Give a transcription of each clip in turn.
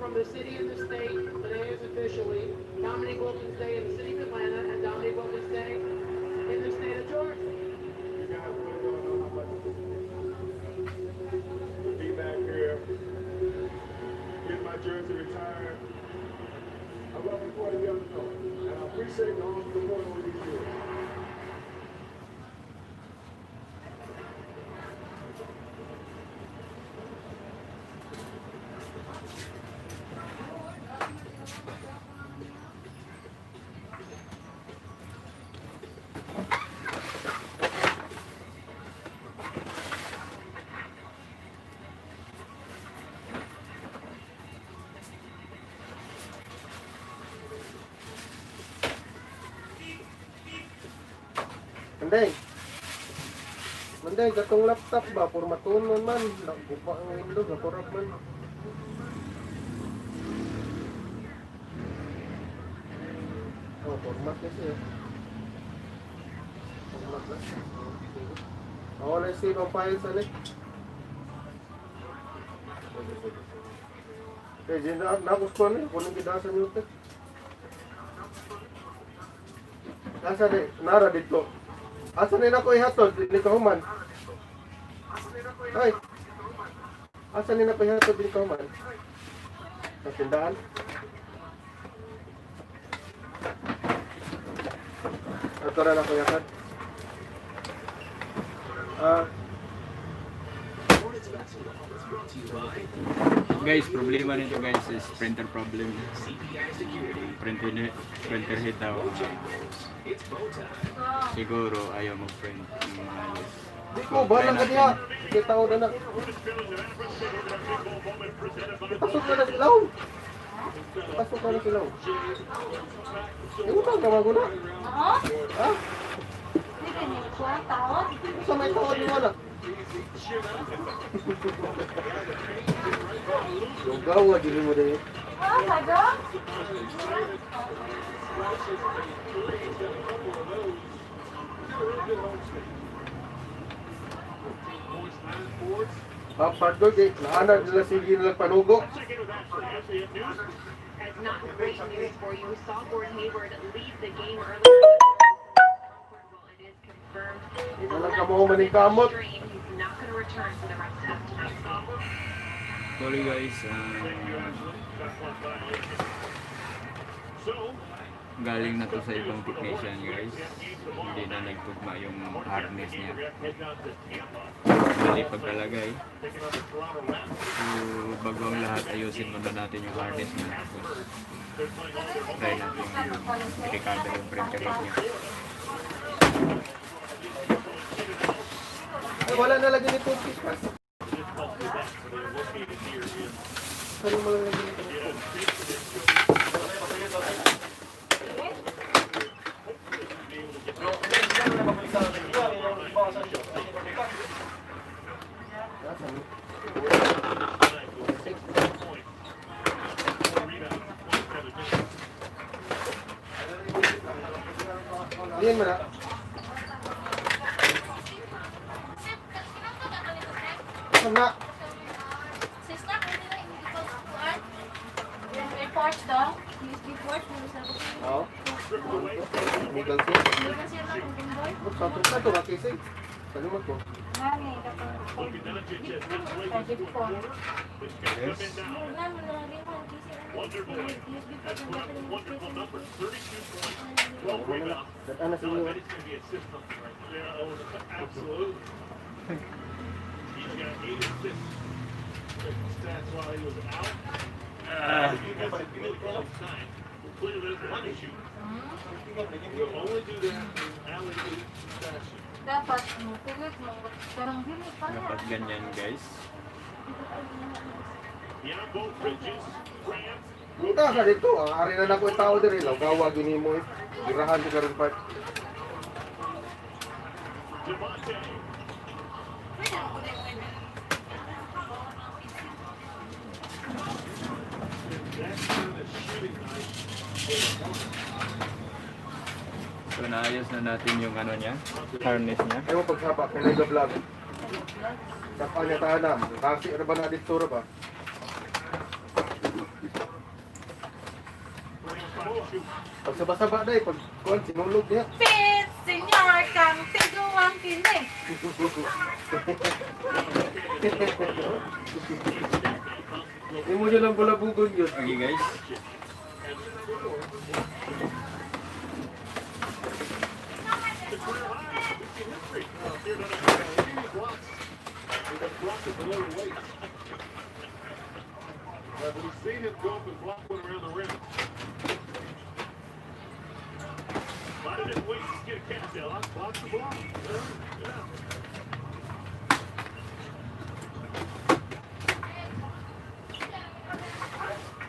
from the city and the state. Today is officially Dominique Wilkins Day in the city of Atlanta and Dominique Wilkins Day in the state of Georgia. You guys really don't know how much to be back here, get my jersey retired. I love the boy the other know, and I appreciate all the support over these years. Manday, gatong laptop ba? Puro matunon man. Nakupa ang Windows, nakurap man. Oh, format na siya. Format na. Ako na save ang files ulit. Eh, dyan nakusto na eh. Kunong gidasan nyo ito. Nasa na, nara dito. Asa na ako ihatod? Dili ka human. Ay. Asa na ako ihatod? Dili ka human. Sa tindahan. Ato na ako ihatod. Guys, problema nito guys is printer problem. Printer hit daw. Siguro ayaw mag-print. Di ko, bahala ka niya. Kita ko na na. Pasok na na silaw. Pasok na na silaw. Iutang ka maguna. Ha? Sa may tawad mo na. Gawa dili mo din. Pardon, naanan nila sige nila panugo. That's not great news for you. We saw Gordon Hayward leave the game earlier. It is confirmed. Walang kamo maning kamot. He's not going to return for the rest of tonight. Sorry guys, galing na to sa ibang technician guys. Hindi na nagtugma yung harness niya. Mali pagkalagay. So bago ang lahat, ayusin muna natin yung harness niya. Try natin yung i-recover yung printer niya. Ay, wala na lagi nito Christmas. Ano mo lang lagi nito? Diyan mo na. Sana. Sister, pwede na hindi ko kuhaan. May port daw. USB port. Oo. Migal ko. Hindi na siya lang kung gumboy. Satu ka to nakisig. Salimot ko. Nani, dapat. Pwede po. Yes. Muna mo na rin ang USB port. Datan na sinyo. Dapat mo. Tulit mo. Parang dili pa na. Dapat ganyan guys. Punta ka dito. Ang ari na na ko tao diri. Gawa gini mo. Girahan di karon part. So naayos na natin yung ano niya, harness niya. Ayaw mo pagsapa. Kaya vlog. Sapa niya tahan na. Kasi ano ba na dito ba? Pag saba-saba dahil, pag kuhan, sinulog niya. Pit, senyor, kang tiguang kini. Hindi mo siya lang bulabugon yun. Okay guys. We've seen him go up and block one around the rim. Lot of different ways to get a catch there. Lots of block. Yeah.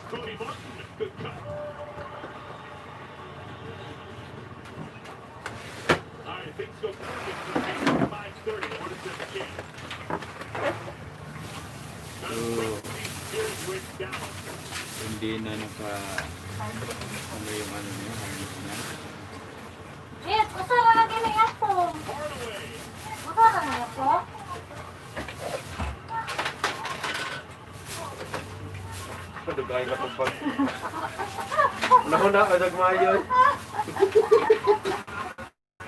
Cody Martin, good cut. All right, things go perfect. 5:30. What is this game? Here's Rick down. Hindi na ano yung ano niya, harness niya. Yes, usara lagi na ako. Hardaway. Usara na ako. Padugay ka pa pag... Nahuna ka nagmayon.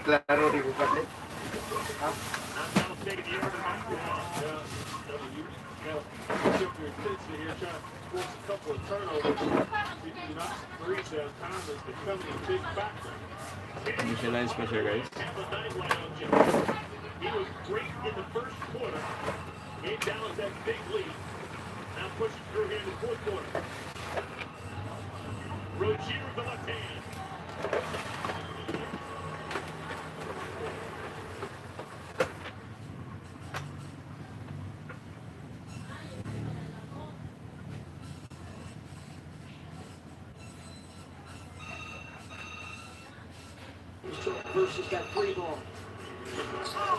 Klaro rin ko kasi. Initialize pa siya guys. He was great in the first quarter. Gave Dallas that big lead. Now pushing through here in the fourth quarter. Rozier with the left hand. Versus got 3 ball.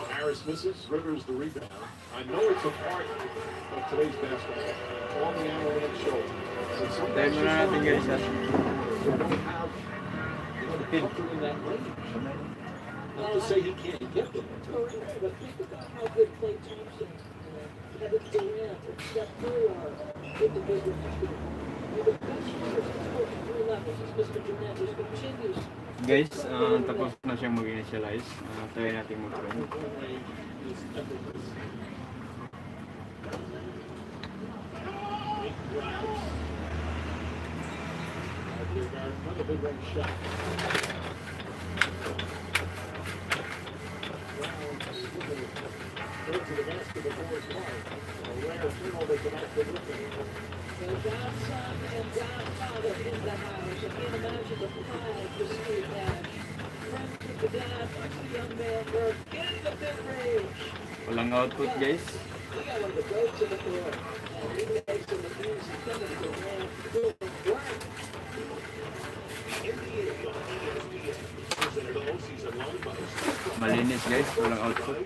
Harris misses, Rivers the rebound. I know it's a part of today's basketball. On the analytics show. Tayo muna natin guys ha. Not to say he can't get them, but think about how good Klay Thompson, Kevin Durant, and Steph Curry are individual contributors. The best players in sports at 3 levels is Mr. Durant, who continues. Guys, tapos na siyang mag-initialize. Try natin mag-run. Another big range shot. Brown to the basket before it's wide. A rare turnover tonight for Brooklyn. The godson and godfather in the house. I can't imagine the pride the state has. Friends with the dad, the young man, were in the mid-range. Walang output guys. We got one of the goats in the court. And he makes some of the music coming to the man. Doing work. Malinis guys, walang output.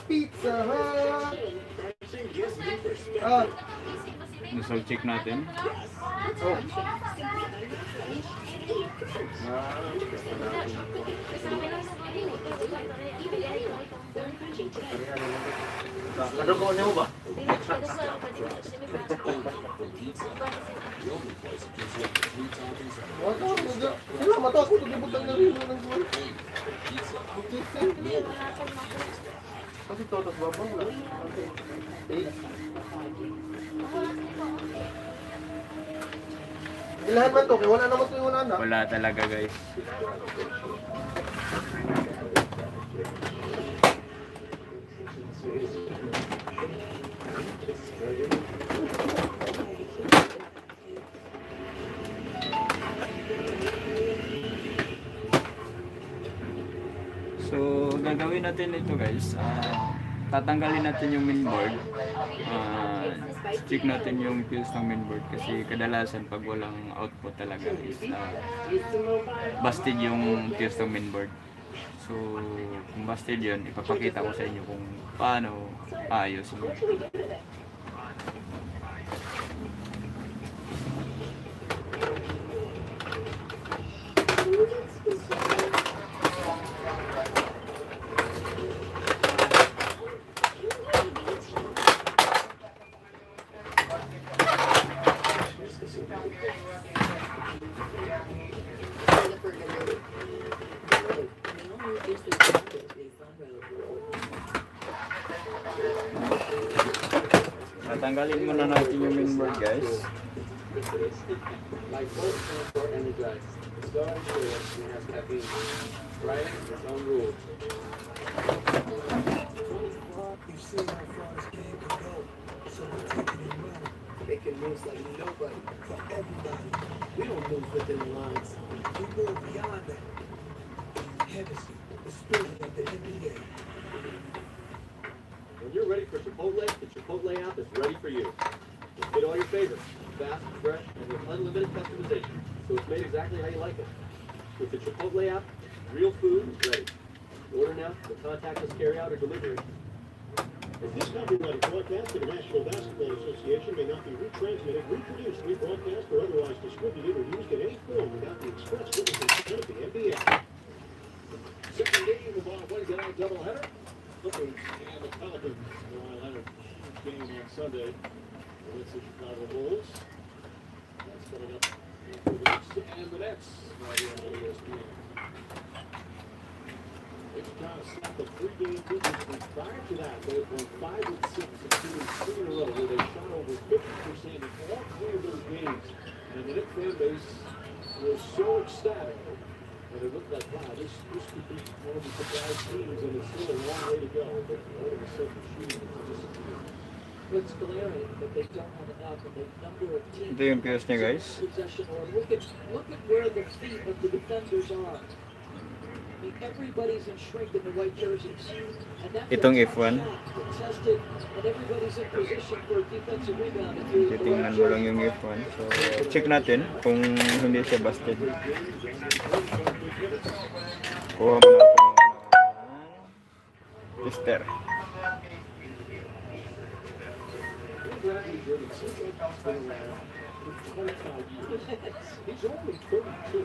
Pizza Hut! Ah, Nasal check natin. oh. Ano ko niyo ba? Sila mata ako tugibutan na rin ng buwan. Kasi totos babang lang. Ilahan man to, kaya wala naman to yung wala na. Wala talaga guys. So, gagawin natin ito guys. Tatanggalin natin yung mainboard. Check natin yung fuse ng mainboard kasi kadalasan pag walang output talaga is busted yung fuse ng mainboard. So, kung busted yun, ipapakita ko sa inyo kung paano aayusin yun. Tatanggalin muna natin yung mainboard, guys. Like most transport energized. It's so clear and has caffeine. Right? Its own rules. You've seen how far this game can go, so we're taking it running. Making moves like nobody, for everybody. We don't move within the lines. We move beyond that. Hennessy, the spirit of the NBA. When you're ready for Chipotle, the Chipotle app is ready for you. Get all your favorites, fast, fresh, and with unlimited customization. So it's made exactly how you like it. With the Chipotle app, real food is ready. Order now with contactless carryout or delivery. This copyrighted broadcast of the National Basketball Association may not be retransmitted, reproduced, rebroadcast, or otherwise distributed or used in any form without the express written consent of the NBA. Second game of our Wednesday night doubleheader. Clippers and the Pelicans. Kawhi Leonard game on Sunday against the Chicago Bulls. That's coming up after the Knicks and the Nets right here on ESPN. It's kind of snapped a three-game business, and prior to that, they had won 5-6, including 3 in a row, where they shot over 50% in all 3 of those games. And the Knicks fan base was so ecstatic. And it looked like, wow, this could be one of the surprise teams, and it's still a long way to go. But all of a sudden, the shooting has disappeared. What's glaring that they don't have enough, and the number of teams. Ito yung PS niya, guys. Possession, or look at where the feet of the defenders are. I mean, everybody's in shrink in the white jerseys. And that's Itong a tough F1. shot, contested, and everybody's in position for a defensive rebound. If you're the Titingnan white mo lang jersey. yung F1. So, check natin kung hindi siya busted. Kuha mo na akong tester. Bradley Griffin seems like he's been around for 25 years. He's only 32.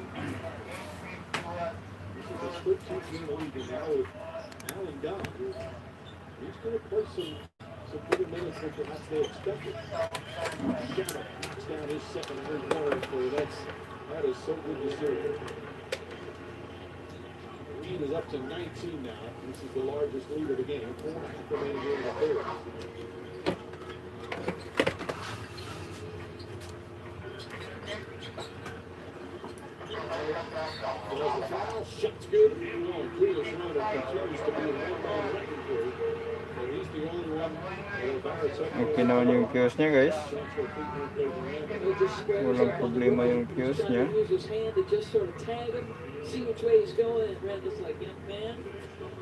This is his 13th year in the league, and now with Allen gone, he's going to play some bigger minutes than perhaps they expected. Shannon knocks down his second and third quarter for the Nets. That is so good to see. The lead is up to 19 now. This is the largest lead of the game. 4.5 remaining here in the third. Shot's good. Julius Randle continues to be in one-man wrecking crew. And he's the only one Okay naman yung fuse niya, guys. Walang problema yung fuse niya. Use his hand to just sort of tag him, see which way he's going, and Randall's like, young man,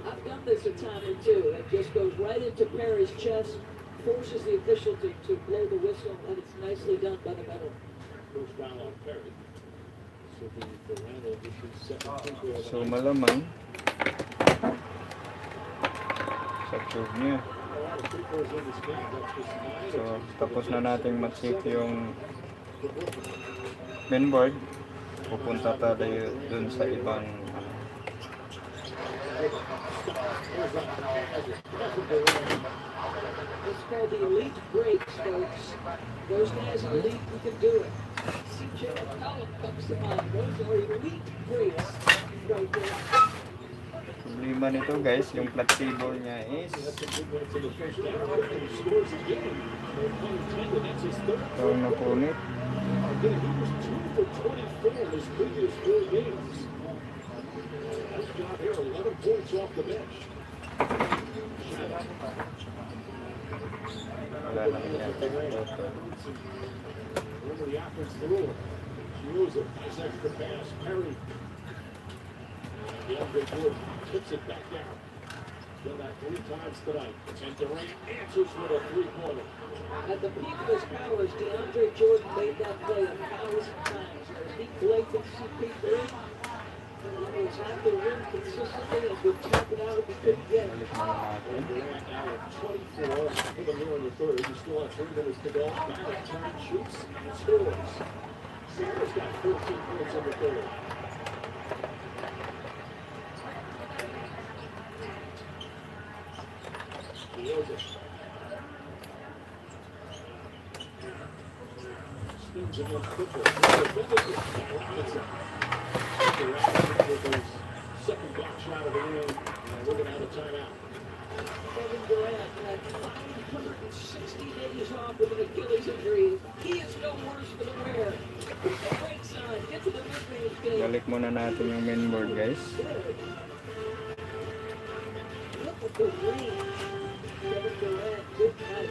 I've done this a time or two. It just goes right into Perry's chest, forces the official to blow the whistle, and it's nicely done by the middle. First foul on Perry. So, malamang sa tube niya. So, tapos na natin mag-check yung mainboard. Pupunta tayo dun sa ibang It's called the elite breaks, folks. Those guys in the league who can do it. CJ McCollum comes to mind. Those are elite breaks right there. problema nito, guys. Yung flexible niya is ito napunit. Again, he was 2 for 24 in his previous 4 games. Nice job here, 11 points off the bench. Wala naman yan. Over the offense through. Chiuza, nice extra pass. Perry. DeAndre Jordan puts it back down. Done that 3 times tonight. And Durant answers with a 3-pointer. At the peak of his powers, DeAndre Jordan made that play 1,000 times. As he played with CP3, he was at the rim consistently and would tap it out if he couldn't get it. Balik muna natin. Durant now at 24, half of them here in the third. You still have 3 minutes to go. Barrett turns, shoots, and scores. Sanders got 14 points in the third. Spins against Clippers. Second block shot of the game. And we're going to have a timeout. Kevin Durant had off with an Achilles injury. He is no worse for the wear. Great sign. Get to the mid-range game. Balik muna natin yung mainboard guys. Look at the range. Kevin Durant, good night.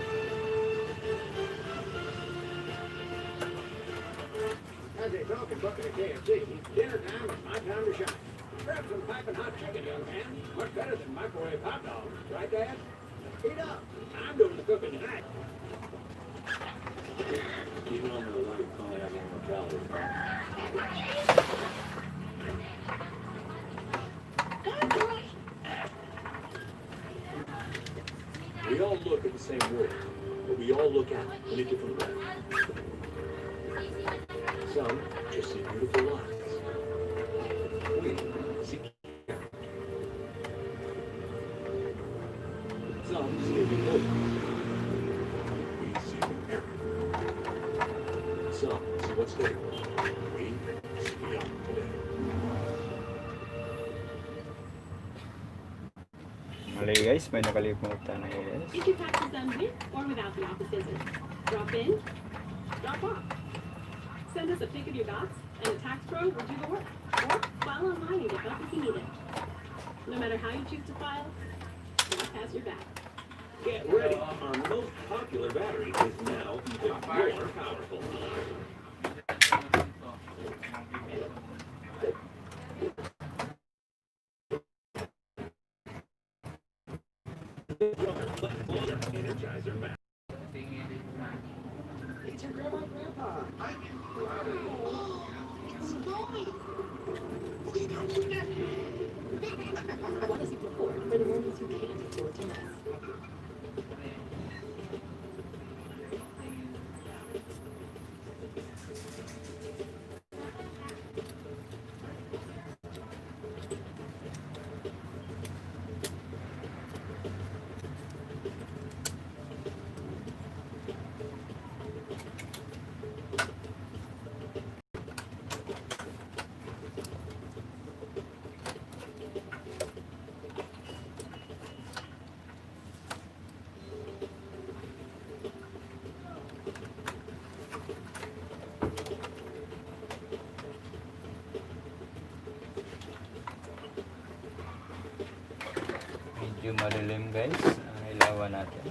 As they talk and bucket at KFC, dinner time is my time to shine. Grab some piping hot chicken, young man. Much better than microwave hot dogs, right, Dad? Eat up. I'm doing the cooking tonight. You know I'm gonna want to call out more calories. We all look at the same world, but we all look at it in a different way. Some just see beautiful lines. We see character. Some see a emotion. We see error. Some see what's there. We see beyond today. Mali guys, may nakalimutan ako guys. Is your taxes done with or without the office visit? Drop in, drop off. Send us a pic of your docs, and a tax pro will do the work. Or file online and get back if you need it. No matter how you choose to file, not past your back. Get ready. Our most popular battery is now even more powerful. Energizer Max. It's your grandma and grandpa. What does he report for the moments you can't afford to miss? Medyo madilim guys, ang ilawan natin.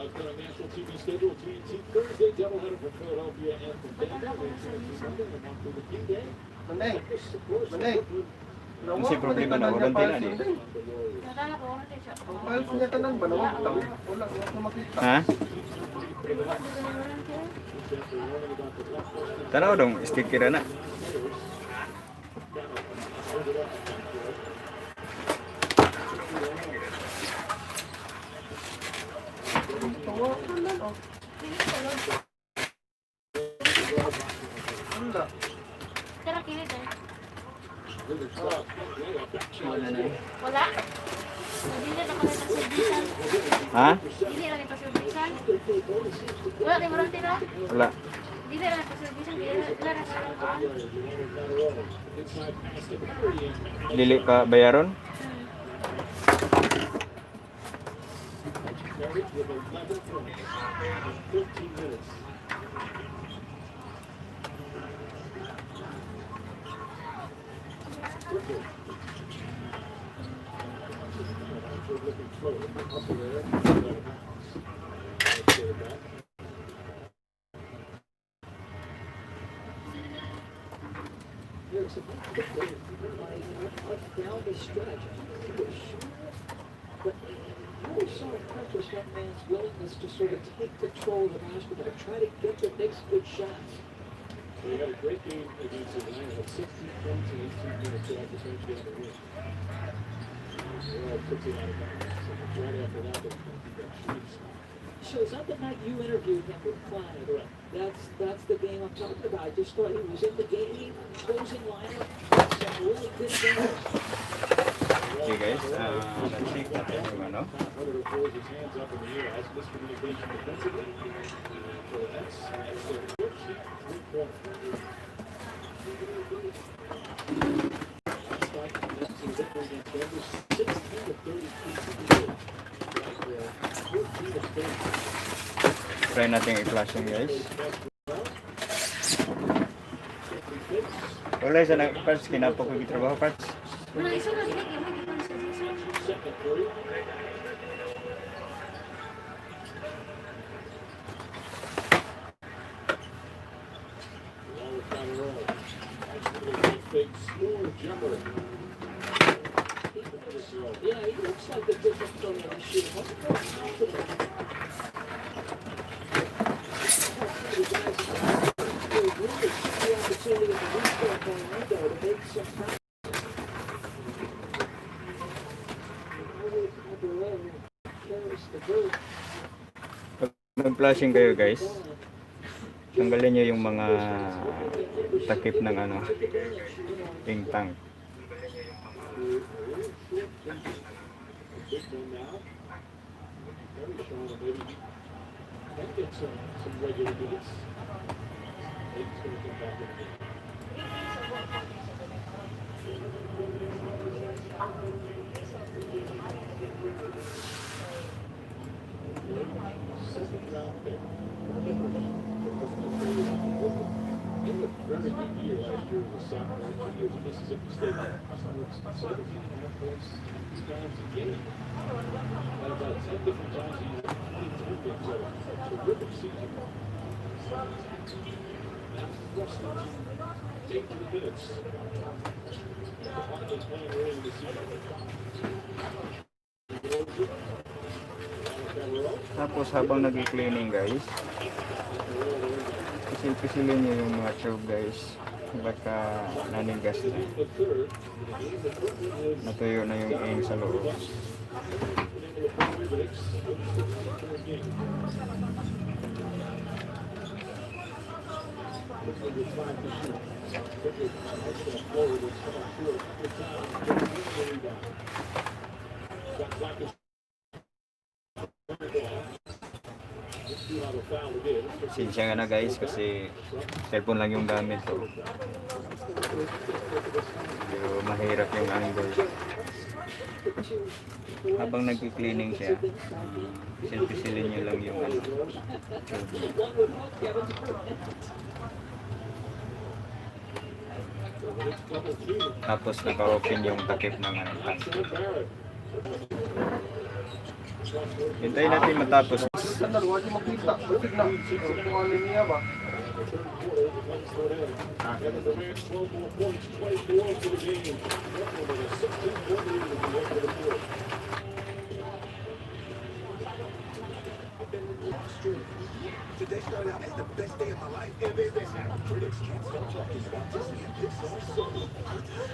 On national TV schedule, TNT Thursday doubleheader for Philadelphia and for Denver. Then TNT Sunday and one for the D-Day. Manday, This, of course, Manday. Ano si problema na? Walang tila ni. Nakala ko, ano siya? Ang files niya tanan ba? Wala na makita. Ha? Tanaw dong, sticker na. Tawa ko na, oh. Wala. Tara, kilit eh. Wala na. Wala? Hindi na nakalala sa servisan. Ha? Hindi na ito servisan. Wala, di mo lang tira. Wala. Hindi na ito servisan. Hindi na ito servisan. Dili pa bayaron? Carried with 11 points in 15 minutes. Quickly. Looking slow. Up there. Let's get it back. There's a good play down the stretch. He was shooting it, but you were so impressed with that man's willingness to sort of take control of the basketball, try to get the next good shots. We had a great game against Atlanta. Had 16 points in 18 minutes. So that's essentially the win. Well, it puts it out of bounds. So right after that, they got Chiefs. Shows up the night you interviewed him with Klein. Correct. That's the game I'm talking about. I just thought he was in the game, closing lineup, some really good games. Okay guys, na-check natin yung ano. Hunter throws his hands up in the air. That's miscommunication defensively. So that's their 14th three-pointer. Despite the Nets' victory against Denver, 16 of 32. Right there, 14 of 30. Try natin i-flash yun guys. Wala isa na parts, kinapok ko yung trabaho parts. Wala, isa na. Hindi naman ito sa isa. Second three. Along with Conroy. Big smooth jumper. Yeah, he looks like the difference from the shooter. What's the confidence? The guys they really took the opportunity to restart Orlando to make some time. Carries the boot. Pag nag-flashing kayo guys, tanggalin nyo yung mga takip ng ano, ping tank. Big one now. Very strong, maybe. Can get some regular minutes. He's going to come back in again. Second round pick. He had a very good year last year with the sophomore. 2 years at Mississippi State. 17.5 points times a game. At about 10 different times he had 22 games. So a terrific season. Now Russell, taking the minutes. Finally playing early in the season. Tapos habang nag-cleaning guys, pisil-pisilin nyo yung mga tube guys. Baka nanigas na. Natuyo na yung ink sa loob. Sinsya nga na guys kasi cellphone lang yung gamit ko. Pero mahirap yung angle. Habang nag-cleaning siya, pisil-pisilin nyo lang yung ano. Tapos naka-open yung takip ng ano, tank. Hintayin natin matapos. Sandal, wala yung makita. Bakit na? Kung ano niya ba? Today started out as the best day of my life. Critics can't stop talking about Disney and Pixar.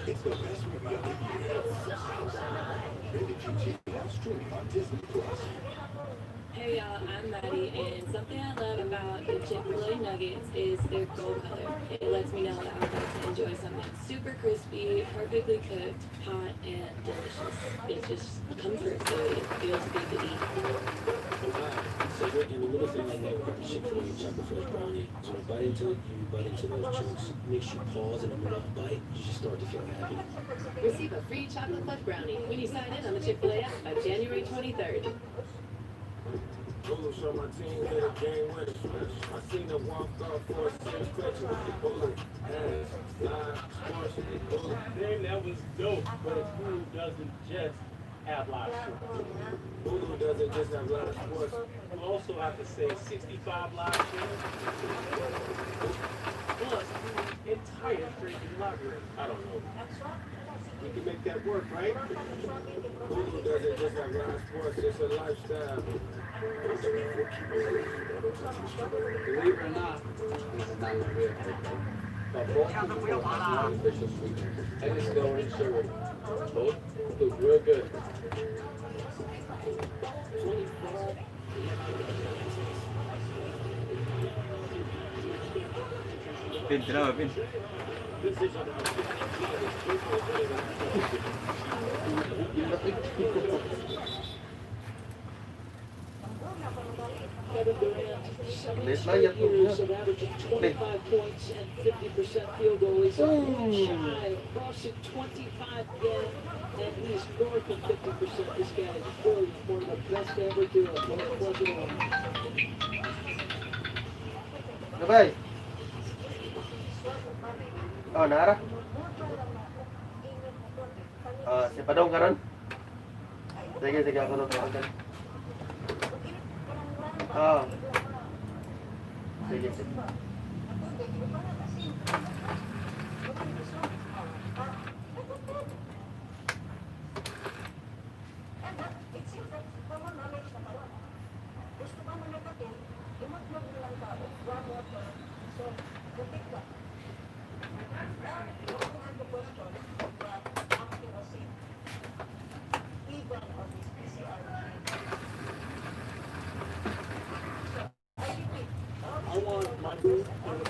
It's the best movie of the year. Rated PG. Now streaming on Disney Plus. Hey y'all, I'm Maddie, and something I love about the Chick-fil-A nuggets is their gold color. It lets me know that I'm about to enjoy something super crispy, perfectly cooked, hot, and delicious. It's just comfort food. It feels good to eat. So and the little thing I love about the Chick-fil-A chocolate fudge brownie, so when you bite into it, you bite into those chunks. Makes you pause, and in the middle of a bite, you just start to feel happy. Receive a free chocolate fudge brownie when you sign in on the Chick-fil-A app by January 23rd. Hulu show my team hit a game winner. I seen them walk off for a serious picture. Hulu, live sports, Hulu. Then that was dope, but Hulu doesn't just have live sports. Hulu doesn't just have live sports. You also have to say 65 live shows, plus entire streaming library. I don't know. We can make that work, right? Hulu doesn't just have live sports, it's a lifestyle. Believe it or not, this is not my real birthday. But both people are official sweeteners. And it's still insured. Both look real good. Pin, tira pin. Kevin Durant, Late 7 na yan, years of averaging 25 points and 50% field goal. He's one shy of crossing 25 again, and he's north of 50%. This guy is brilliant, one of the best to ever do it. What a pleasure to watch. Gabay. Oh, nara. Si Padong karon. Sige, sige ako nung tawagan. Sige, sige.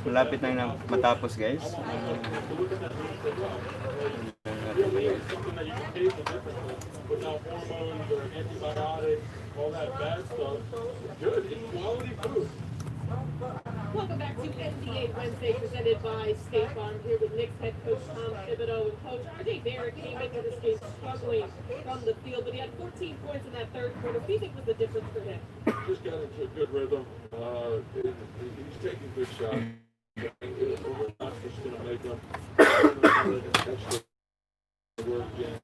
Malapit na matapos guys. Something that you can taste the difference without hormones or antibiotics, all that bad stuff. It's good. It's quality food. Welcome back to NBA Wednesday, presented by State Farm. Here with Knicks head coach Tom Thibodeau and coach RJ Barrett came into this game struggling from the field, but he had 14 points in that third quarter. What do you think was the difference for him? Just got into a good rhythm. He's taking good shots. We're not just going to make them extra work again.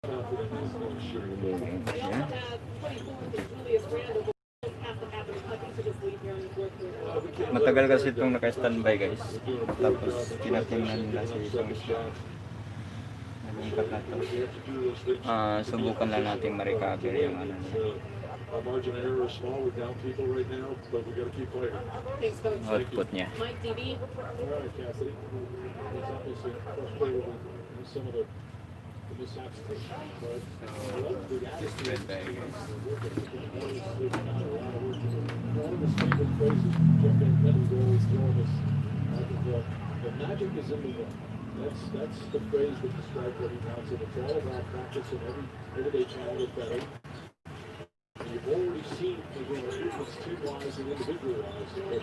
Confident he's going to shoot. They also have 24 from Julius Randle, who almost half the half is cut into this lead here in the fourth quarter. Matagal kasi itong naka-standby guys. Tapos tinatingnan nila si itong isla. Nalungkat na to. Subukan lang natin ma-recover yung ano niya. Our margin of error is small. We're down people right now, but we got to keep playing. Thanks, coach. Output niya. Mike TV. All right, Cassidy. He's obviously frustrated with some of the mishaps, but Just red bag guys. one of his favorite phrases, Jeff Van Gundy's always throwing us. I think the magic is in the room. That's the phrase that describes what he wants, and it's all about practice and everyday challenge of better. You've already seen improvements team-wise and individual-wise, but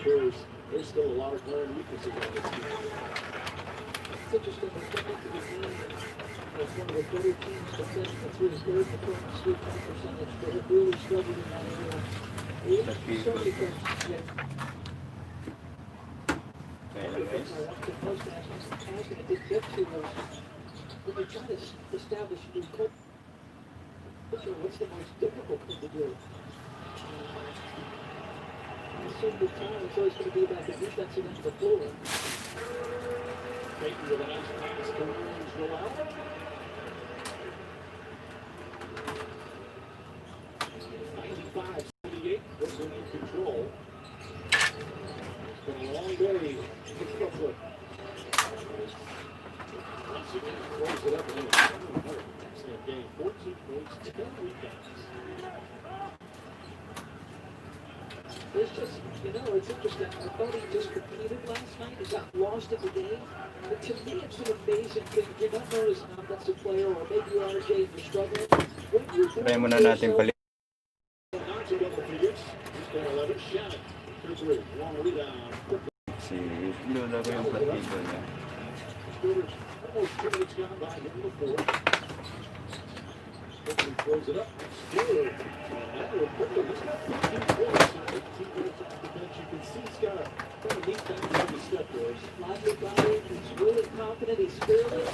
there's still a lot of glaring weaknesses on this team. It's interesting, they come into the game as one of the better teams defensively, third in the three-point percentage, but it really struggled in that area. Certainly, yeah. Kaya lang guys. The post match was fantastic. It did get to those. When they try to establish new culture, what's the most difficult thing to do? So many times it's always going to be about the defensive end of the floor. Peyton with a nice pass to Williams go out. 95-78, Brooklyn in control. It's been a long day to Brooklyn. Once again, throws it up and in. Excellent game. 14 points, 10 rebounds. There's just, it's interesting. I thought he just competed last night. He got lost in the game. But to me, it's an amazing thing. You're not known as an offensive player, or maybe you are, Jay, and you're struggling. When you're Try muna natin pali. Knocks it up the Phoenix. He's got 11 shot. 2-3. Long rebound. Si Lola ko yung platido niya. Steelers almost 2 minutes gone by. Hit the fourth. Brooklyn throws it up. Steelers. Now with Brooklyn, he's got 15 points. 18 minutes off the bench. You can see he's got a neat bounce on the step there. lively body, he's really confident, he's fearless.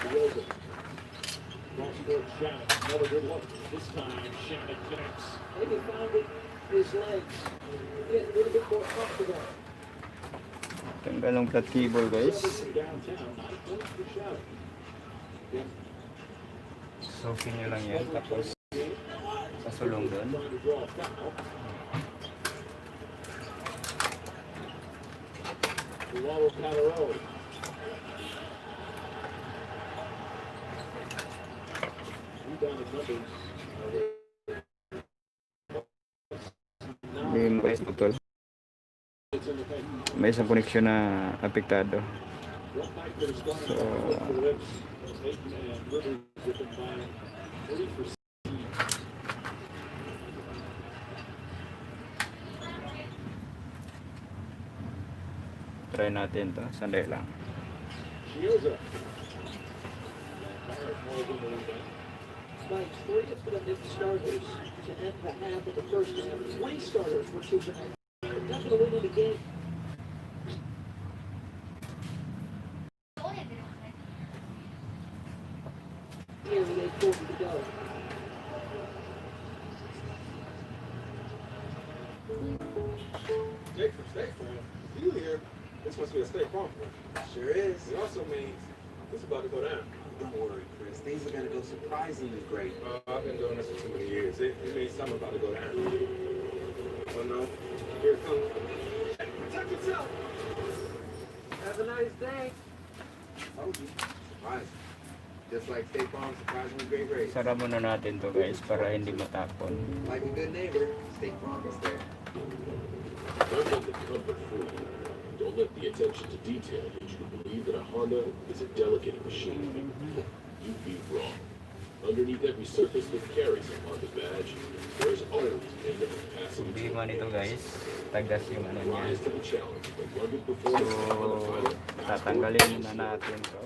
DeRozan. Cross-court shot. Another good look. This time, Shannon connects. Maybe found it his legs. Get a little bit more comfortable. Tanggal ang flat cable guys. Downtown. 9 points for Shannon. Soakin nyo lang yan. Tapos sasulong doon. Trying to draw a foul. Luau Calero. Rebounded numbers. Hindi mo guys putol. It's in the paint. May isang koneksyon na apektado. One night for the Stars, So, one for the Lips. Aiken and Rivers with them by 3 for 6. try natin to. Sandali lang. Shields up. Barrett more than the rebound. Mike, 3 of the new starters to end the half of the first half. 20 starters were choosing it. They're not going to win any game. Here with 8:40 to go. Jake from State Farm. You here? This must be a State Farm. Sure is. It also means it's about to go down. Don't worry, Chris. Things are gonna go surprisingly great. I've been doing this for too many years. It means something about to go down. Oh no, here it comes. Protect yourself. Have a nice day. Told you. Surprise. Just like State Farm's surprisingly great race. Sara muna natin to guys para hindi matapon. Like a good neighbor, State Farm is there. Don't let the comfort fool you. Don't let the attention to detail lead you to believe that a Honda is a delicate machine. You'd be wrong. Underneath every surface that carries a Honda badge, there's always a capacity to Problema nito guys, tagas yung ano niya. rise to the challenge of a rugged So, performance Honda pilot. tatanggalin muna natin to.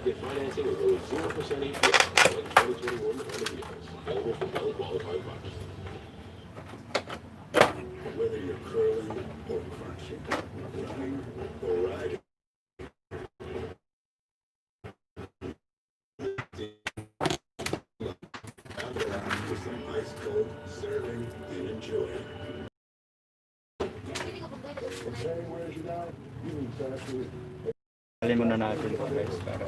Get financing as low as 0% APR on 2021 Honda vehicles. Available from well-qualified buyers. Whether you're curling or crunching, running or riding. For some ice cold serving and enjoying. Tanggalin muna natin to guys para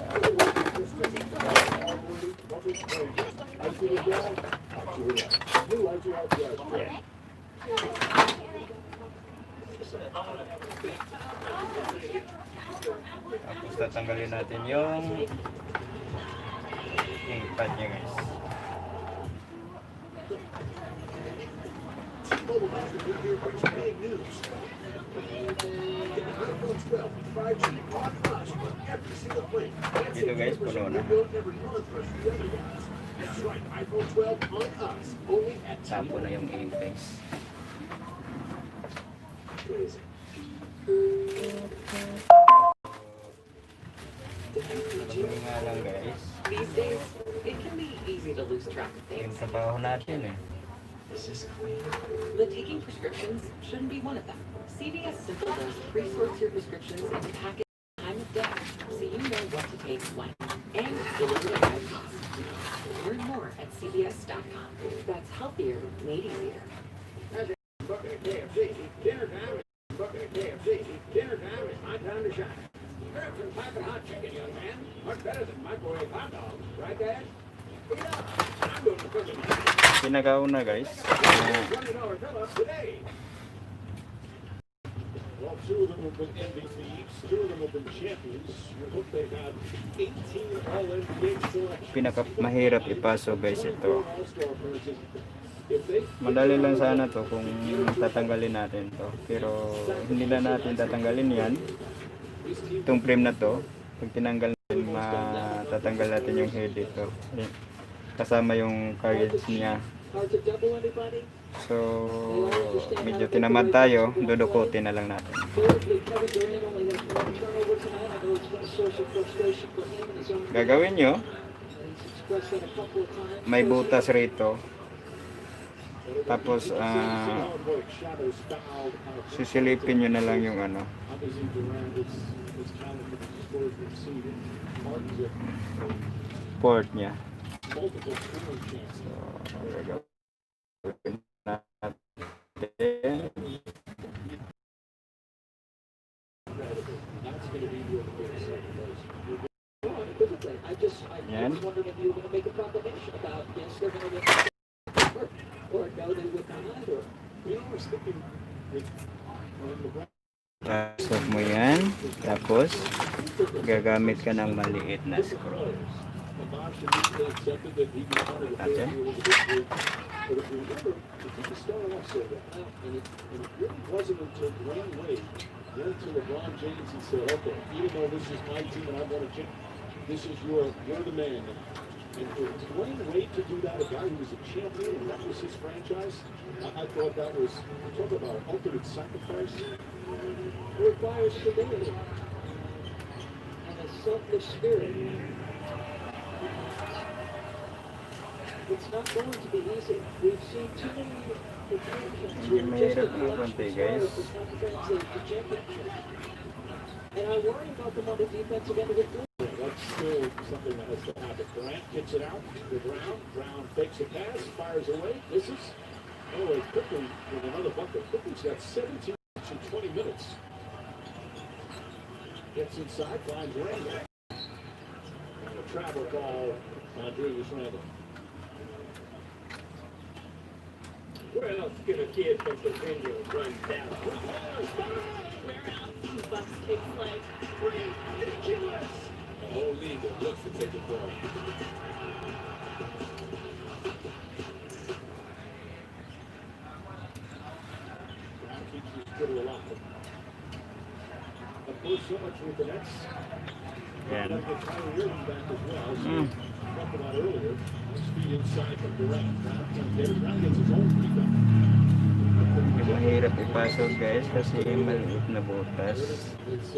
tapos tatanggalin natin yung pad niya guys. T-Mobile Mastercard here brings you big news. Get the iPhone 12 with 5G on us on every single plane. That's Dito guys, puno na. every month versus the other guys. That's right, iPhone 12 on us. Only at Sampo na yung Apex. Crazy. Sabi nga lang guys, These days, it can be easy to lose track of yung things. trabaho natin eh. But taking prescriptions shouldn't be one of them. CVS Simple Dose pre-sorts your prescriptions into packets time of day, so you know what to take when, and deliver at high cost. Learn more at CVS.com. That's healthier made easier. Bucket of KFC. Dinner time is bucket of KFC. Dinner time is my time to shine. Grab some piping hot chicken, young man. Much better than microwave hot dogs, right, Dad? Eat up. I'm doing the cooking. Pinakauna guys, $20 fill-up today. Well, 2 of them have been MVPs, 2 of them have been champions. You hope they have 18 All-NBA selections. pinakamahirap ipasok guys ito. All-Star appearances. If they Madali lang sana to kung tatanggalin natin to. Pero hindi na natin tatanggalin yan. Itong frame na to, pag tinanggal natin, matatanggal natin yung head dito. Kasama yung carriage niya. Hard to double anybody. So, medyo tinamad tayo, dudukutin na lang natin. Thirdly, Kevin Durant only has 1 turnover tonight. I know it's been a source of frustration for him and his own. Gagawin nyo, He's expressed that a couple of times. may butas rito. Tapos, Hardwick shadows fouled out. sisilipin nyo na lang yung ano, Obviously, Durant is talented. His scores we've seen. Harden's at port niya. multiple scoring chances. So, gagawin natin. That's going to be your biggest sacrifice. I just Yan. was wondering if you were going to make a proclamation about, yes, they're going to win. Or no, they would not, or You know, we're sticking with LeBron. Pasok mo yan. Tapos, gagamit ka ng maliit na screw. LeBron should be accepted that he was one of the Okay. players who was a good group. But if you remember, the team started off so well, and it really wasn't until Dwayne Wade went to LeBron James and said, okay, even though this is my team and I want to change, this is you're the man now. And for Dwayne Wade to do that, a guy who was a champion and that was his franchise, I thought that was, talk about ultimate sacrifice. Requires stability and a selfless spirit. It's not going to be easy. We've seen too many occasions where just a Mahirap collection guys. of does not translate to championship. And I worry about them on the defensive end of the floor. That's still something that has to happen. Durant gets it out to Brown. Brown fakes a pass, fires away, misses. Anyway, Quickly with another bucket. Quickly's got 17 in 20 minutes. Gets inside, finds Randall. And a travel call on Julius Randall. Where else can a kid from Virginia run down? Bucks take flight. Ridiculous! The whole league looks to take a ball. Brown keeps his Twitter alive. Of course, so much with the Nets. Yan. Like the Kyrie Irving back as well. So talked about earlier. Speed inside from Durant. Brown can't get it. Brown gets his own rebound. Mahirap ipasok guys kasi maliit na butas. It's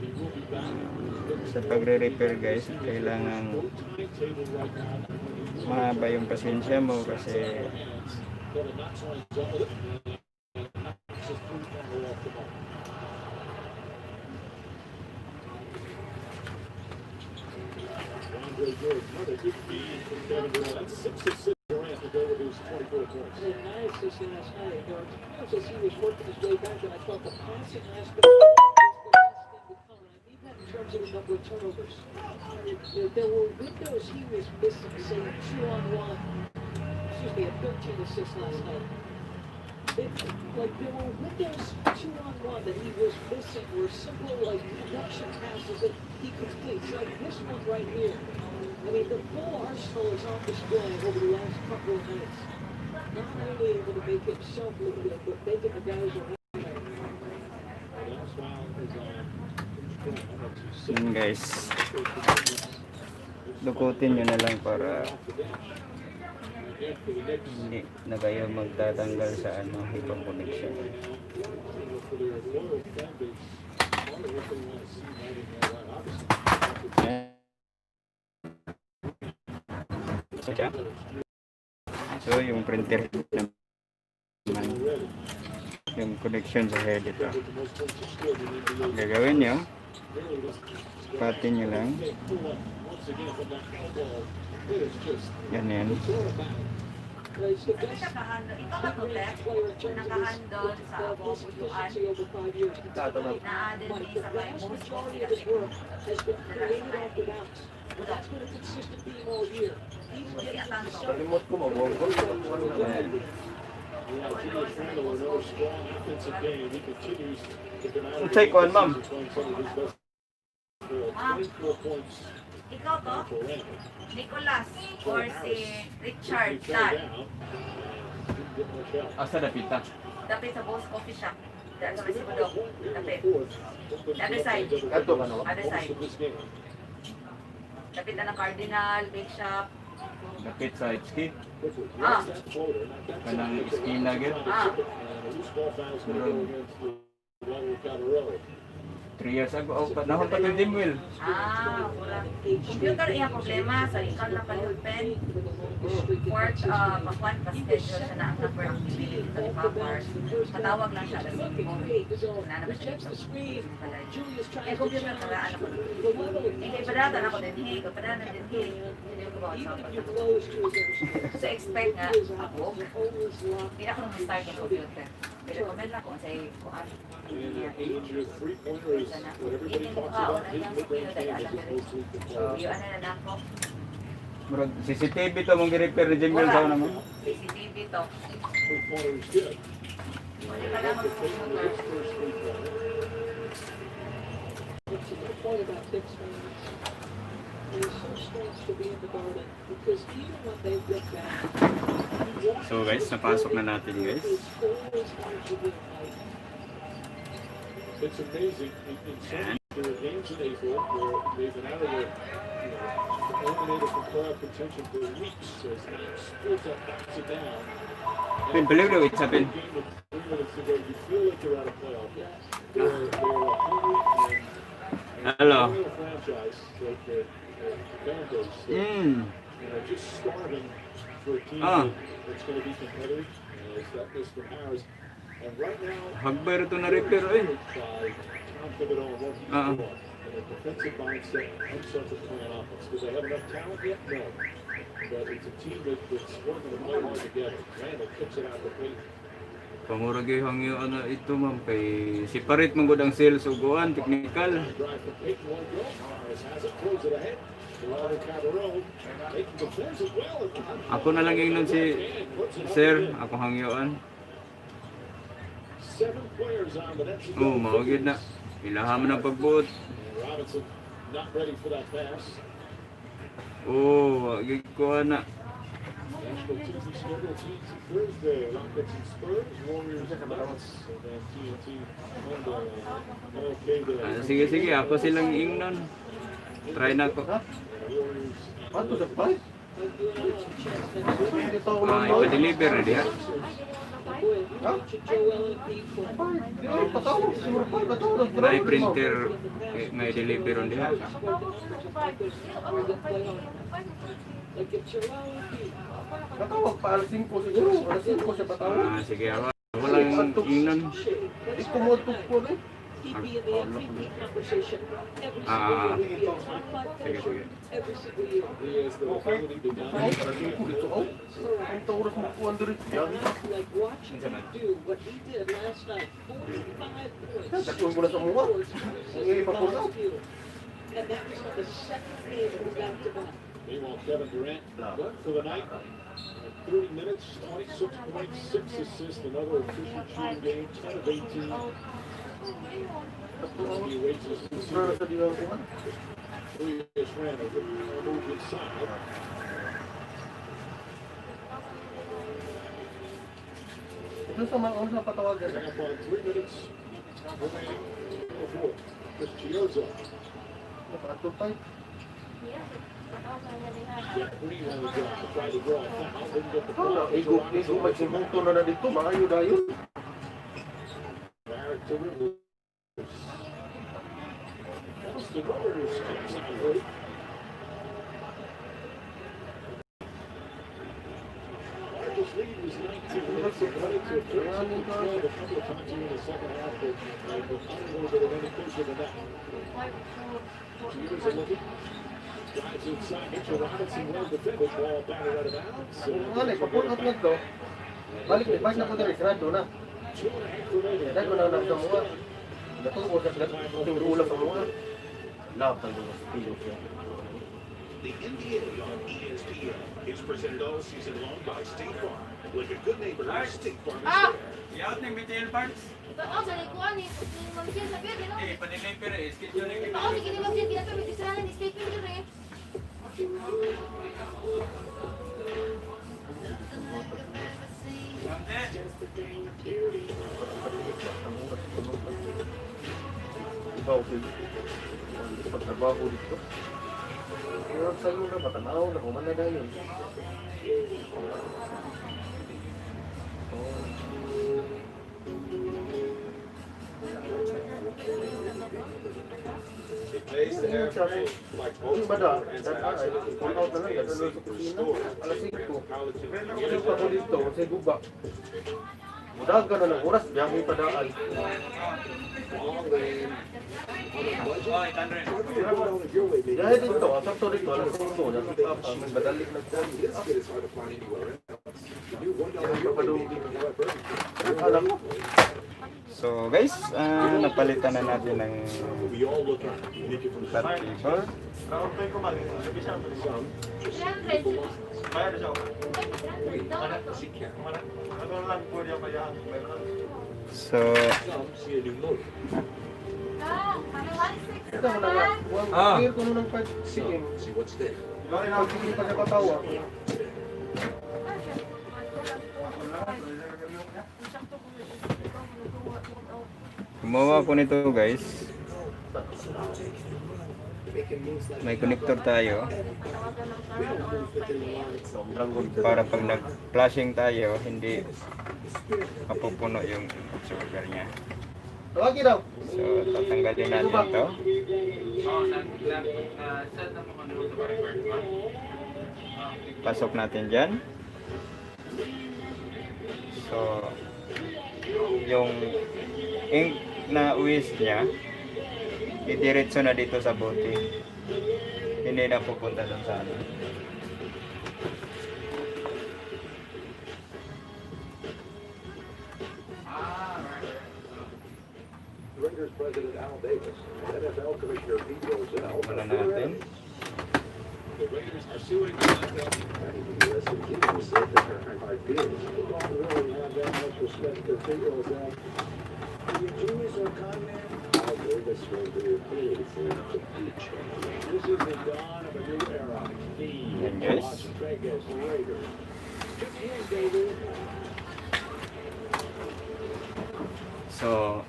he will be back. Sa pagre-repair guys, kailangan Table right now. mahaba yung pasensya mo kasi Got a notch on his own. Knocks his three-pointer off the mark. Andre George, another good feed from Kevin Durant. That's 6 assists Durant to go with his 24 points. And nice this last night. There were times as he was working his way back, and I thought the passing aspect was the last thing to come. And I mean that in terms of the number of turnovers. There were windows he was missing, say 2-on-1. Excuse me, a 13 assists last night. Like there were windows 2-on-1 that he was missing, were simple like connection passes that he complete. Like this one right here. I mean, the full arsenal is on display over the last couple of nights. Not only able to make himself look good, but making the guys around him. Last foul is on. yun guys, lukutin nyo na lang para Again for the Knicks. hindi na kayo magtatanggal sa ibang connection. For their loyal fan base, part of what they want to see right in there, right? Obviously, Yan. So yung printer naman, yung connection sa head ito, with the most points scored in the NBA. gagawin nyo, Really was patin nyo lang, pull up once again from that elbow. It is just ganyan. automatic. But it's the best Nakahandle. Ito ka to, Lef. player in terms of Nakahandle his sa bubuluan. efficiency over 5 years. Na-added But ni the sa may vast most majority of his work has been created off the bounce. And that's been a consistent theme all year. Even getting to the second Kalimot ko, mabogol. Yan. Yeah, Julius Randle, another strong offensive game. He continues to come out. Take one, Mom. Playing some of his best. 24 points Ikaw to, for Randle. Nicolas, or si Richard He fell Tad. down. Didn't get much help. Asa na pita? Dapit sa Boss Coffee Shop. Dahil sa Masibudok. Dapit. Fourth. Other side. Ato ka no? Other Most side. of this game. Dapit na ng Cardinal, Bake Shop. Lapit sa HK, Quickly. Ah. Yes, that floater. Now that's kanang a- skin nugget, Ah. And a loose ball foul is going to go against the one with Cabarro. 3 years ago, panahon pa yung Jim Will. Ah, wala. Computer iya problema sa ikan na palilpen. Work, pakuan pa schedule siya na ang number of activity sa Papers. Patawag lang siya. Wala na ba siya dito? Julius tries Eh, to computer ka challenge ano ko. the level of Hindi, ipadatan ako din. Hey, ipadatan din. Hey, hindi ko ba even sa if you're close to his understanding. So, expect nga His ako. eyes are always locked. Hindi ako nung start ng computer. Pero comment lang kung sa'yo kung ano. And age of three-pointer is what everybody talks about. His mid-range game is mostly controlled. Yung ano na ako. Murag CCTV to mong gi-repair ni Jim Will sa una mo. CCTV to. Three-pointer is good. Hindi ka lang His mag-computer. first three-pointer. It's a good point about Knicks fans. It is so strange to be in the Garden because even when they get back, So guys, napasok na natin guys. it's always hard to win. Like, it's amazing. In some, there are games in April where they've been out of the, eliminated from playoff contention for weeks. So it's now split up, backs it down. Pin, believe it, it's a pin. Game with 3 minutes to go, you feel like you're out of playoff. They're hungry and Hello. real franchise, the fan base, just starving for a team that's going to be competitive. It's that miss from Harris. And right now, Hagbar ito na repair eh. by Tom Thibodeau and what he's doing, and a defensive mindset, unselfish plan offense. Do they have enough talent yet? No. But it's a team that's working to play hard together. Randall kicks it out the plate. Pangurag yung ano ito ma'am kay separate man gud ang sales uguan technical. Drive from Peyton, one goal. Harris has it, throws it ahead. Ronaldo Cabarro making defense as well. Ako na lang ingnon si Sir, ako hangyoan. 7 players on, but that's Oh, mao gyud na. Ilaham na pagbuot. Robinson not ready for that pass. Oh, gid ko ana. National TV schedule Thursday, Rockets and Spurs, Warriors and Nuggets, and then TNT Monday. Okay, the Sige sige, ako silang ingnon. Try na ko. Warriors. Ato sa fight. Hindi to ako lang. Ipa-deliver na diha. Patawag, siguro pa. Patawag. May printer may deliver on diha. Patawag pa alas 5 siguro. Alas 5 siya patawag. Sige ako. Walang ingnon. Ikumutog po rin. Keeping in the MVP conversation every Ah, single year. Top 5 sige sige. every single year. He has the ability to Ay, dominate. alas 5 dito. Oh, ang oras mo po andun. Like watching him do what he did last night. 45 points. Dakuin ko na sa mga. Ang pa po na. And that was the second game it was back to back. Meanwhile, Kevin Durant done for the night. 30 minutes, 26.6 assists, another efficient shooting game, 10 of 18. He waits his Pero sa diyan ko man. Julius Randle moved inside. Ito sa mga sa patawagan. Back on 3 minutes remaining in the fourth. Chris Chiozza. Nakatupay. Jeff Green on the drive to try to draw a foul. Didn't get the Ikaw na, ball. igo magsimuto na na dito. Maayo na yun. Barrett to Rivers. Austin Rivers kicks out late. Largest lead was 19 minutes. It cut it to a 13-12 a couple of times in the second half, but not a little bit of any closer than that. Cheers are looking. Drives inside. Mitchell Robinson well defended. Ball batted out of bounds. Ano, papunot na to. Balik na po dali. Sarado na. 2.5 remaining. Dahil ko na lang sa mga. Natuko sa ulam sa mga. Love ng mga pilot niya. The NBA on ESPN is presented all season long by State Farm. Like a good neighbor, State Farm is there. Yaot ng BTL parts. Ito ako sa likuan ni Mamsiyan sa biyod, no? Pa-deliver eh, schedule ni Ito ako sa kini Mamsiyan, ginagawa may disiranan ni State Finger eh. Ikaw, pagtrabaho dito. Pero sa'yo na, matanaw na, human na yun. Replace the airframe like Yung most bada, airframes that are actually pull out na lang, designed dadalo sa for kusina, storage. alas 5. College Kasi pa ko dito, sa guba. Mudag ka na ng oras, biyahe pa daan. Biyahe dito, sakto dito, alas 5, nasa up, ang madalik na ko. Biscuit is hard to find anywhere else. The new $1 Papadugin. Alam mo? So guys, napalitan na natin ng We all look at it from the flat paper. So, some see a new motor. Ito mo na nga, clear ko nun ng pag-sigim. See what's there. Pag-sigim pa sa patawa. Gumawa ko nito guys. May connector tayo. Para pag nag-flashing tayo, hindi mapupuno yung sugar niya. Tawagin daw. So, tatanggalin natin to. Pasok natin dyan. So, yung ink na uwis niya, idiretso na dito sa bote. Hindi na pupunta doon sa ano. Raiders President Al Davis, NFL Commissioner Pete Rozelle, Wala natin. The Raiders are suing the NFL. U.S. and Cuba said that their ideas don't really have that much respect for Pete Rozelle. Are you genius or con man? Al Davis will be appealing for the beach. This is the dawn of a new era. The Las Vegas Raiders. Good news, baby. So,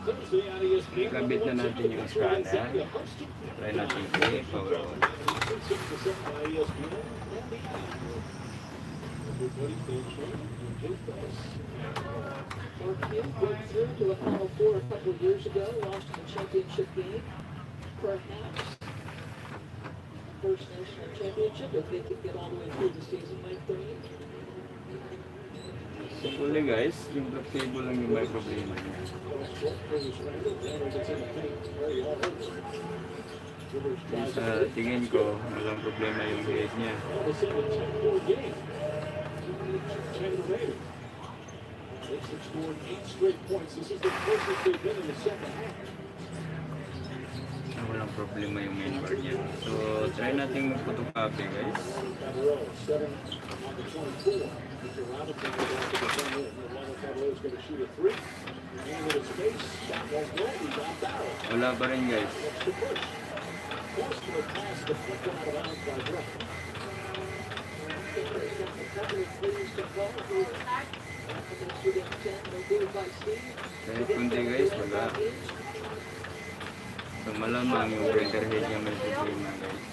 Thursday on ESPN. ikabit na natin yung scanner. Try natin i-power on. 6 to 7 on ESPN. Everybody thinks take this. Mark Hughes broke through to a Final Four a couple of years ago, lost in the championship game. Perhaps first national championship if they could get all the way through the season might bring it. Simply guys, yung black table lang yung may problema niya. Sa tingin ko, walang problema yung head niya. They've scored 8 straight points. This is the closest they've been in the second half. Walang problema yung main board niya. So, try natin mag-photocopy guys. Cabarrot, 7 on the 24. Mr. Robinson is going to defend it. Orlando Cabarrot is going to shoot a 3. And with his face, that won't go. He got barrel. Wala pa rin guys. That's the first. Forced to pass the flick out of bounds by Brett. Kahit kunti guys, wala. So, malamang yung printer head niya may problema guys.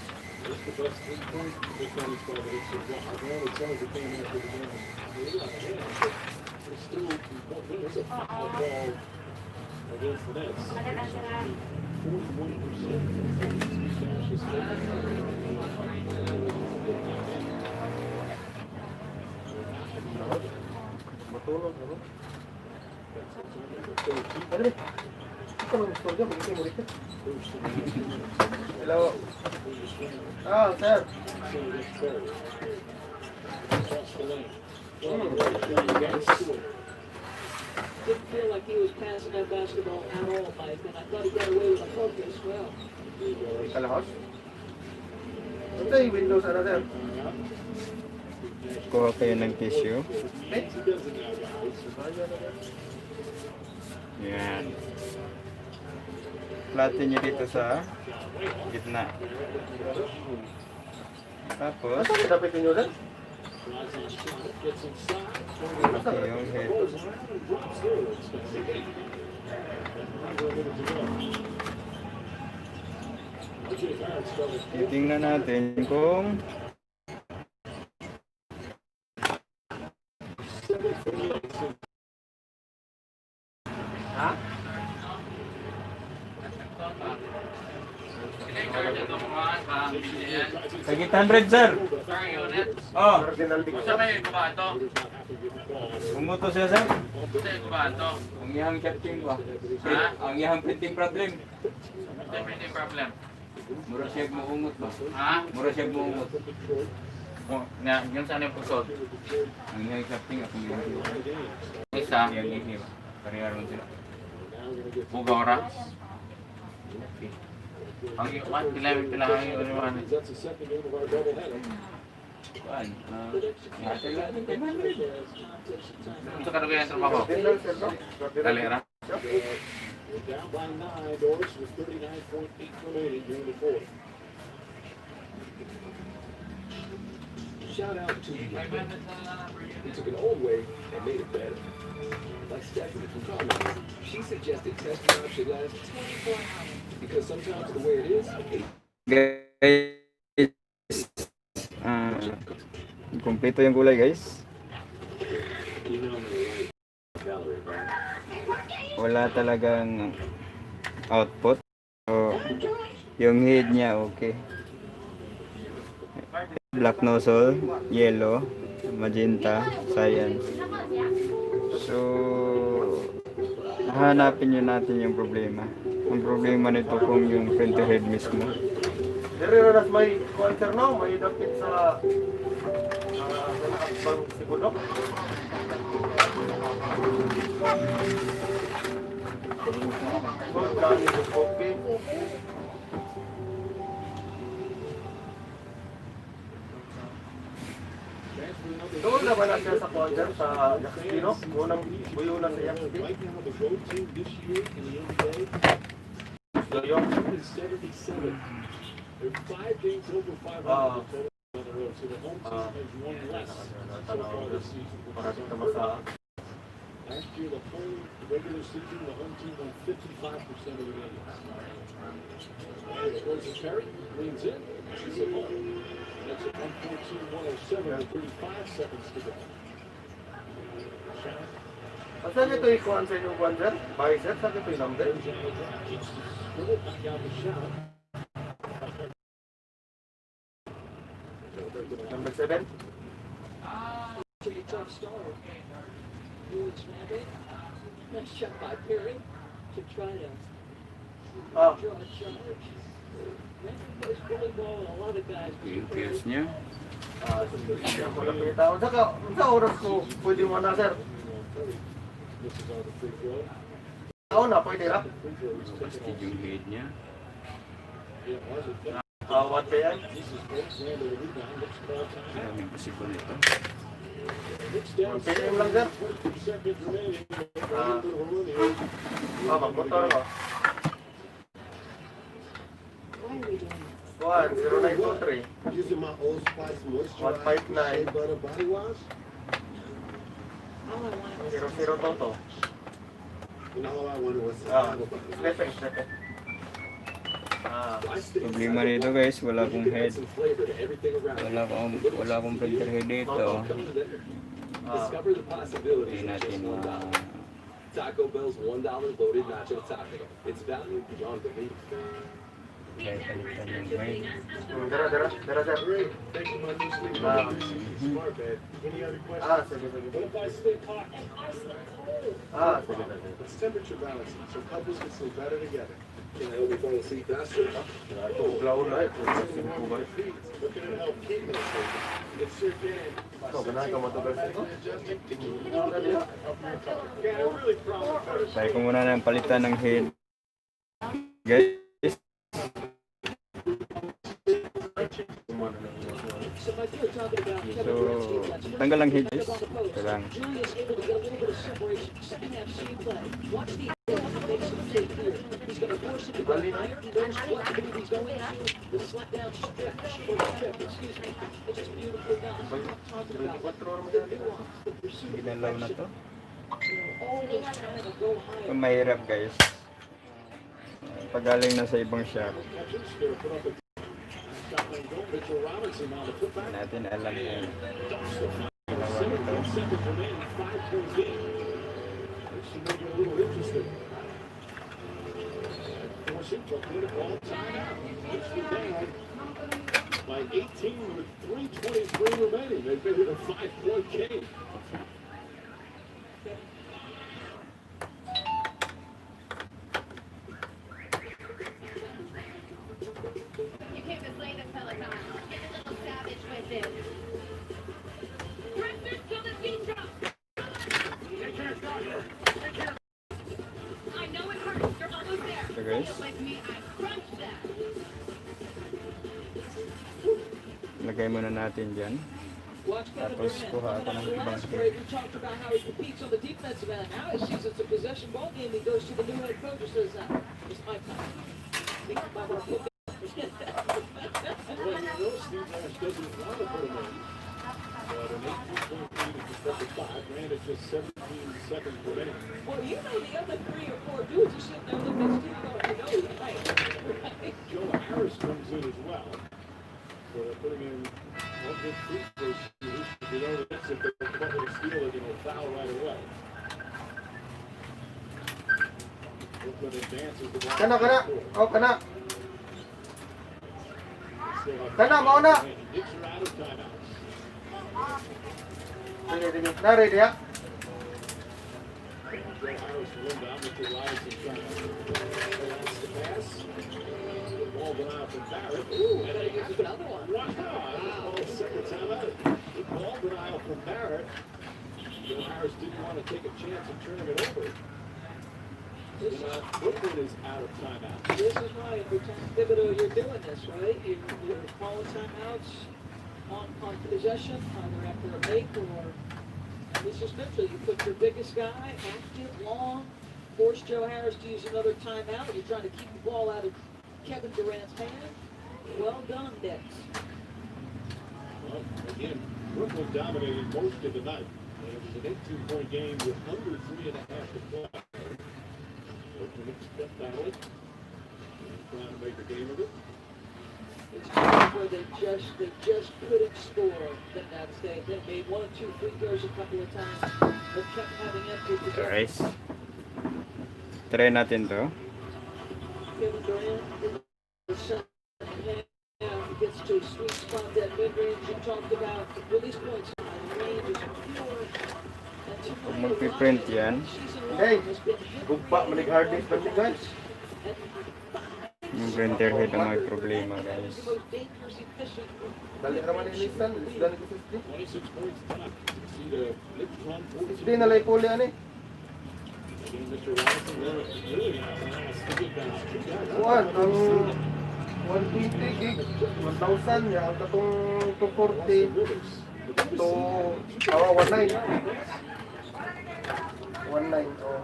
It's the best 3-point Big 12 hits of what I've only told the game after the game. It's still, it's a foul ball against the Nets. 41%. Matulog ako. Ano rin? Ito lang gusto dyan, magiging mo rito. Hello. Ah, sir. Didn't feel like he was passing that basketball at all, Mike, and I thought he got away with a hook as well. Kalahos? Ito yung Windows, ano sir? Kuha kayo ng tissue. Yan. Platin niyo dito sa gitna. Tapos, Ito yung dapat nyo sir? okay, yung head. Titingnan natin kung Tagit 100 sir. Oh. Umuto siya sir. Ang iyang captain ba? Ang iyang printing problem. Mura siya muungot ba? Mura siya muungot. Oh, na, yun sana yung pusod. Ang iyang captain ako yung Isa. Yang ini ba? Pariharon sila. Buga ora. Ang iwan, kailangan yung iwan. That's the second game of our doubleheader. Kuan. Ngate lang ng 100. Unsa ka rin ang trabaho? Galera. We're down by 9, Doris, with 39.8 remaining during the fourth. Shout out to you. He took an old way and made it better. Like Stephanie from Colorado. She suggested test drive should last 24 hours. Because sometimes the way it is, Guys, kompleto yung gulay guys. Wala talagang output. So, yung head niya okay. Black nozzle, yellow, magenta, cyan. So, hanapin nyo natin yung problema. Ang problema nito kung yung printer head mismo. Diri na may concern no, may dapit sa bang sigudok. Okay. Doon naman na siya sa concert sa Yakino. Unang buyo na sa Yakino. Right now, the road team this year in the NBA is 77. They're 5 games over 500 total on the road, so the home team has won less so far this season. Last year, the whole regular season, the home team won 55% of the games. And Rosie Perry leans in. She's at home. That's at 114-107 with 35 seconds to go. Saan ito ikuhan sa inyong concert? Bicep? Saan ito yung number? Number 7? Pretty tough start. Wood snapping. Nice shot by Perry to try to draw a charge. Memphis plays bully ball, and a lot of guys. Yung fuse niya. Sa oras ko, pwede mo na sir. Ako na, pwede na. Busted yung head niya. What ba yan? Maraming posibol ito. PM lang sir. Magmotor ko. 0923 Using my Old Spice moisturizer 159 shea butter body wash. 00 Toto. And all I wanted was Sleeping. Problema nito guys, wala akong head. Wala akong printer head dito. Discover the possibilities Hindi of just natin $1. Taco Bell's $1 loaded nacho taco. It's value beyond belief. kaya palitan yung head. Dara sir. Thank you, my new sleep. Smart, man. Any other questions? Sige. What if I sleep hot? Sige. It's temperature balancing, so couples can sleep better together. Can I help you fall asleep faster? Uglaw na eh. Look at it help keep us sleep. It's your game. Ito, ganahan ka matagal sa ito. Yeah, I'm really proud of her. Try ko muna ng palitan ng head. Guys, So my dear, talking about so Kevin Gretzky, that's right. tanggal lang head guys. Up on the post. Ito lang. Julius able to get a little bit of separation. Second half shade play. Watch the makes him take here. He's going to force it to go higher. He knows what move he's going to. The slap down stretch or trip, excuse me. It's just beautifully done. Talking about the nuance, the pursuit of Ginalaw na to. all those trying to go higher. Ito mahirap guys. Pagaling na sa ibang shop. Mitchell Robinson on the putback. Natin alam yan. 17 seconds remaining, 5-point game. This should make it a little interesting. Washington put it all time out. It's the down by 18 with 3:23 remaining. They've made it a 5-point game. You came to slay the Peloton. Get a little savage with it. Preston to the team drop. I know it hurts. You're almost there. Ito guys. Like me, I crunched that. Lagay muna natin dyan. Watch Kevin Tapos Durant. kuha ako ng Coming ibang off the last break, we talked about how he competes on the defensive end. Now he sees it's a possession ball game. He goes to the new head coach and says, "It's my time." Think about what he did. Well, you know Steve Nash doesn't want to put him in. But an 18-point lead Up to 5. Granted, just 17 seconds remaining. Well, you know the other 3 or 4 dudes are sitting there looking at Steve going, I know he's right. Right? Joe Harris comes in as well. So they're putting in one good free throw shooters. You know that if they're caught with a steal, they're going to foul right away. Brooklyn advances the ball. Kana. Oh, kana. Still have Kana, mauna. Knicks are out of timeouts. Sige. Nari dia. Joe Harris will inbound with the Robinson trying to that's the pass. The ball went out from Barrett. Ooh, and he gets another one. Wow. Second timeout. The ball went out from Barrett. Joe Harris didn't want to take a chance of turning it over. Brooklyn is out of timeout. This is right. For Tom Thibodeau, you're doing this, right? You're calling timeouts on possession, either after a make or this is mental. You put your biggest guy, active, long, force Joe Harris to use another timeout. You're trying to keep the ball out of Kevin Durant's hand. Well done, Knicks. Well, again, Brooklyn dominated most of the night. It was an 18-point game with under 3.5 to play. Brooklyn kept battling, trying to make a game of it. It's times where they just couldn't score the next day. They made 1 or 2 free throws a couple of times, but kept having empty Guys, possessions. try natin to. Kevin Durant, gets to a sweet spot, that mid-range you talked about. Release points, range is pure. Kung magpiprint yan, Hey, gugpa manig hard disk pa guys. yung printer head ang may problema, guys. Dali raman ni Lisan, Lisan ni 26 points tonight. See the Knicks run 60. Hindi na lay puli ani. Again, Mr. Robinson, really nice to get back. Kuan ang 120 gig, 1,000 ya ang katong 240 to 19. 19 oh.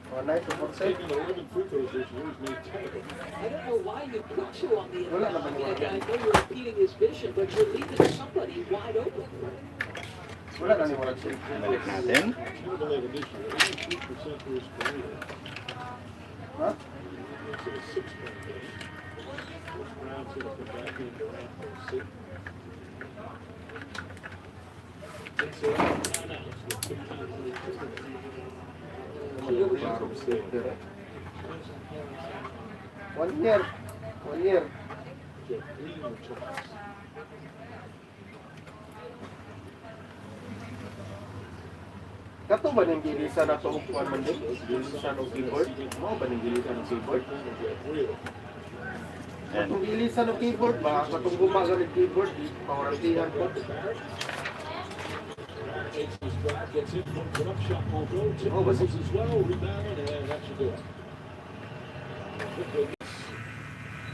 19 to 40. Taking 11 free throws this year, he's made 10 of them. I don't know why you put two on the Wala end. I naman mean, yung I know you're repeating his vision, but you're leaving somebody wide open. Wala na ni wala siya. Balik natin. 10 of 11 this year, 83% for his career. Ha? It's a 6-point game. First round to the back end, Durant will sit. It's a timeouts with 15 Barong center. 1 year. 1 year. Jeff Green returns. Kato ba nang gilisa na ito upuan man din? Gilisa ng keyboard? Mo ba nang gilisa ng keyboard? Yan. Katong gilisa ng keyboard ba? Katong gumaga ng keyboard, pawarantihan po. Takes his drive, gets in, puts it up, shot will go, tip Oh, but- misses as well, rebound, and that should do it. Brooklyn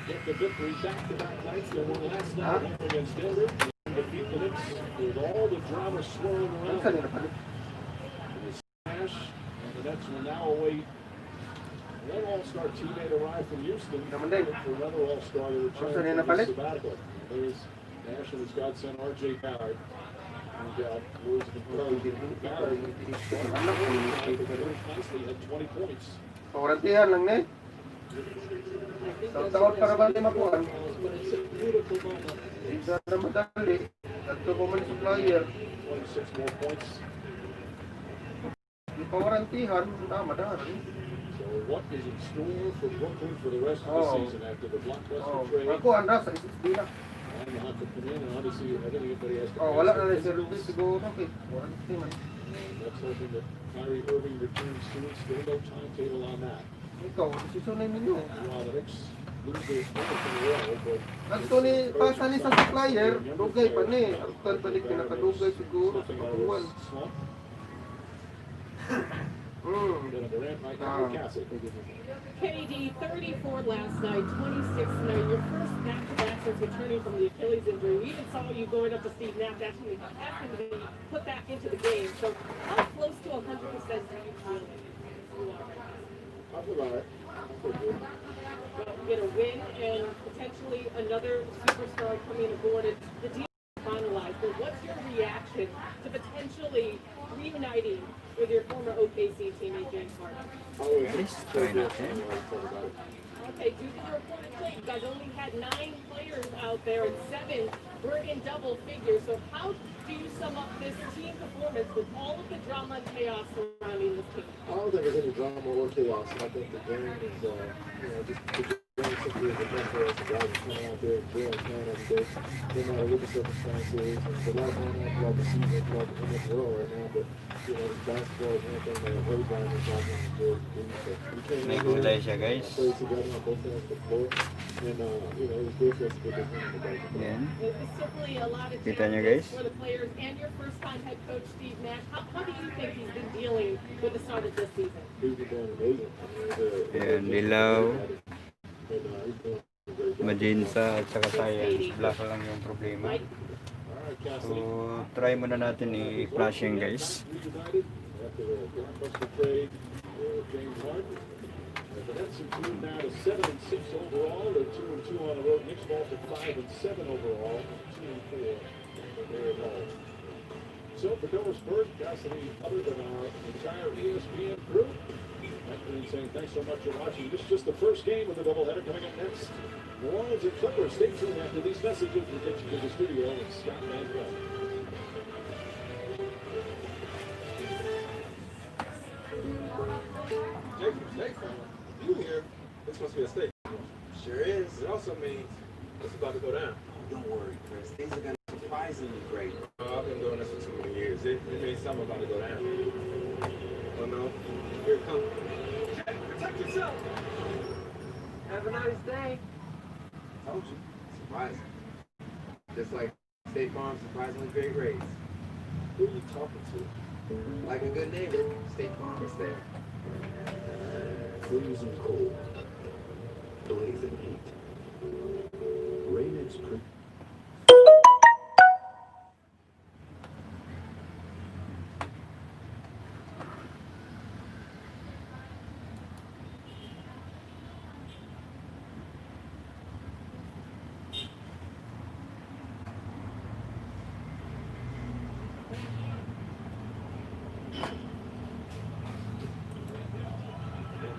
get the victory back-to-back nights. They won last night home against Denver. And defeat the Knicks with all the drama swirling Ang around. kanina pa rin. The smash, and the Nets will now await one All-Star teammate arrive from Houston Naman din. for another All-Star to return Ang kanina from pa his rin. sabbatical. There's Nash and his godson R.J. Barrett. And was encouraged. Barrett Anak ko, nicely had 20 points. pawarantihan lang na eh. Sa taon para ba tayo makuhan? But it's a beautiful moment. Isa na madali. Dito ko man sa player. 26 more points. Di pawarantihan, tama na. So what is in store for Brooklyn for the rest of the Oh. season after the blockbuster Oh, trade? ako anda sa SSD na. And they'll have to come in and obviously everything everybody has to Oh, pass wala their na rin physical. service siguro. Okay, warranty man. And let's hoping that Kyrie Irving returns soon. Still no timetable on that. Ikaw, desisyonin ninyo. While the Knicks lose their fourth in a row, but Nagto ni pasa ni sa supplier, dugay pa ni. Ang balik pinakadugay siguro sa kabuwan. slump. Hmm. Durant might Ah. have Cassie. KD, 34 last night, 26 tonight. Your first back-to-back since returning from the Achilles injury. We even saw you going up to Steve Nash asking him to put that into the game. So how close to 100% do you feel you are? I feel all right. I feel good. Well, get a win and potentially another superstar coming aboard. The deal is finalized. There's what's your reaction to potentially reuniting with your former OKC teammate James Harden? Please, try natin. Okay, due to the reported play, you guys only had 9 players out there and 7 were in double figures. So how do you sum up this team performance with all of the drama and chaos surrounding this team? I don't think there's any drama or chaos. I think the game is, just the game simply is enough for us. The guys are playing out there, enjoying playing every day, no matter what the circumstance is. And there's a lot going on throughout the season, throughout the world right now. But, basketball is one thing that everybody is not going to do. So we can't May gulay siya, guys. play together on both ends of the floor. And, it's good for us to get this win in the basketball. Yan. It's certainly a lot of Kita nyo, challenges guys? for the players and your first-time head coach Steve Nash. How do you think he's been dealing with the start of this season? He's been doing amazing. Yan, dilaw, Majinsa, at saka science. Black lang yung problema. So, try muna natin i-flash yan, guys. The Nets improved now to 7-6 overall. They're 2-2 on the road. Knicks fall to 5-7 overall, 2-4 there at home. So for Doris Bird, Cassidy, other than our entire ESPN crew, I've been saying thanks so much for watching. This is just the first game of the doubleheader coming up next. New Orleans and Clippers. Stay tuned after these messages. We'll get you to the studio with Scott Manuel. Next time you here, it's supposed to be a steak. Sure is. It also means it's about to go down. Don't worry, Chris. Things are going to be surprisingly great. I've been doing this for too many years. It means something about to go down. Oh no, here it comes. Protect yourself. Have a nice day. Told you. Surprising. Just like State Farm surprisingly great rates. Who are you talking to? Like a good neighbor, State Farm is there. Freezing cold, blazing heat. Rain-X Pre.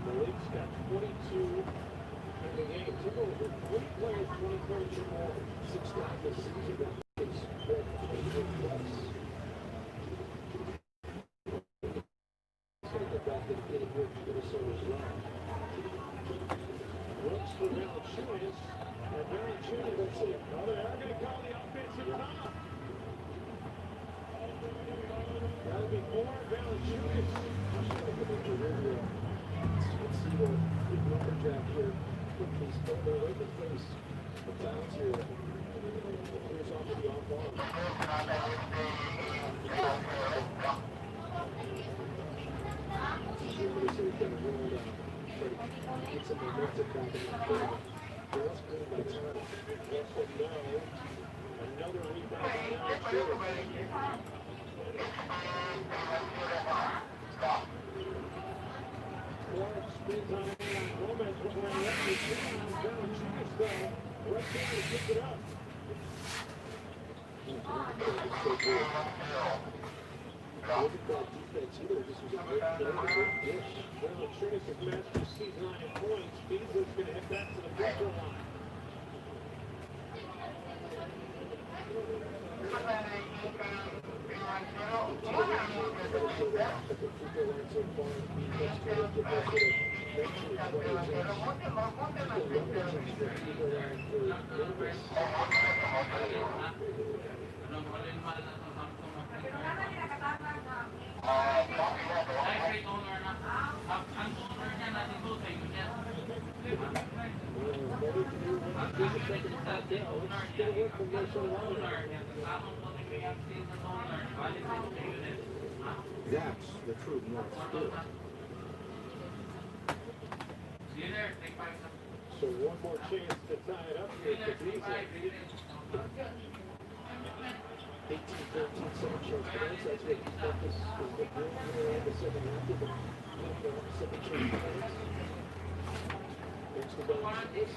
Malik's got 22 in the game. Took over 40 players, 20 points or more, 6 times this season. It's spread 28 plus. So the fact that getting here to Minnesota as well. Looks for Valanciunas, and Valanciunas, let's see. Oh, they are going to call the offensive foul. That'll be more Valanciunas. Let's see the big lumberjack here. Quickly spun their way to face the fouls here. Here's off to the off-ball. Minnesota's going to roll down. Try to get some momentum back in the game. That's good by time. Russell now. Another rebound by Valanciunas. Spins on Gomez, looking around the left, Valanciunas though, right there to pick it up. Look at that defense here, this was a great play, a great dish. Valanciunas has matched his season-high points. Beasley's going to head back to the free throw line. That's the true North spirit. So one more chance to tie it up here for Beasley. 18-13, second chance points. That's what the focus is with doing here in the second half of the second chance points. Thanks to Don This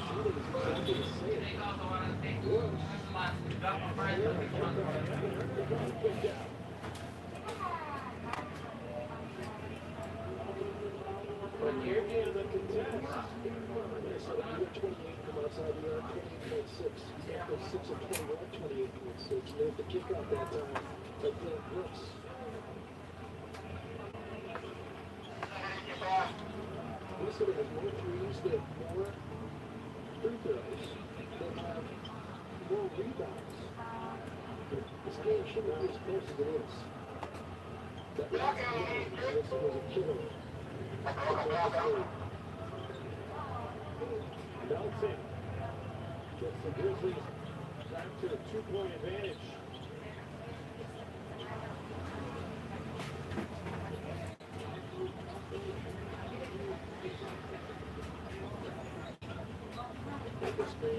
shooting is exactly the same. Gross. But here in the contest, Minnesota under 28 from outside the arc, 28.6. Tampa 6 of 21, 28.6. Made the kick out that time by Glenn Brooks. Minnesota has more threes, they have more free throws, they have more rebounds. This game should not be as close as it is. That last game, Minnesota was a killer. Melton gets the Grizzlies back to a 2-point advantage.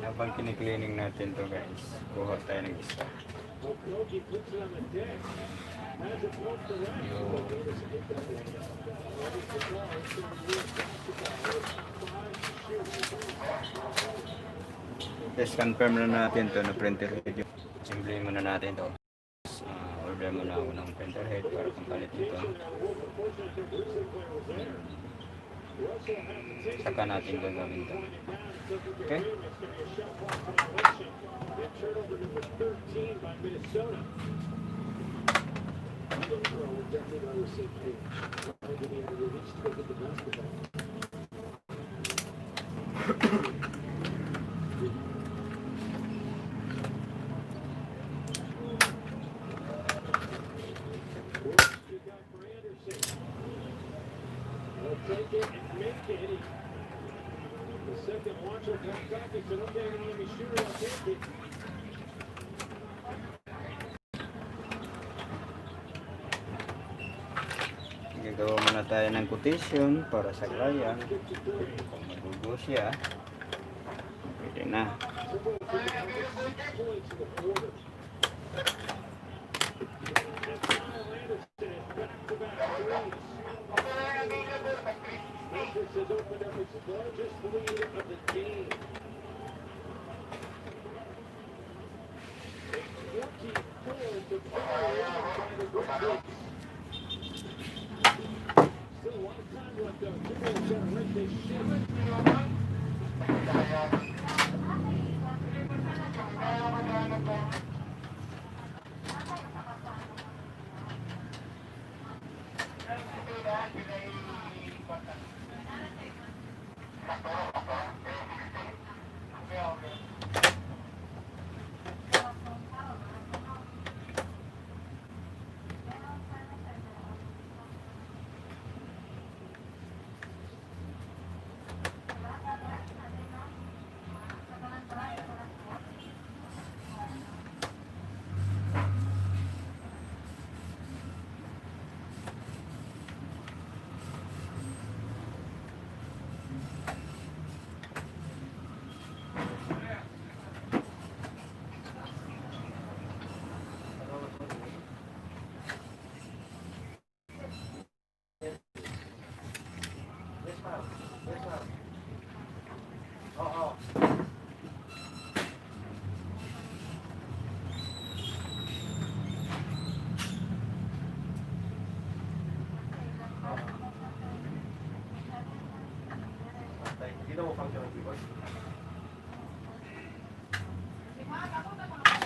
Habang kinikleaning natin to guys, kuha tayo ng isa. Okogie puts it on the deck. Has it poked around. Yes, confirm na natin to na printer head yung assembly muna natin to. Order muna ako ng printer head para kumpalit nito. Saka natin gagawin to. Okay? Take it and make it. The second watcher comes back and said, okay, let me shoot it, I'll take it. Gagawa muna tayo ng quotation para sa client. Kung magugo siya, pwede na. Memphis has opened up its largest lead of the game. It's 44 to 5 by the Grizzlies. Still a lot of time left though. Timberwolves got to right this ship.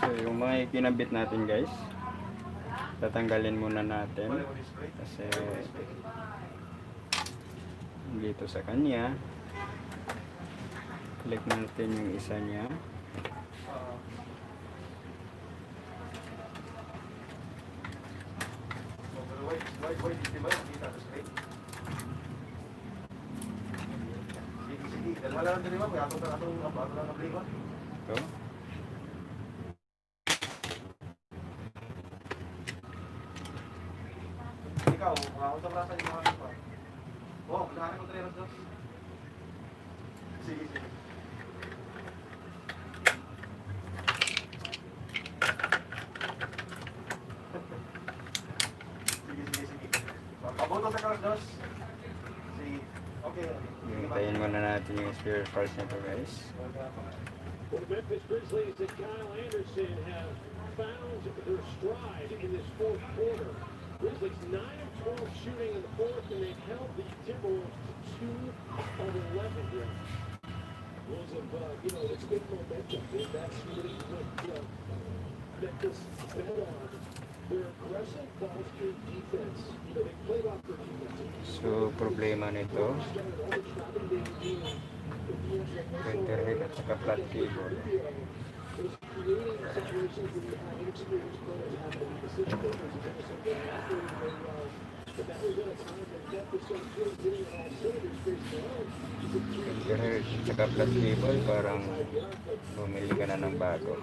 So yung mga kinabit natin guys, tatanggalin muna natin kasi dito sa kanya. Click natin yung isa niya. Ito. Ikaw, unsa rasa ni mga pa? Oh, kailangan ko 3 dos. Sige, sige. Sige, sige, sige. Paboto sa karas dos. Sige. Okay. natin yung spare parts nito guys. Well, the Memphis Grizzlies and Kyle Anderson have found their stride in this fourth quarter. Grizzlies 9 of 12 shooting in the fourth, and they've held the Timberwolves to 2 of 11 here. Wolves have, it's good momentum, and that's really what Memphis fed on. Their aggressive ball screen defense, they played off their defense. So problema nito, printer head at saka flat keyboard. It's creating situations where you have inexperienced players have to be decision makers and also get after very well. But that was at a time when Memphis was really getting it all cylinders based on Printer head at saka flat keyboard, parang bumili ka na ng bago.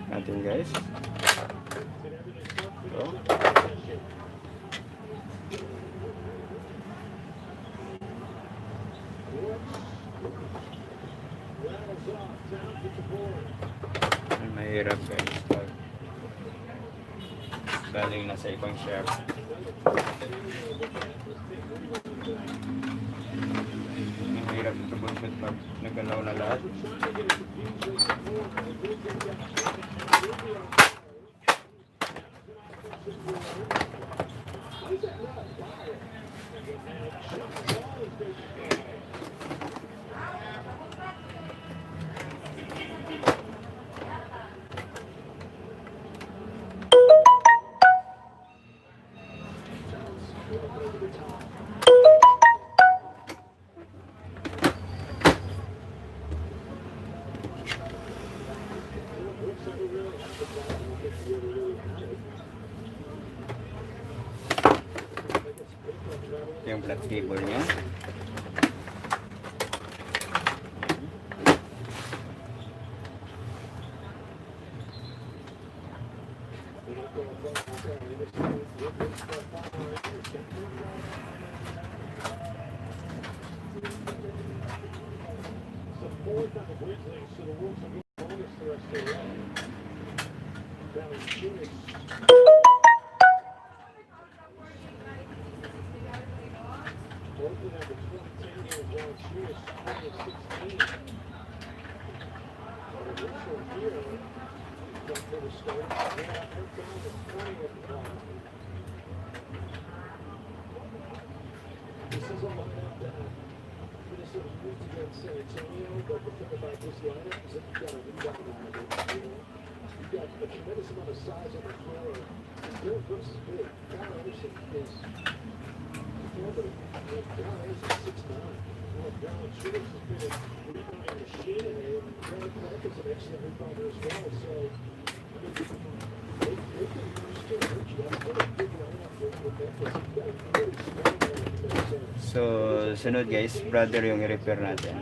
Natin guys. So, mahirap guys pag galing na sa ibang shop. Mahirap troubleshoot pag nagalaw na lahat. Yung flat cable niya. This is a lineup that Minnesota used against San Antonio, but the thing about this lineup is that you've got a rebound on it. You've got a tremendous amount of size on the floor. Dylan Brooks is big. Kyle Anderson is forward. Kyle Anderson is 6'9". Dallas Schultz has been a rebounding machine, and Brad Clark is an excellent rebounder as well. So, they can still hurt you. That's been a big lineup with Memphis. You've got a really strong lineup. So, sunod guys, brother yung i-repair natin.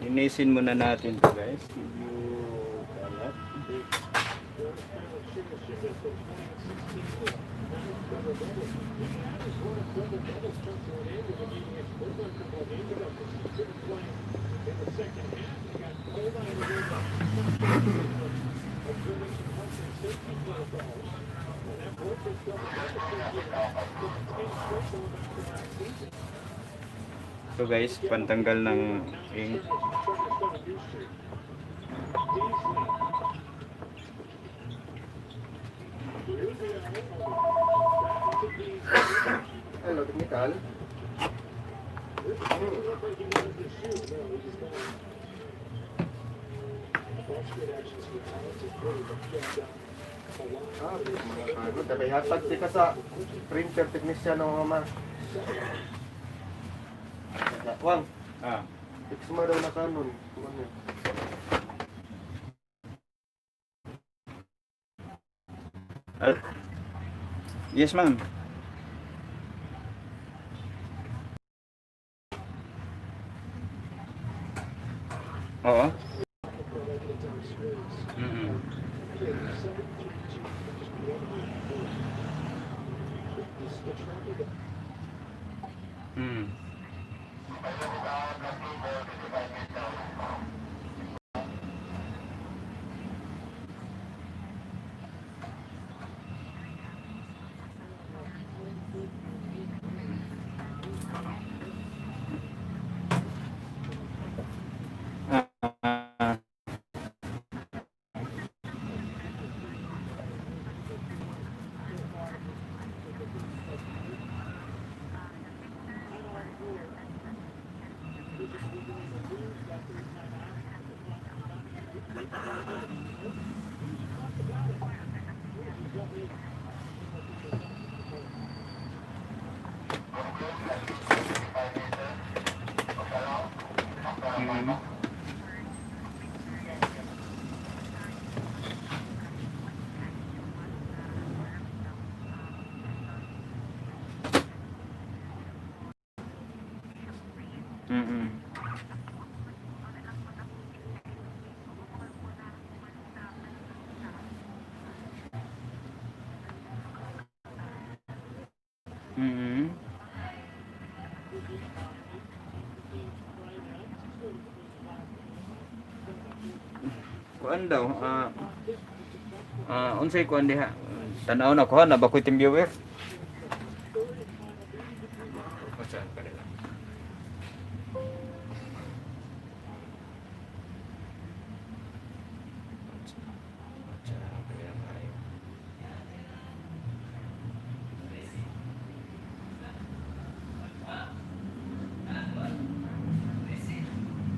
Linisin muna natin to guys. Medyo kalat. So guys, pantanggal ng ink. Hello, technical. Mga kagod. Kaya hatag di ka sa printer technician ng mama. Wang, Ah, fix mo daw na kanon. Ano? yes ma'am. Oo. Mm-mm. Mm. Ah, mm. Mm-mm. Mm-mm. Kuan daw, unsay kuan diha? Tanaw na kuha na ba koy team viewer? O saan pa nila?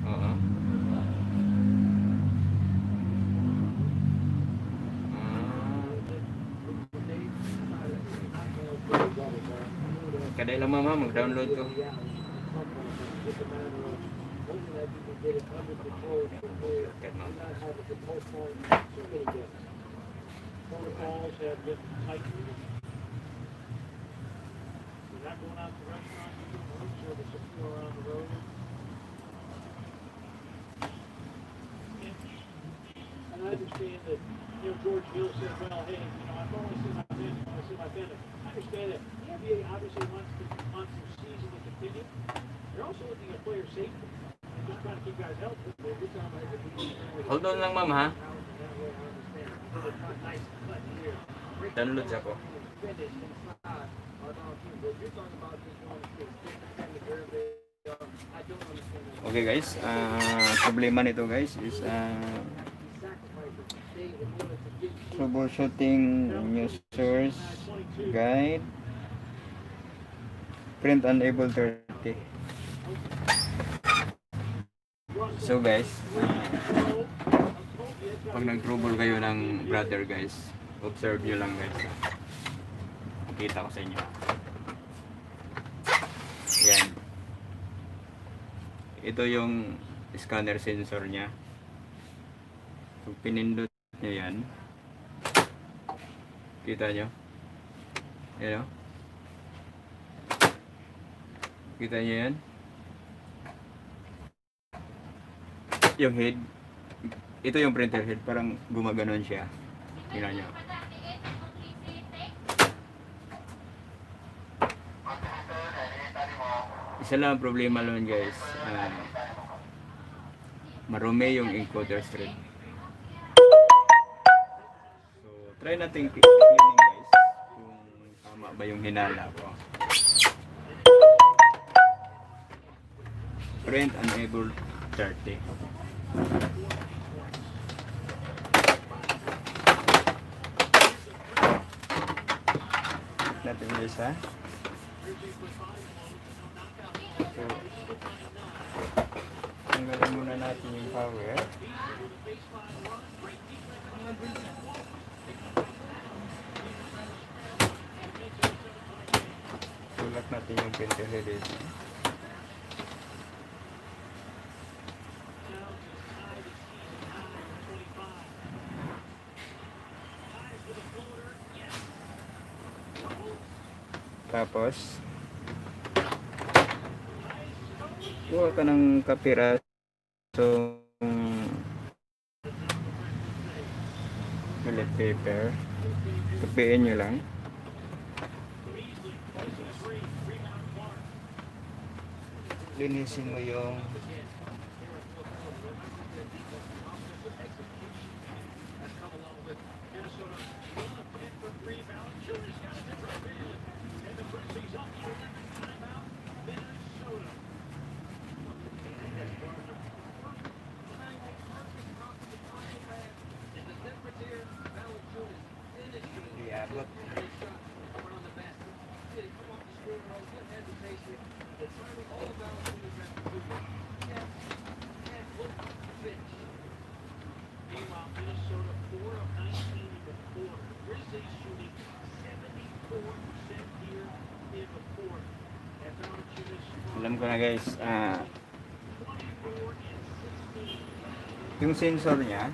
Oo. Kadai lang mama mag-download ko. Protocols have been tightened. We're not going out to restaurants, room service if you're on the road. And I understand that, George Hill said, well, hey, I've only seen my family, I want to see my family. I understand that the NBA obviously wants the season to continue. They're also looking at player safety. They're just trying to keep guys healthy. Every time I have a Hold on lang ma'am ha. Download siya ko. Okay guys, problema nito guys is troubleshooting users guide print unable 30. So guys, pag nag-trouble kayo ng brother guys, observe nyo lang guys. Kita ko sa inyo. Yan. Ito yung scanner sensor nya. Pag pinindot nyo yan, kita nyo? Yan o. Kita nyo yan? Yung head, ito yung printer head, parang gumaganon siya. Tingnan nyo. Isa lang ang problema naman guys, marumi yung encoder strip. So try natin cleaning guys kung tama ba yung hinala ko. Print unable 30. Natin guys ha. So, tanggalin muna natin yung power. Sulat natin yung printer head dito. Tapos kuha ka ng kapiraso toilet paper, tupiin nyo lang. Linisin mo yung diabot. Meanwhile, Minnesota 4 of 19 in the quarter. Grizzlies shooting 74% here in the fourth. And Valanciunas Alam ko na guys, yung sensor niya,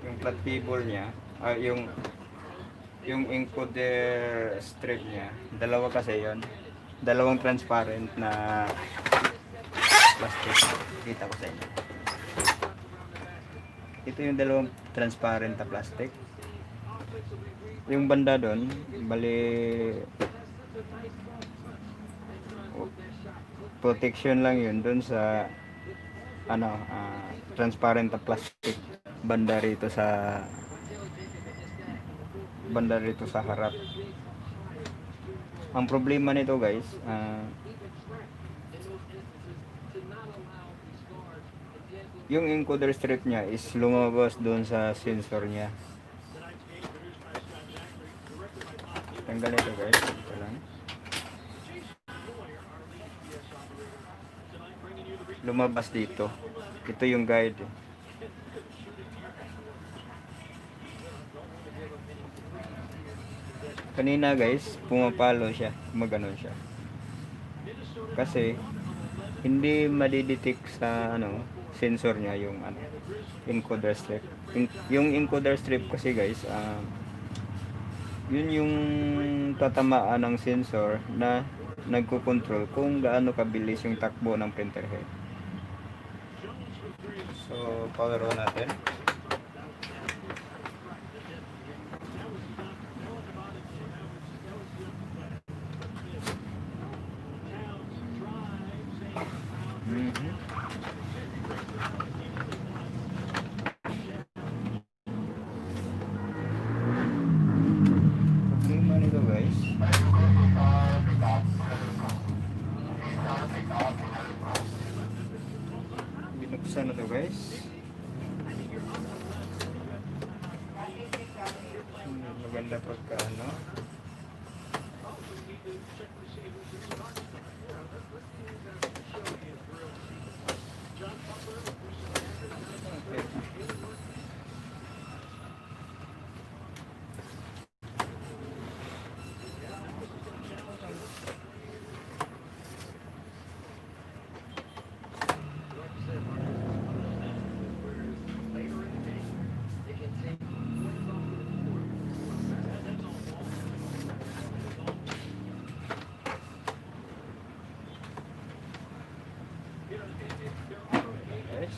yung flat cable niya, yung encoder strip niya, dalawa kasi yon, dalawang transparent na plastic. Kita ko sa inyo. Ito yung dalawang transparent na plastic. Yung banda doon, bali protection lang yun doon sa transparent na plastic banda rito sa harap. Ang problema nito guys, yung encoder strip niya is lumabas doon sa sensor niya. Tanggal ito guys, ito lang. Lumabas dito. Ito yung guide. Kanina guys, pumapalo siya, gumaganon siya. Kasi hindi madidetect sa sensor niya yung encoder strip. Yung encoder strip kasi guys, yun yung tatamaan ng sensor na nagko-control kung gaano kabilis yung takbo ng printer head. So, power on natin. Problema nito guys, binuksan na to guys. Maganda pagka guys.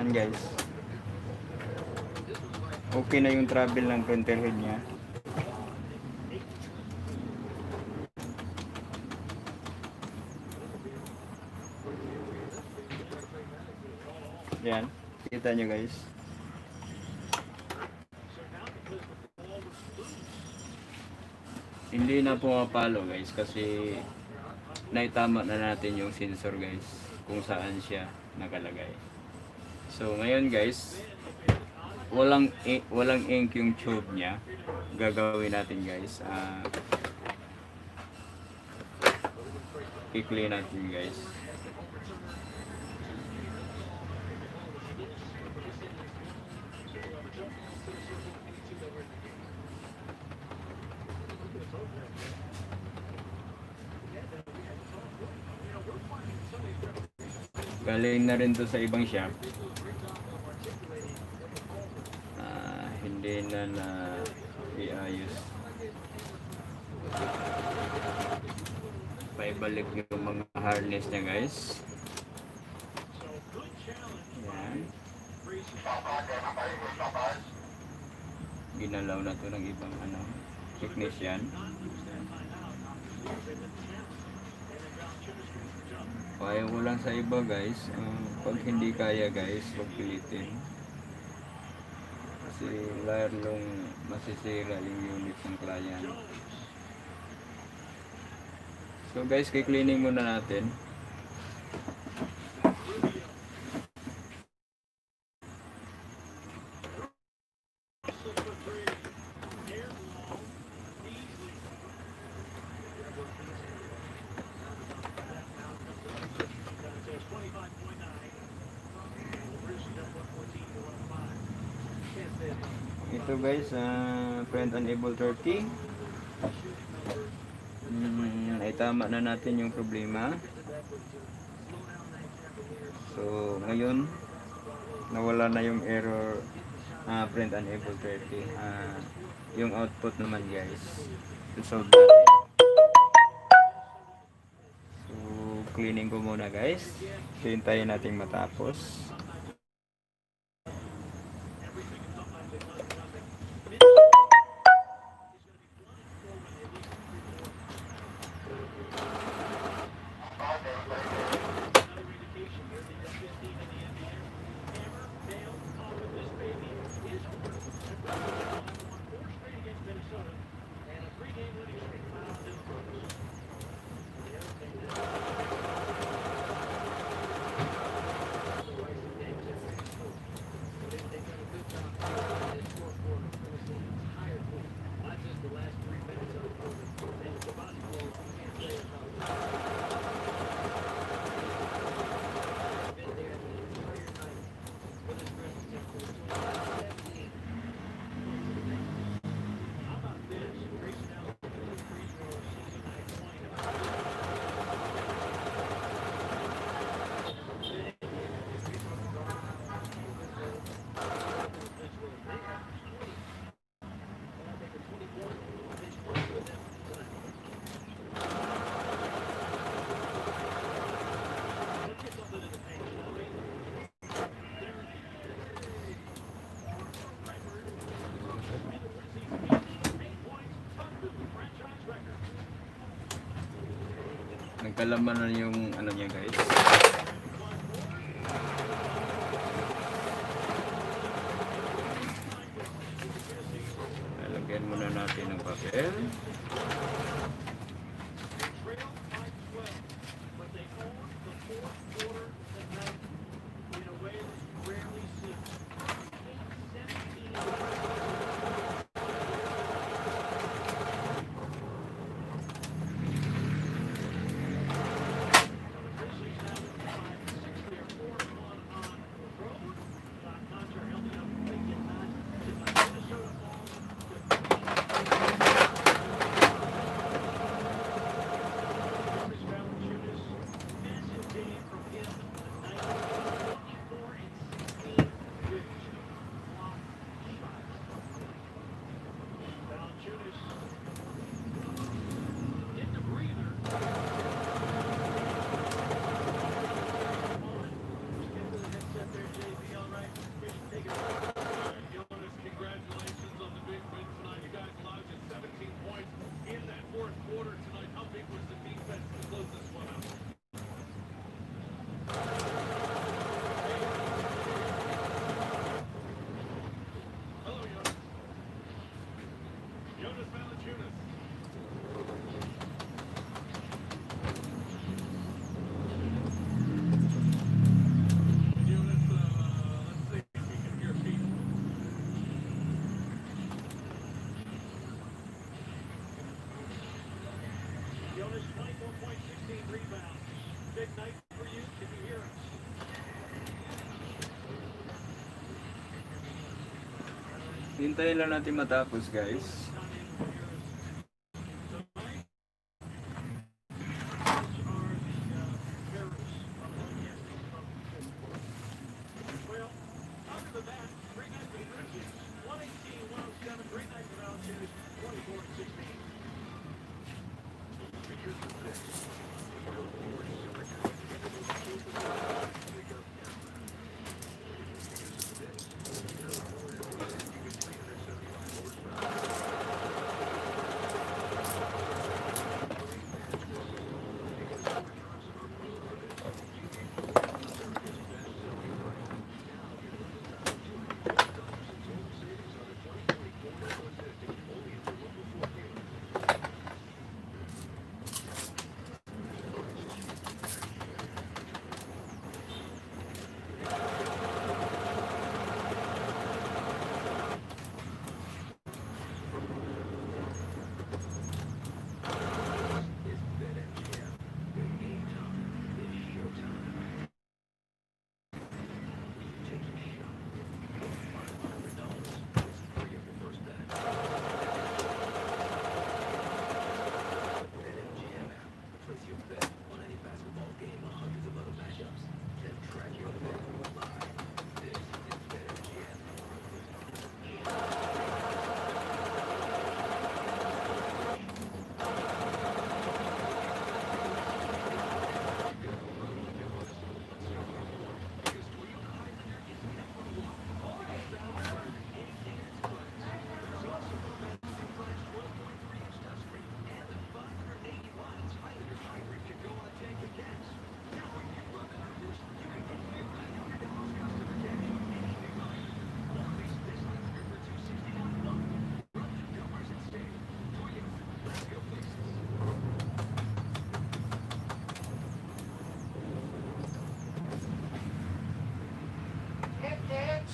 Yan guys. Okay na yung travel ng printer head niya. Yan. Kita nyo guys. Hindi na pumapalo guys kasi naitama na natin yung sensor guys kung saan siya nakalagay. So ngayon guys, walang ink yung tube niya. Gagawin natin guys. I-clean natin guys. Galing na rin to sa ibang shop. Hindi na iayos. Paibalik yung mga harness niya guys. Yan. Ginalaw na to ng ibang technician. Kaya ko lang sa iba guys, pag hindi kaya guys, huwag pilitin. Kasi lalong masisira yung unit ng client. So guys, kiklining muna natin. Ito guys, Print Unable 30. Naitama na natin yung problema. So ngayon nawala na yung error Print Unable 30. Yung output naman guys, solve natin. So cleaning ko muna guys. Hintayin natin matapos. Nagkalaman na yung niya guys. Lalagyan muna natin ng papel. Jonas, 24 points, 16 rebounds. Big night for you. Can you hear us? Hintayin lang natin matapos, guys. Well, other than that, great night for the Grizzlies. 118-107. Great night for Valenciennes. 24-16.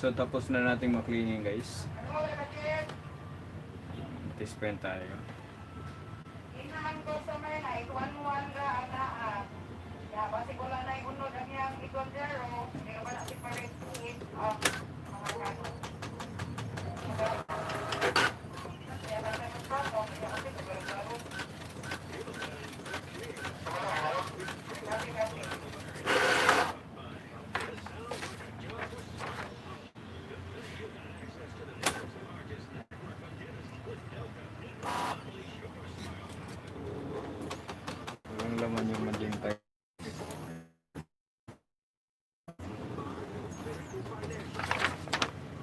So tapos na nating maklining, guys. Tispen tayo. Inahan ko sa may na, ikuan-kuan ka, ana. Ya, basi ko lang na iunod ang iyang ikon zero. Hindi ka ba na si Paris King? Mga kano. Kaya ba sa mga kano, kaya kasi sa Paris Walang laman yung magintay.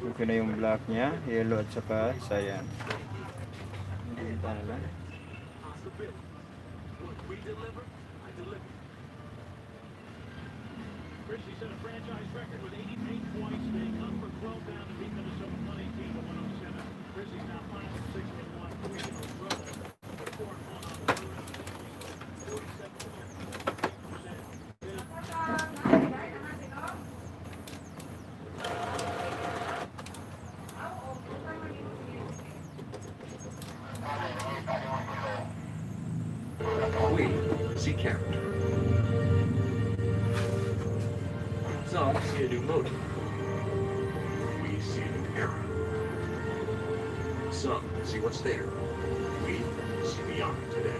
Okay na yung black niya, yellow at saka cyan. Magintay na lang. Grizzlies set a franchise record with 88 points. They come from 12 down to beat Minnesota 118-107. Grizzlies now 5-6-1, 3 in a row. 4-1 on the road. 47%. We see character. Some see a new motive. We see a new era. Some see what's there. We see beyond today.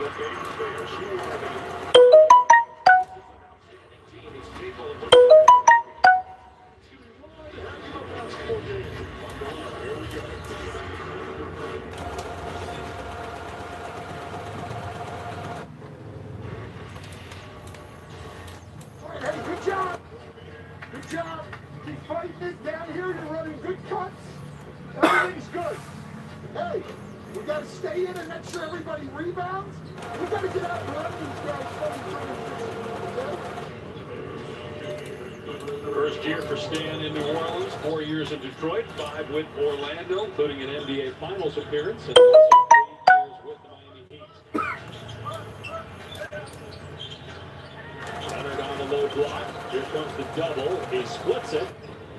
the fans there. She is capable of Hey, good job. Good job. Keep fighting it down here. You're running good cuts. Everything's good. Hey, we got to stay in and make sure everybody rebounds. We got to get out and run these guys. First year for Stan in New Orleans, 4 years in Detroit, 5 with Orlando, including an NBA Finals appearance, and also 3 years with the Miami Heat. Leonard on the low block. Here comes the double. He splits it,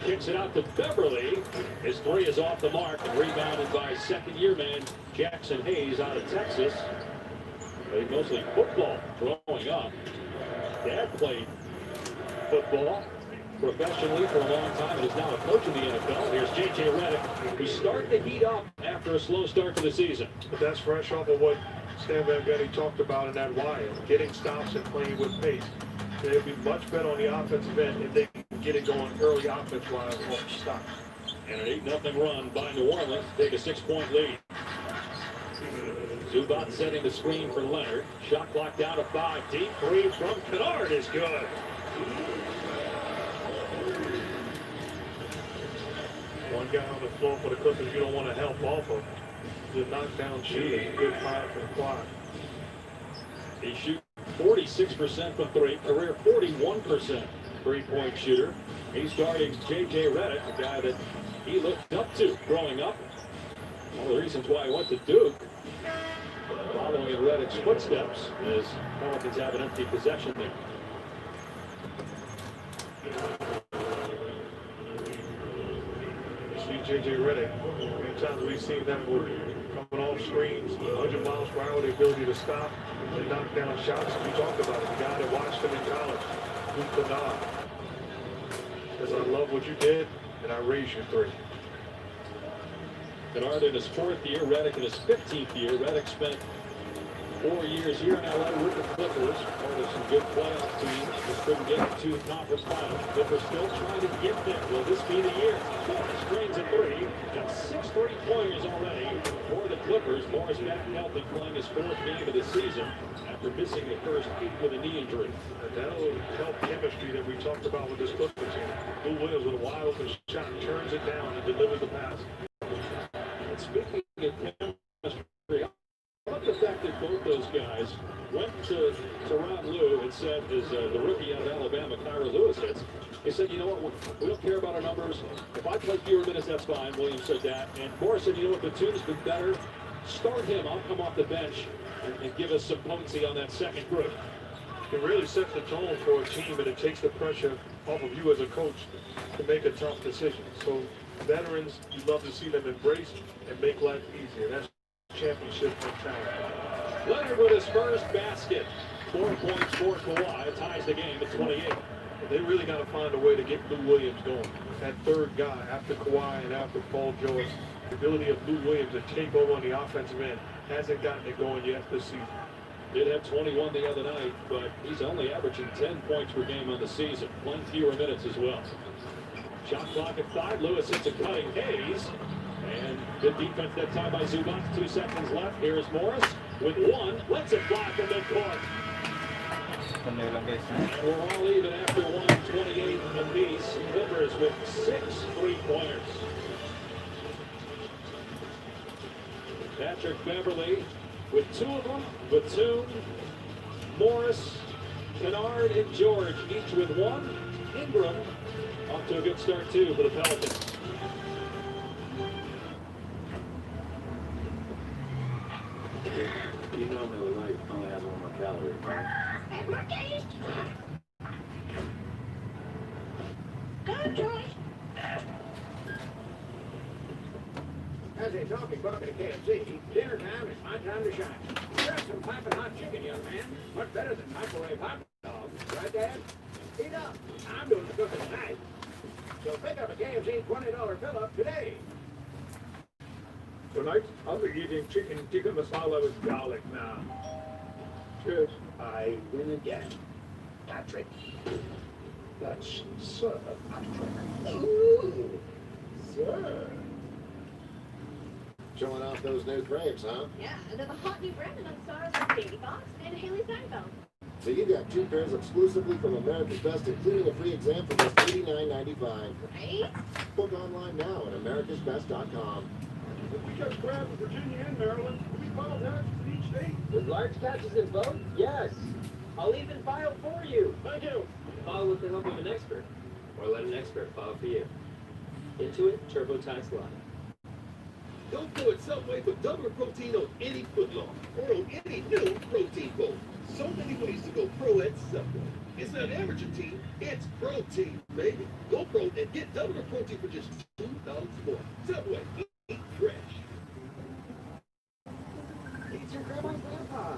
kicks it out to Beverly. His three is off the mark and rebounded by second-year man Jackson Hayes out of Texas. Played mostly football growing up. Dad played football professionally for a long time and is now a coach in the NFL. Here's J.J. Redick, who's starting to heat up after a slow start to the season. But that's fresh off of what Stan Van Gundy talked about in that wire, getting stops and playing with pace. They'll be much better on the offensive end if they can get it going early offense-wise off stops. And an 8-0 run by New Orleans to take a 6-point lead. Zubac setting the screen for Leonard. Shot clock down to 5. Deep three from Kennard is good. One guy on the floor for the Clippers you don't want to help off of. The knockdown shooter, good fire from Quad. He shoots 46% from three, career 41% three-point shooter. He's guarding J.J. Redick, a guy that he looked up to growing up. One of the reasons why he went to Duke, following in Redick's footsteps, as Pelicans have an empty possession there. See J.J. Redick, many times we've seen them coming off screens, 100 miles per hour, the ability to stop and knock down shots. We talked about it, the guy that watched him in college, Luke Kennard. Because I love what you did, and I raise your three. Kennard in his 4th year, Redick in his 15th year. Redick spent 4 years here in L.A. with the Clippers. Part of some good playoff teams. Just couldn't get to the conference finals. Clippers still trying to get there. Will this be the year? Morris drains a three. Got 6 3-pointers already for the Clippers. Morris back healthy, playing his 4th game of the season after missing the first 8 with a knee injury. And that'll help chemistry that we talked about with this Clippers team. Lou Williams with a wide open shot, turns it down and delivers the pass. And speaking of chemistry, I love the fact that both those guys went to Ron Lue and said, as the rookie out of Alabama, Kyra Lewis hits, he said, you know what, we don't care about our numbers. If I play fewer minutes, that's fine. Williams said that. And Morris said, you know what, Batum's been better. Start him. I'll come off the bench and give us some potency on that second group. It really sets the tone for a team, and it takes the pressure off of you as a coach to make a tough decision. So veterans, you love to see them embrace and make life easier. That's championship mentality. Leonard with his first basket. 4 points for Kawhi. Ties the game at 28. They really got to find a way to get Lou Williams going. That third guy after Kawhi and after Paul George, the ability of Lou Williams to take over on the offensive end hasn't gotten it going yet this season. Did have 21 the other night, but he's only averaging 10 points per game on the season. Playing fewer minutes as well. Shot clock at 5. Lewis hits a cutting Hayes. And good defense that time by Zubac. 2 seconds left. Here's Morris with 1. Lets it fly from midcourt. We're all even after 1:28 apiece. Clippers with 6 3-pointers. Patrick Beverly with 2 of them. Batum, Morris, Kennard, and George each with 1. Ingram off to a good start too for the Pelicans. You know Miller Lite only has 1 more calorie, right? As a talking bucket of KFC, dinner time is my time to shine. Grab some piping hot chicken, young man. Much better than microwave hot dogs, right, Dad? Eat up. I'm doing the cooking tonight. So pick up a KFC $20 fill-up today. Tonight, I'll be eating chicken tikka masala with garlic now. Good. I win again. Patrick. That's Sir Patrick. Ooh, sir. Showing off those new brakes, huh? Yeah, they're the hot new Brandon on stars like Katie Fox and Haley Steinfeld. So you got 2 pairs exclusively from America's Best, including a free exam for just $89.95. Right? Book online now at americasbest.com. We just grabbed Virginia and Maryland. We filed taxes in each state. With large taxes in both? Yes. I'll even file for you. Thank you. File with the help of an expert. Or let an expert file for you. Intuit TurboTax Live. Go for it Subway for double protein on any footlong or on any new protein bowl. So many ways to go pro at Subway. It's not amateur team, it's pro team, baby. Go pro and get double the protein for just $2 more. Subway, eat fresh. It's your grandma and grandpa.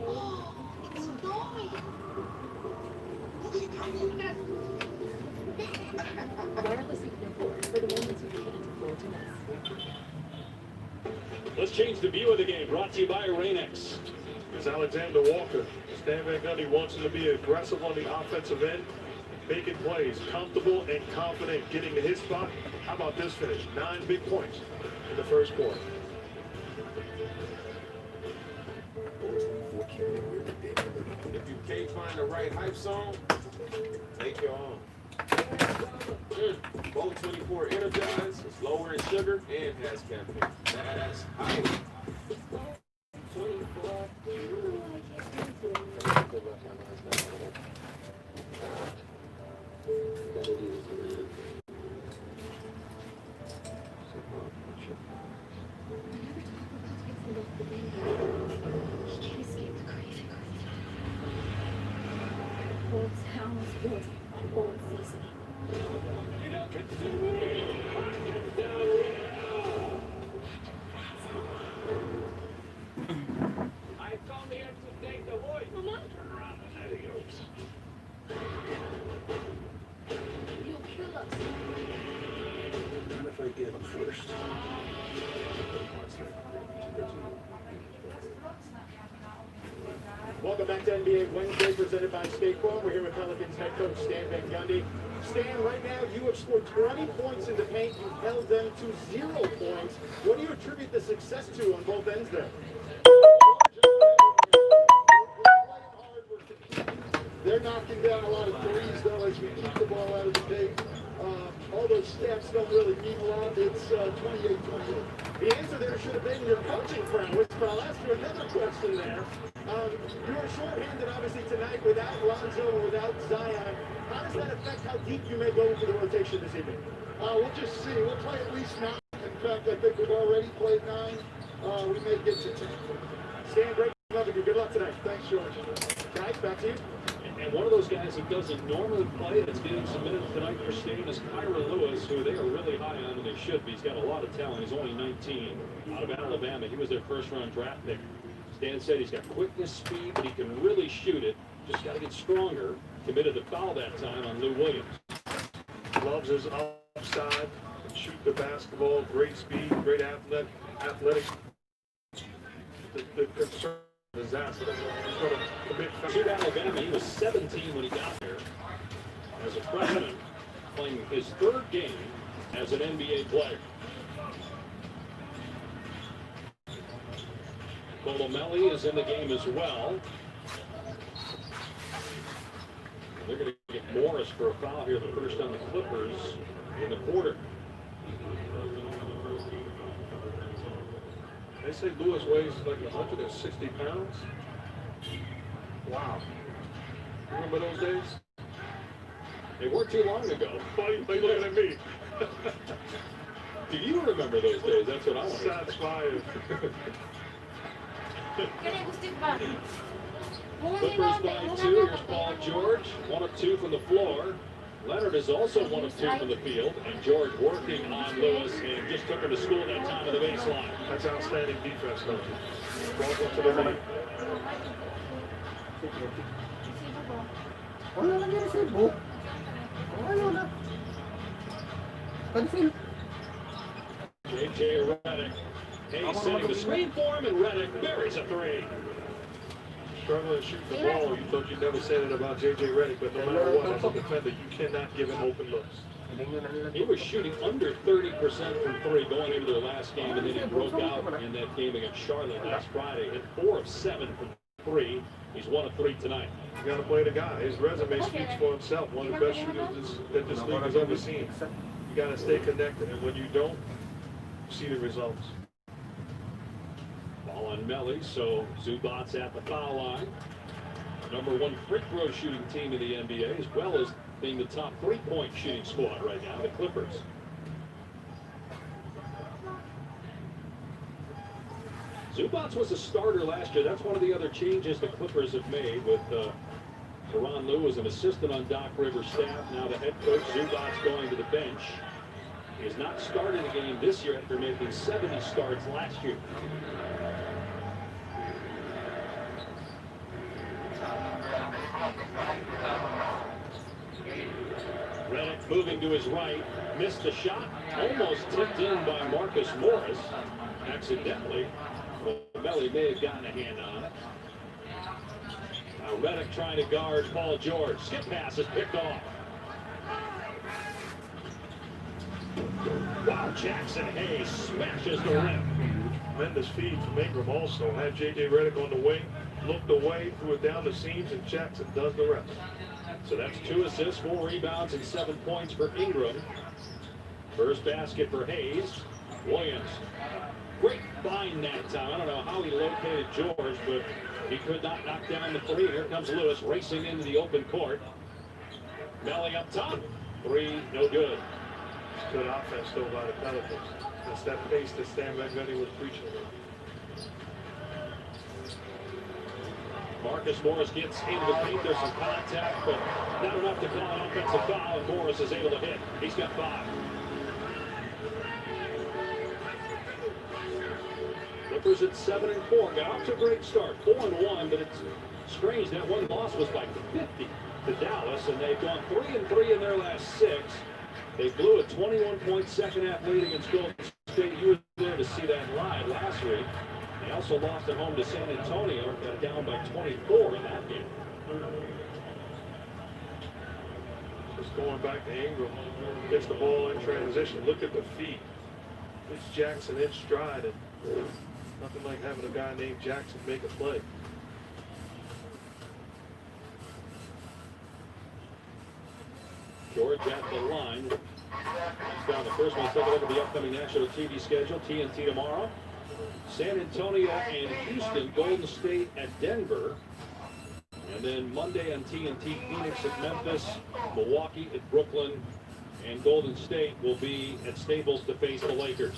Oh, it's going. Wireless you can afford for the moments you can't afford to miss. Let's change the view of the game. Brought to you by Rain-X. It's Alexander Walker. Stan Van Gundy wants him to be aggressive on the offensive end, making plays, comfortable and confident getting to his spot. How about this finish? 9 big points in the first quarter. If you can't find the right hype song, make your own. Bolt 24 Energize is lower in sugar and has caffeine. That's hype. 24. Old sounds good. Old season. I come here to take the voice. Mama? There he goes. You'll kill us. Not if I get him first. Welcome back to NBA Wednesday, presented by State Farm. We're here with Pelicans head coach Stan Van Gundy. Stan, right now you have scored 20 points in the paint. You've held them to 0 points. What do you attribute the success to on both ends there? They're knocking down a lot of threes, though, as we keep the ball out of the paint. All those stats don't really mean a lot. It's 28-28. The answer there should have been your coaching prowess, but I'll ask you another question there. You were shorthanded, obviously, tonight without Lonzo and without Zion. How does that affect how deep you may go into the rotation this evening? We'll just see. We'll play at least 9. In fact, I think we've already played 9. We may get to 10. Stan, great luck with you. Good luck tonight. Thanks, George. Guys, back to you. And one of those guys who doesn't normally play that's getting some minutes tonight for Stan is Kyra Lewis, who they are really high on, and they should be. He's got a lot of talent. He's only 19, out of Alabama. He was their first-round draft pick. Stan said he's got quickness, speed, but he can really shoot it. Just got to get stronger. Committed to foul that time on Lou Williams. Loves his upside, can shoot the basketball, great speed, great athletic. The concern is that he's going to commit. Shoot Alabama, he was 17 when he got there. As a freshman, playing his 3rd game as an NBA player. Colomelli is in the game as well. They're going to get Morris for a foul here, the first on the Clippers in the quarter. They say Lewis weighs like 160 pounds. Wow. Remember those days? They weren't too long ago. Why are you looking at me? Do you remember those days? That's what I want to know. Shots fired. Clippers by 2. Here's Paul George. 1 of 2 from the floor. Leonard is also 1 of 2 from the field. And George working on Lewis and just took her to school that time of the baseline. That's outstanding defense, coach. Welcome to the league. Wala lang yung resibo. Wala na. Cancel. J.J. Redick. Hayes setting the screen for him, and Redick buries a 3. struggling shooting the ball, you thought you'd never say that about J.J. Redick, but no matter what, as a defender, you cannot give him open looks. He was shooting under 30% from three going into their last game, and then he broke out in that game against Charlotte last Friday. Hit 4 of 7 from three. He's 1 of 3 tonight. You got to play the guy. His resume speaks for himself. One of the best shooters that this league has ever seen. You got to stay connected, and when you don't, you see the results. Ball on Melly, so Zubats at the foul line. #1 free throw shooting team in the NBA, as well as being the top 3-point shooting squad right now, the Clippers. Zubats was a starter last year. That's one of the other changes the Clippers have made with Tyronn Lue as an assistant on Doc Rivers' staff. Now the head coach, Zubats, going to the bench. He has not started a game this year after making 70 starts last year. Redick moving to his right, missed the shot, almost tipped in by Marcus Morris, accidentally. Melly may have gotten a hand on it. Now Redick trying to guard Paul George. Skip pass is picked off. Wow, Jackson Hayes smashes the rim. Tremendous feed from Ingram also. Had J.J. Redick on the wing, looked away, threw it down the seams, and Jackson does the rest. So that's 2 assists, 4 rebounds, and 7 points for Ingram. First basket for Hayes. Williams. Great find that time. I don't know how he located George, but he could not knock down the three. Here comes Lewis racing into the open court. Melly up top. 3, no good. Good offense, though, by the Pelicans. That's that pace that Stan Van Gundy was preaching about. Marcus Morris gets into the paint. There's some contact, but not enough to call an offensive foul, and Morris is able to hit. He's got 5. Clippers at 7-4. Got off to a great start. 4-1, but it's strange that one loss was by 50 to Dallas, and they've gone 3-3 in their last 6. They blew a 21-point second-half lead against Golden State. You were there to see that live last week. They also lost at home to San Antonio, got down by 24 in that game. Just going back to Ingram, gets the ball in transition. Look at the feet. It's Jackson in stride, and nothing like having a guy named Jackson make a play. George at the line. He's down the first one. Let's take a look at the upcoming national TV schedule. TNT tomorrow. San Antonio and Houston, Golden State at Denver. And then Monday on TNT, Phoenix at Memphis, Milwaukee at Brooklyn, and Golden State will be at Staples to face the Lakers.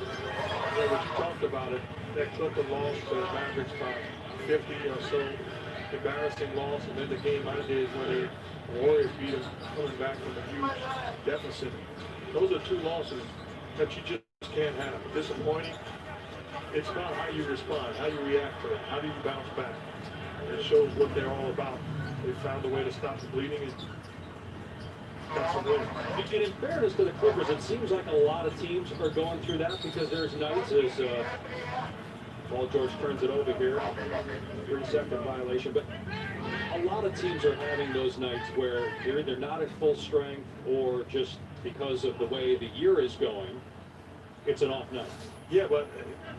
Yeah, but you talked about it. That Clipper loss to the Mavericks by 50 or so. Embarrassing loss, and then the game I did when the Warriors beat them, coming back from a huge deficit. Those are 2 losses that you just can't have. Disappointing. It's about how you respond, how you react to it, how do you bounce back. It shows what they're all about. They found a way to stop the bleeding and got some wins. And in fairness to the Clippers, it seems like a lot of teams are going through that because there's nights as Paul George turns it over here, 3-second violation, but a lot of teams are having those nights where they're either not at full strength or just because of the way the year is going, it's an off night. Yeah, but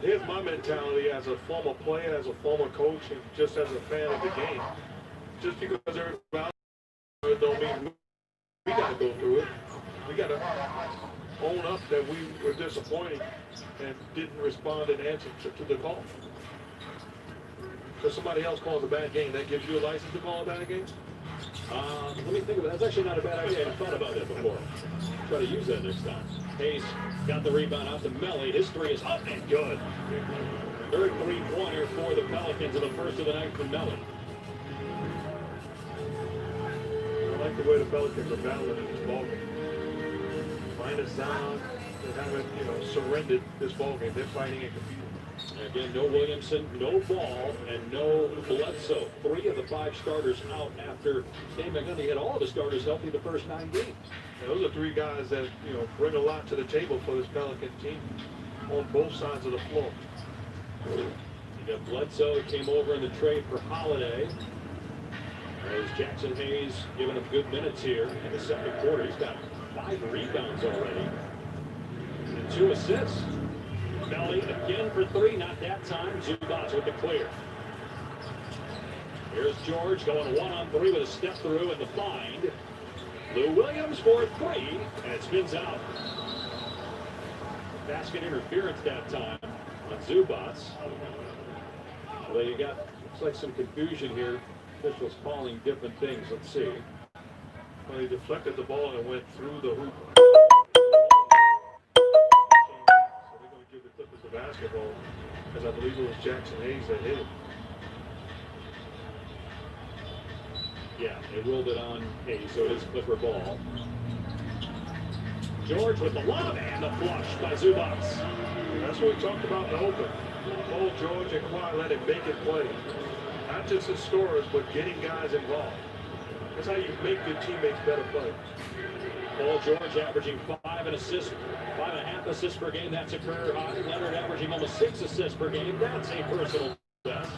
here's my mentality as a former player, as a former coach, and just as a fan of the game. Just because they're about it don't mean we got to go through it. We got to own up that we were disappointed and didn't respond and answer to the call. So somebody else calls a bad game, that gives you a license to call a bad game? Let me think of it. That's actually not a bad idea. I haven't thought about that before. Try to use that next time. Hayes got the rebound out to Melly. His 3 is up and good. Third 3-pointer for the Pelicans in the first of the night from Melly. I like the way the Pelicans are battling in this ballgame. Minus down, they haven't, surrendered this ballgame. They're fighting and competing. Again, no Williamson, no Ball, and no Bledsoe. 3 of the 5 starters out after Stan Van Gundy had all of the starters healthy the first 9 games. And those are 3 guys that, bring a lot to the table for this Pelican team on both sides of the floor. You got Bledsoe came over in the trade for Holiday. As Jackson Hayes giving him good minutes here in the second quarter. He's got 5 rebounds already and 2 assists. Belly again for 3, not that time. Zubats with the clear. Here's George going 1-on-3 with a step through and the find. Lou Williams for 3, and it spins out. Basket interference that time on Zubats. Well, you got, looks like some confusion here. Officials calling different things. Let's see. Well, he deflected the ball and went through the hoop. So they're going to give the Clippers the basketball, as I believe it was Jackson Hayes that hit it. Yeah, they ruled it on Hayes, so it is Clipper ball. George with the lob and the flush by Zubats. That's what we talked about in the open. Paul George and Kawhi let him make it play. Not just as scorers, but getting guys involved. That's how you make your teammates better players. Paul George averaging 5.5 assists per game. That's a career high. Leonard averaging almost 6 assists per game. That's a personal best.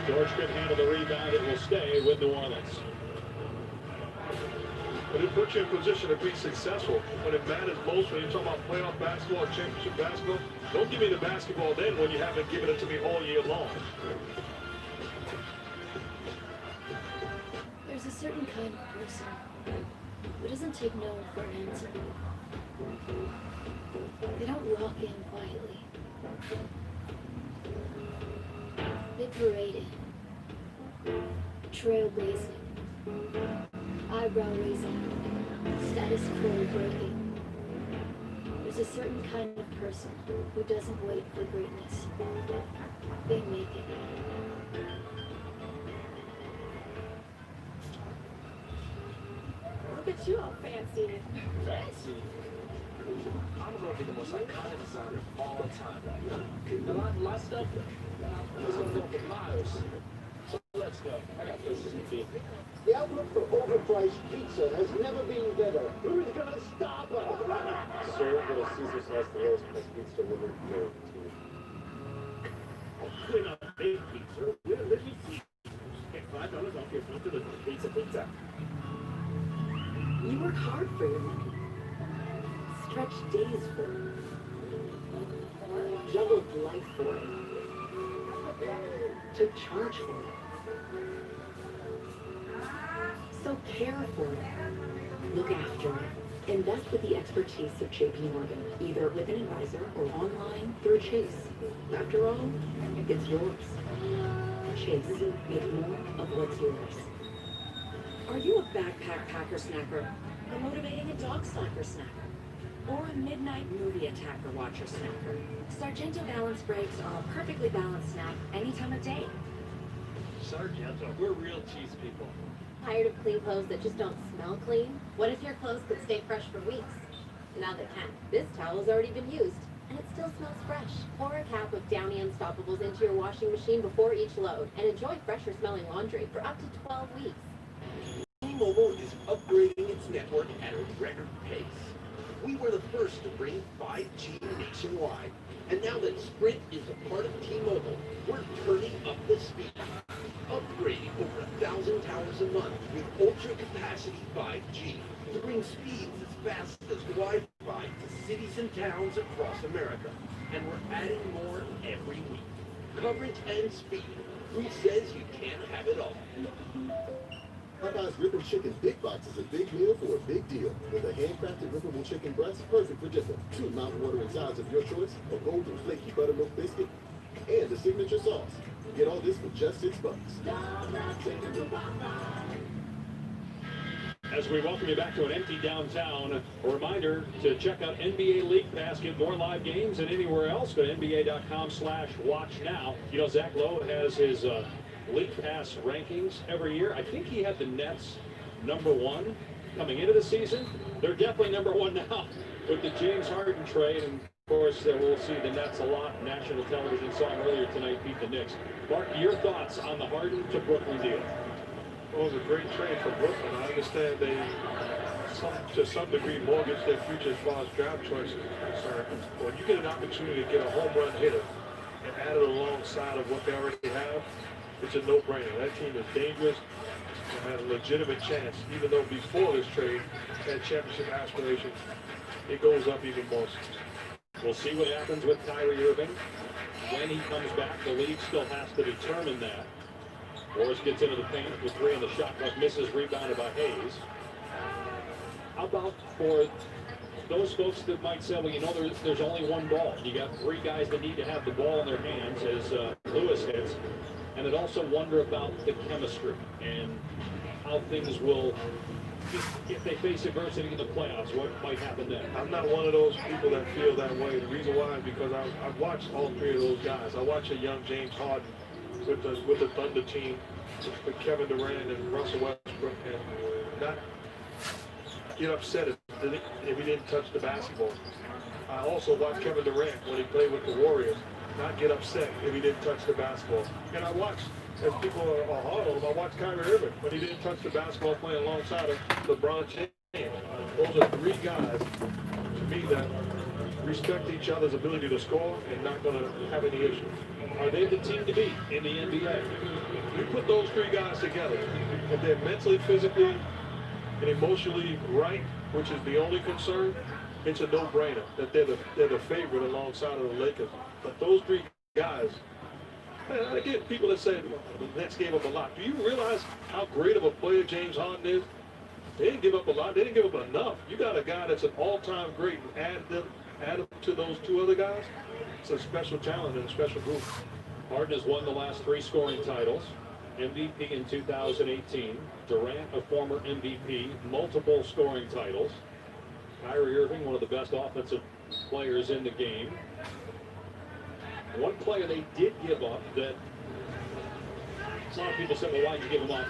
George could handle the rebound. It will stay with New Orleans. But it puts you in position to be successful when it matters most. When you talk about playoff basketball or championship basketball, don't give me the basketball then when you haven't given it to me all year long. There's a certain kind of person who doesn't take no for an answer. They don't walk in quietly. They parade in, trailblazing, eyebrow raising, status quo breaking. There's a certain kind of person who doesn't wait for greatness. They make it. Look at you all fancy. Fancy? I'm gonna be the most iconic designer of all time. A lot of stuff. It's gonna go for miles. So let's go. I got places to be. The outlook for overpriced pizza has never been better. Who's gonna stop us? Sir, get a Caesar sauce the lowest price pizza delivered here to you. We're not big pizza. We're Little Caesars. Get $5 off your front delivery. Pizza. You work hard for your money. Stretch days for it. Juggled life for it. Took charge for it. So care for it. Look after it. Invest with the expertise of JP Morgan, either with an advisor or online through Chase. After all, it's yours. Chase, make more of what's yours. Are you a backpack packer snacker? A motivating a dog slacker snacker? Or a midnight movie attacker watcher snacker? Sargento balance breaks are a perfectly balanced snack any time of day. Sargento, we're real cheese people. Tired of clean clothes that just don't smell clean? What if your clothes could stay fresh for weeks? Now they can. This towel has already been used, and it still smells fresh. Pour a cap of Downy Unstoppables into your washing machine before each load, and enjoy fresher smelling laundry for up to 12 weeks. T-Mobile is upgrading its network at a record pace. We were the first to bring 5G nationwide. And now that Sprint is a part of T-Mobile, we're turning up the speed. Upgrading over 1,000 towers a month with ultra-capacity 5G to bring speeds as fast as Wi-Fi to cities and towns across America. And we're adding more every week. Coverage and speed. Who says you can't have it all? Popeye's Ripple Chicken Big Box is a big meal for a big deal. With a handcrafted rippable chicken breast, perfect for just 2 mouth-watering sides of your choice, a golden flaky buttermilk biscuit, and a signature sauce. Get all this for just $6. As we welcome you back to an empty downtown, a reminder to check out NBA League Pass. Get more live games than anywhere else. Go to NBA.com/watch now. You know, Zach Lowe has his League Pass rankings every year. I think he had the Nets #1 coming into the season. They're definitely #1 now with the James Harden trade. And of course, we'll see the Nets a lot. National television saw him earlier tonight beat the Knicks. Mark, your thoughts on the Harden to Brooklyn deal? Well, it was a great trade for Brooklyn. I understand they, to some degree, mortgage their future as far as draft choices are concerned. When you get an opportunity to get a home run hitter and add it alongside alongside of what they already have, it's a no-brainer. That team is dangerous and had a legitimate chance, even though before this trade had championship aspirations. It goes up even more. We'll see what happens with Kyrie Irving. When he comes back, the league still has to determine that. Morris gets into the paint with 3 on the shot clock, misses, rebounded by Hayes. How about for those folks that might say, well, you know, there's only one ball. You got 3 guys that need to have the ball in their hands as Lewis hits. And then also wonder about the chemistry and how things will, if they face adversity in the playoffs, what might happen then? I'm not one of those people that feel that way. The reason why is because I've watched all 3 of those guys. I watched a young James Harden with the Thunder team, with Kevin Durant and Russell Westbrook, and not get upset if he didn't touch the basketball. I also watched Kevin Durant when he played with the Warriors, not get upset if he didn't touch the basketball. And I watched, as people are hard on him, I watched Kyrie Irving when he didn't touch the basketball playing alongside of LeBron James. Those are 3 guys, to me, that respect each other's ability to score and not going to have any issues. Are they the team to beat in the NBA? You put those 3 guys together, if they're mentally, physically, and emotionally right, which is the only concern, it's a no-brainer that they're the favorite alongside of the Lakers. But those 3 guys, man, I get people that say the Nets gave up a lot. Do you realize how great of a player James Harden is? They didn't give up a lot. They didn't give up enough. You got a guy that's an all-time great and add them to those 2 other guys. It's a special talent and a special group. Harden has won the last 3 scoring titles. MVP in 2018. Durant, a former MVP, multiple scoring titles. Kyrie Irving, one of the best offensive players in the game. One player they did give up that a lot of people said, well, why did you give him up?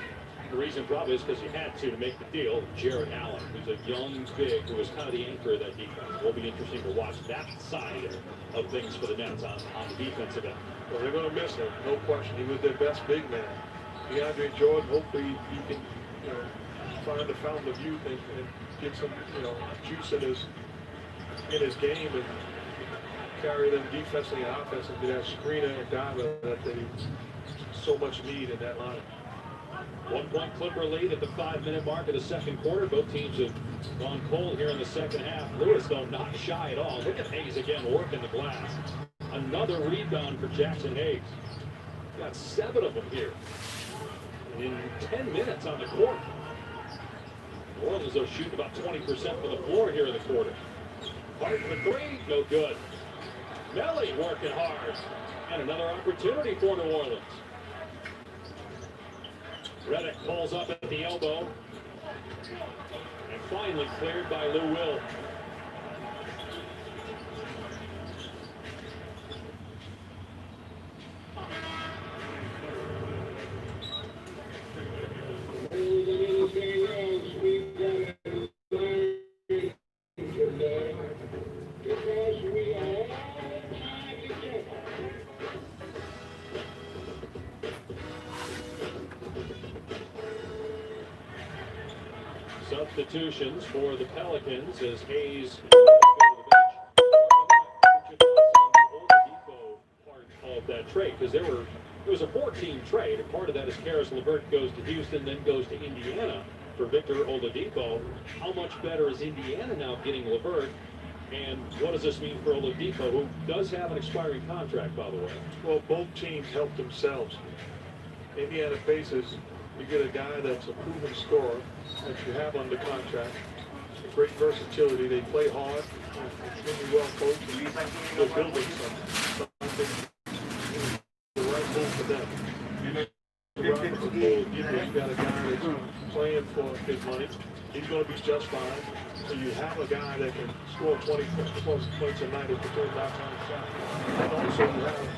The reason probably is because you had to make the deal. Jarrett Allen, who's a young big, who was kind of the anchor of that defense. It will be interesting to watch that side of things for the Nets on the defensive end. Well, they're going to miss him, no question. He was their best big man. DeAndre Jordan, hopefully he can, find the fountain of youth and get some, juice in his game and carry them defensively and offensively to that screener and diver that they so much need in that lineup. 1-point Clipper lead at the 5-minute mark of the second quarter. Both teams have gone cold here in the second half. Lewis, though, not shy at all. Look at Hayes again working the glass. Another rebound for Jackson Hayes. Got 7 of them here in 10 minutes on the court. New Orleans, though, shooting about 20% from the floor here in the quarter. Hart for 3, no good. Melly working hard. And another opportunity for New Orleans. Redick pulls up at the elbow. And finally cleared by Lou Will. Substitutions for the Pelicans as Hayes part of that trade, because it was a 4-team trade, and part of that is Karis LeVert goes to Houston, then goes to Indiana for Victor Oladipo. How much better is Indiana now getting LeVert, and what does this mean for Oladipo, who does have an expiring contract, by the way? Well, both teams help themselves. Indiana faces, you get a guy that's a proven scorer that you have under contract. Great versatility. They play hard. Extremely well coached. They're building something. The right move for them. You got a guy that's playing for his money. He's going to be just fine. So you have a guy that can score 20 plus points a night if you're not trying to shot. And also you have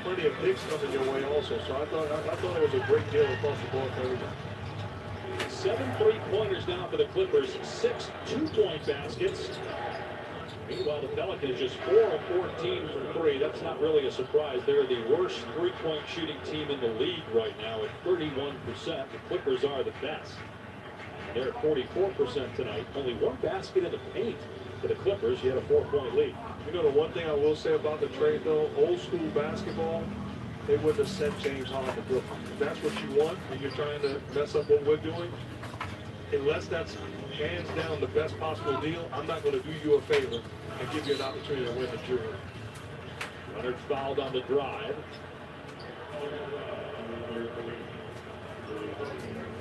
plenty of picks coming your way also. So I thought it was a great deal across the board for everybody. 7 3-pointers now for the Clippers, 6 2-point baskets. Meanwhile, the Pelicans just 4 of 14 from 3. That's not really a surprise. They're the worst 3-point shooting team in the league right now at 31%. The Clippers are the best. They're at 44% tonight. Only 1 basket in the paint for the Clippers. You had a 4-point lead. You know, the one thing I will say about the trade, though, old school basketball, they wouldn't have sent James Harden to Brooklyn. If that's what you want, and you're trying to mess up what we're doing, unless that's hands down the best possible deal, I'm not going to do you a favor and give you an opportunity to win the jury. Leonard fouled on the drive.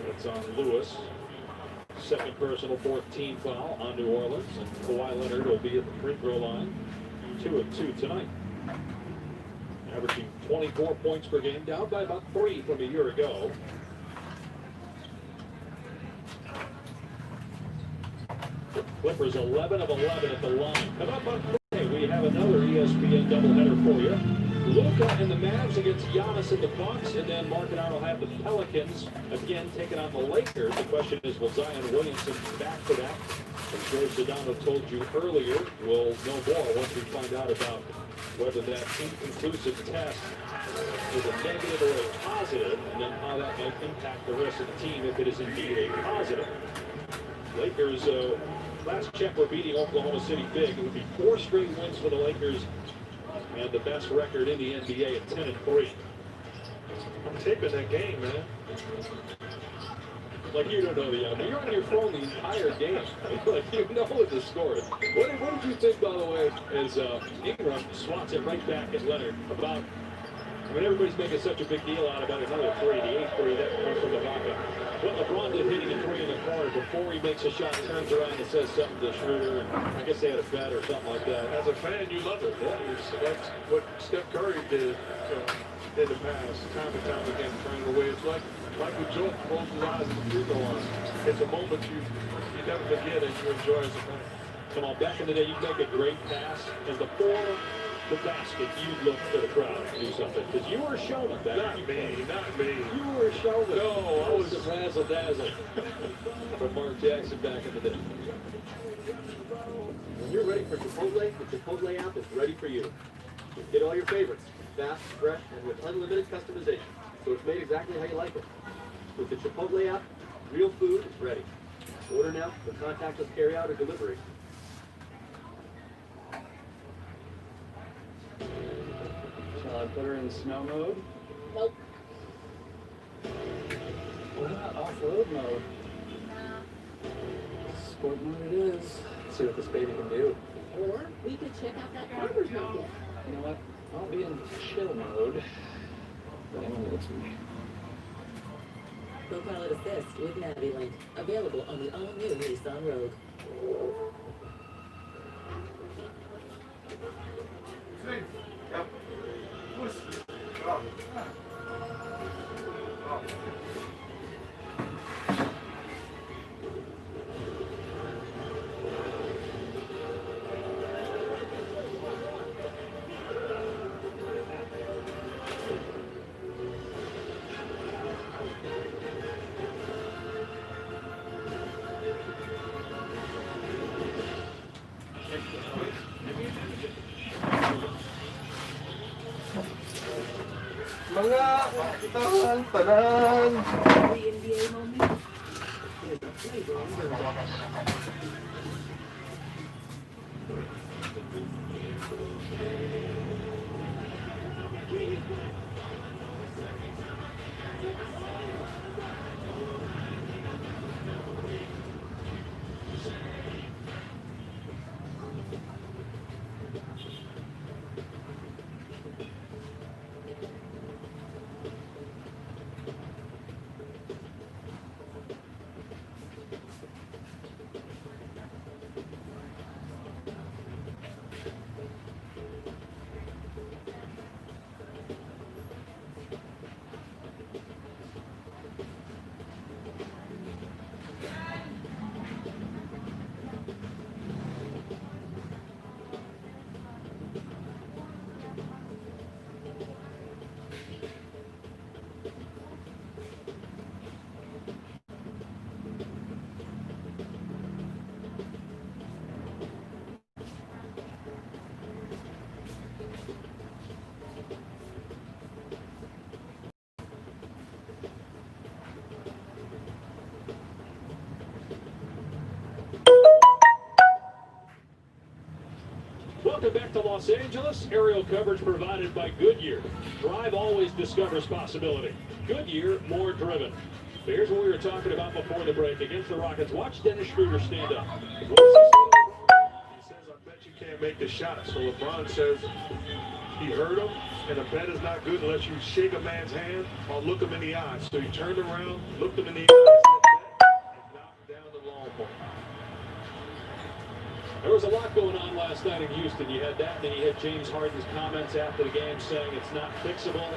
It's on Lewis. Second personal 14 foul on New Orleans, and Kawhi Leonard will be at the free throw line. 2 of 2 tonight. Averaging 24 points per game, down by about 3 from a year ago. The Clippers 11 of 11 at the line. Come up on Friday, we have another ESPN doubleheader for you. Luka and the Mavs against Giannis and the Bucks, and then Mark and I will have the Pelicans again taking on the Lakers. The question is, will Zion Williamson back to that? As George Sedano told you earlier, we'll know more once we find out about whether that inconclusive test is a negative or a positive, and then how that might impact the rest of the team if it is indeed a positive. Lakers, last check, were beating Oklahoma City big. It would be 4 straight wins for the Lakers, and the best record in the NBA at 10-3. I'm taping that game, man. Like, you don't know the outcome. You're on your phone the entire game. Like, you know what the score is. What did you think, by the way, as Ingram swats it right back at Leonard about, when everybody's making such a big deal out about another 3, the 8th 3 that comes from Ibaka. What LeBron did hitting a 3 in the corner before he makes a shot, turns around and says something to Schroeder, and I guess they had a bet or something like that. As a fan, you love it. That's what Steph Curry did in the past, time and time again, trying to win. It's like Michael Jordan closed his eyes at the free throw line. It's a moment you never forget and you enjoy as a fan. Come on, back in the day, you'd make a great pass, and before the basket, you'd look for the crowd to do something. Because you were a showman back then. Not me. You were a showman. No, I was a razzle-dazzle. From Mark Jackson back in the day. When you're ready for Chipotle, the Chipotle app is ready for you. Get all your favorites, fast, fresh, and with unlimited customization. So it's made exactly how you like it. With the Chipotle app, real food is ready. Order now for contactless carryout or delivery. Shall I put her in snow mode? Nope. What about off-road mode? Sport mode it is. See what this baby can do. Or we could check out that farmer's market. You know what? I'll be in chill mode. ProPilot Assist with NaviLink. Available on the all-new Nissan Rogue. Mga tanan. Welcome back to Los Angeles. Aerial coverage provided by Goodyear. Drive always discovers possibility. Goodyear, more driven. So here's what we were talking about before the break. Against the Rockets, watch Dennis Schroeder stand up. He says, I bet you can't make the shot. So LeBron says he heard him, and a bet is not good unless you shake a man's hand or look him in the eyes. So he turned around, looked him in the eyes, and knocked down the long ball. There was a lot going on last night in Houston. You had that, then you had James Harden's comments after the game saying it's not fixable.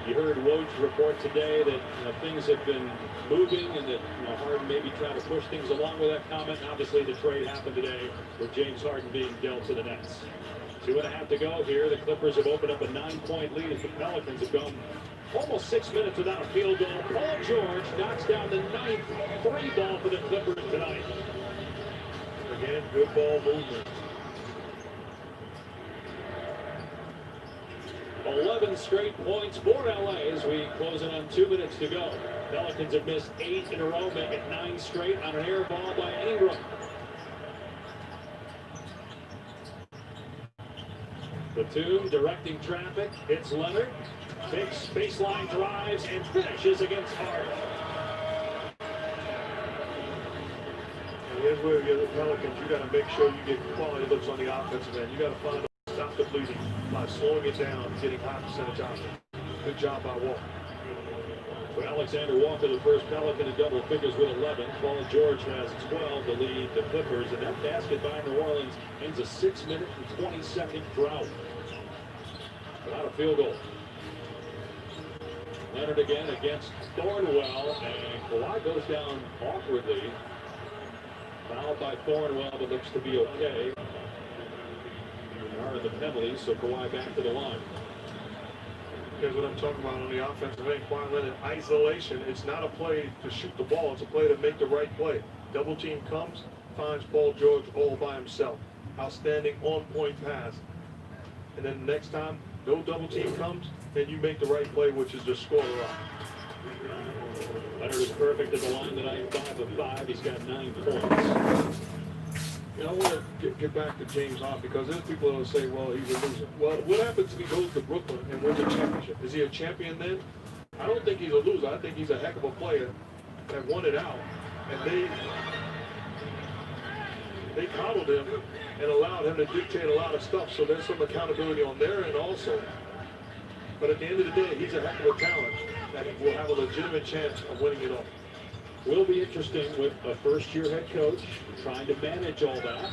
You heard Woj report today that things have been moving and that Harden maybe trying to push things along with that comment. And obviously, the trade happened today with James Harden being dealt to the Nets. 2.5 to go here. The Clippers have opened up a 9-point lead as the Pelicans have gone almost 6 minutes without a field goal. Paul George knocks down the 9th 3-ball for the Clippers tonight. Again, good ball movement. 11 straight points for LA as we close in on 2 minutes to go. Pelicans have missed 8 in a row, make it 9 straight on an air ball by Ingram. Batum directing traffic, hits Leonard, takes baseline drives and finishes against Harden. Here's where you're the Pelicans. You got to make sure you get quality looks on the offensive end. You got to find a stop the bleeding by slowing it down, getting high percentage offense. Good job by Walker. For Alexander Walker, the first Pelican in double figures with 11. Paul George has 12 to lead the Clippers, and that basket by New Orleans ends a 6-minute and 20-second drought without a field goal. Leonard again against Thornwell, and Kawhi goes down awkwardly. Fouled by Thornwell, but looks to be okay. There are the penalties, so Kawhi back to the line. Here's what I'm talking about on the offensive end. Kawhi Leonard, isolation. It's not a play to shoot the ball. It's a play to make the right play. Double team comes, finds Paul George all by himself. Outstanding on-point pass. And then the next time, no double team comes, then you make the right play, which is just score it up. Leonard is perfect at the line tonight, 5 of 5. He's got 9 points. You know, I want to get back to James Harden because there's people that will say, well, he's a loser. Well, what happens if he goes to Brooklyn and wins a championship? Is he a champion then? I don't think he's a loser. I think he's a heck of a player that won it out. And they coddled him and allowed him to dictate a lot of stuff. So there's some accountability on their end also. But at the end of the day, he's a heck of a talent that will have a legitimate chance of winning it all. Will be interesting with a first-year head coach trying to manage all that.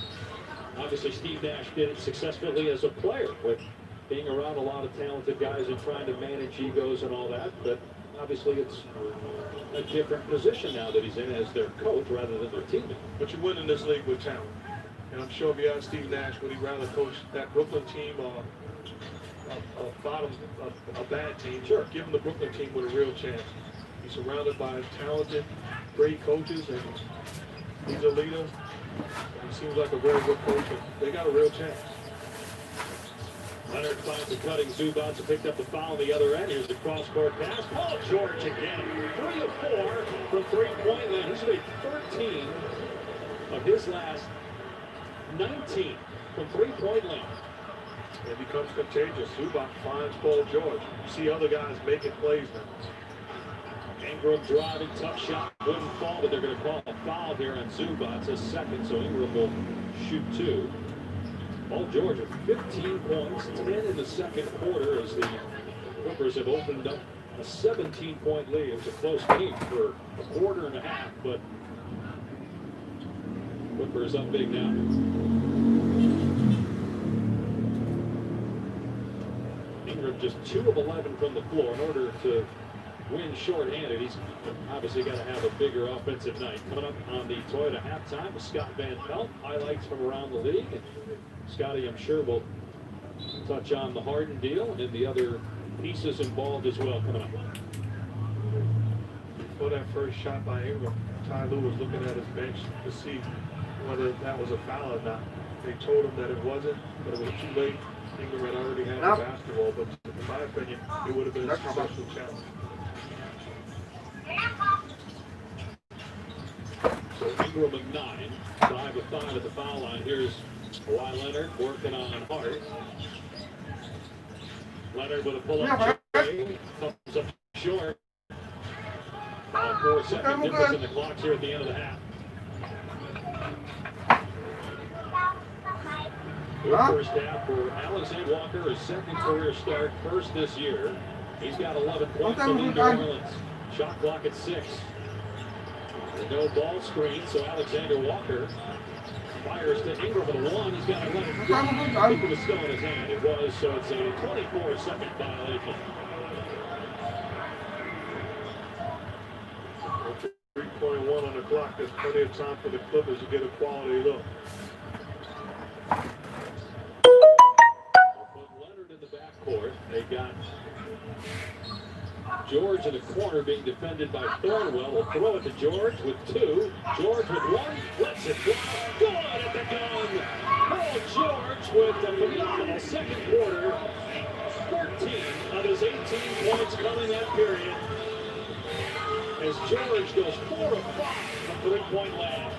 Obviously, Steve Nash did it successfully as a player with being around a lot of talented guys and trying to manage egos and all that. But obviously, it's a different position now that he's in as their coach rather than their teammate. But you win in this league with talent. And I'm sure if you ask Steve Nash, would he rather coach that Brooklyn team or a bad team? Sure. Give him the Brooklyn team with a real chance. He's surrounded by talented, great coaches, and he's a leader. He seems like a very good coach, and they got a real chance. Leonard finds a cutting Zubac to pick up the foul on the other end. Here's the cross-court pass. Paul George again. 3 of 4 from three-point line. He's made 13 of his last 19 from three-point line. It becomes contagious. Zubac finds Paul George. You see other guys making plays now. Ingram driving, tough shot, wouldn't fall, but they're going to call a foul here on Zubac. It's a second, so Ingram will shoot 2. Paul George with 15 points, 10 in the second quarter as the Clippers have opened up a 17-point lead. It was a close game for a quarter and a half, but Clippers up big now. Ingram just 2 of 11 from the floor. In order to win short-handed, he's obviously got to have a bigger offensive night. Coming up on the Toyota halftime with Scott Van Pelt, highlights from around the league. And Scotty, I'm sure, will touch on the Harden deal and the other pieces involved as well coming up. Before that first shot by Ingram, Ty Lue was looking at his bench to see whether that was a foul or not. They told him that it wasn't, but it was too late. Ingram had already had the basketball, but in my opinion, it would have been a successful challenge. So Ingram of 9, 5 of 5 at the foul line. Here's Kawhi Leonard working on Hart. Leonard with a pull-up three. Comes up short. 4-second difference in the clocks here at the end of the half. Good first half for Alexander Walker, his second career start, first this year. He's got 11 points to lead New Orleans. Shot clock at 6. There's no ball screen, so Alexander Walker fires to Ingram at 1. He's got to let it go. I think it was still in his hand. It was, so it's a 24-second violation. 3:21 on the clock. There's plenty of time for the Clippers to get a quality look. Put Leonard in the backcourt. They got George in the corner being defended by Thornwell. Will throw it to George with 2. George with 1. Lets it fly. Good at the gun. Paul George with a phenomenal second quarter. 13 of his 18 points coming that period. As George goes 4 of 5 from three-point land.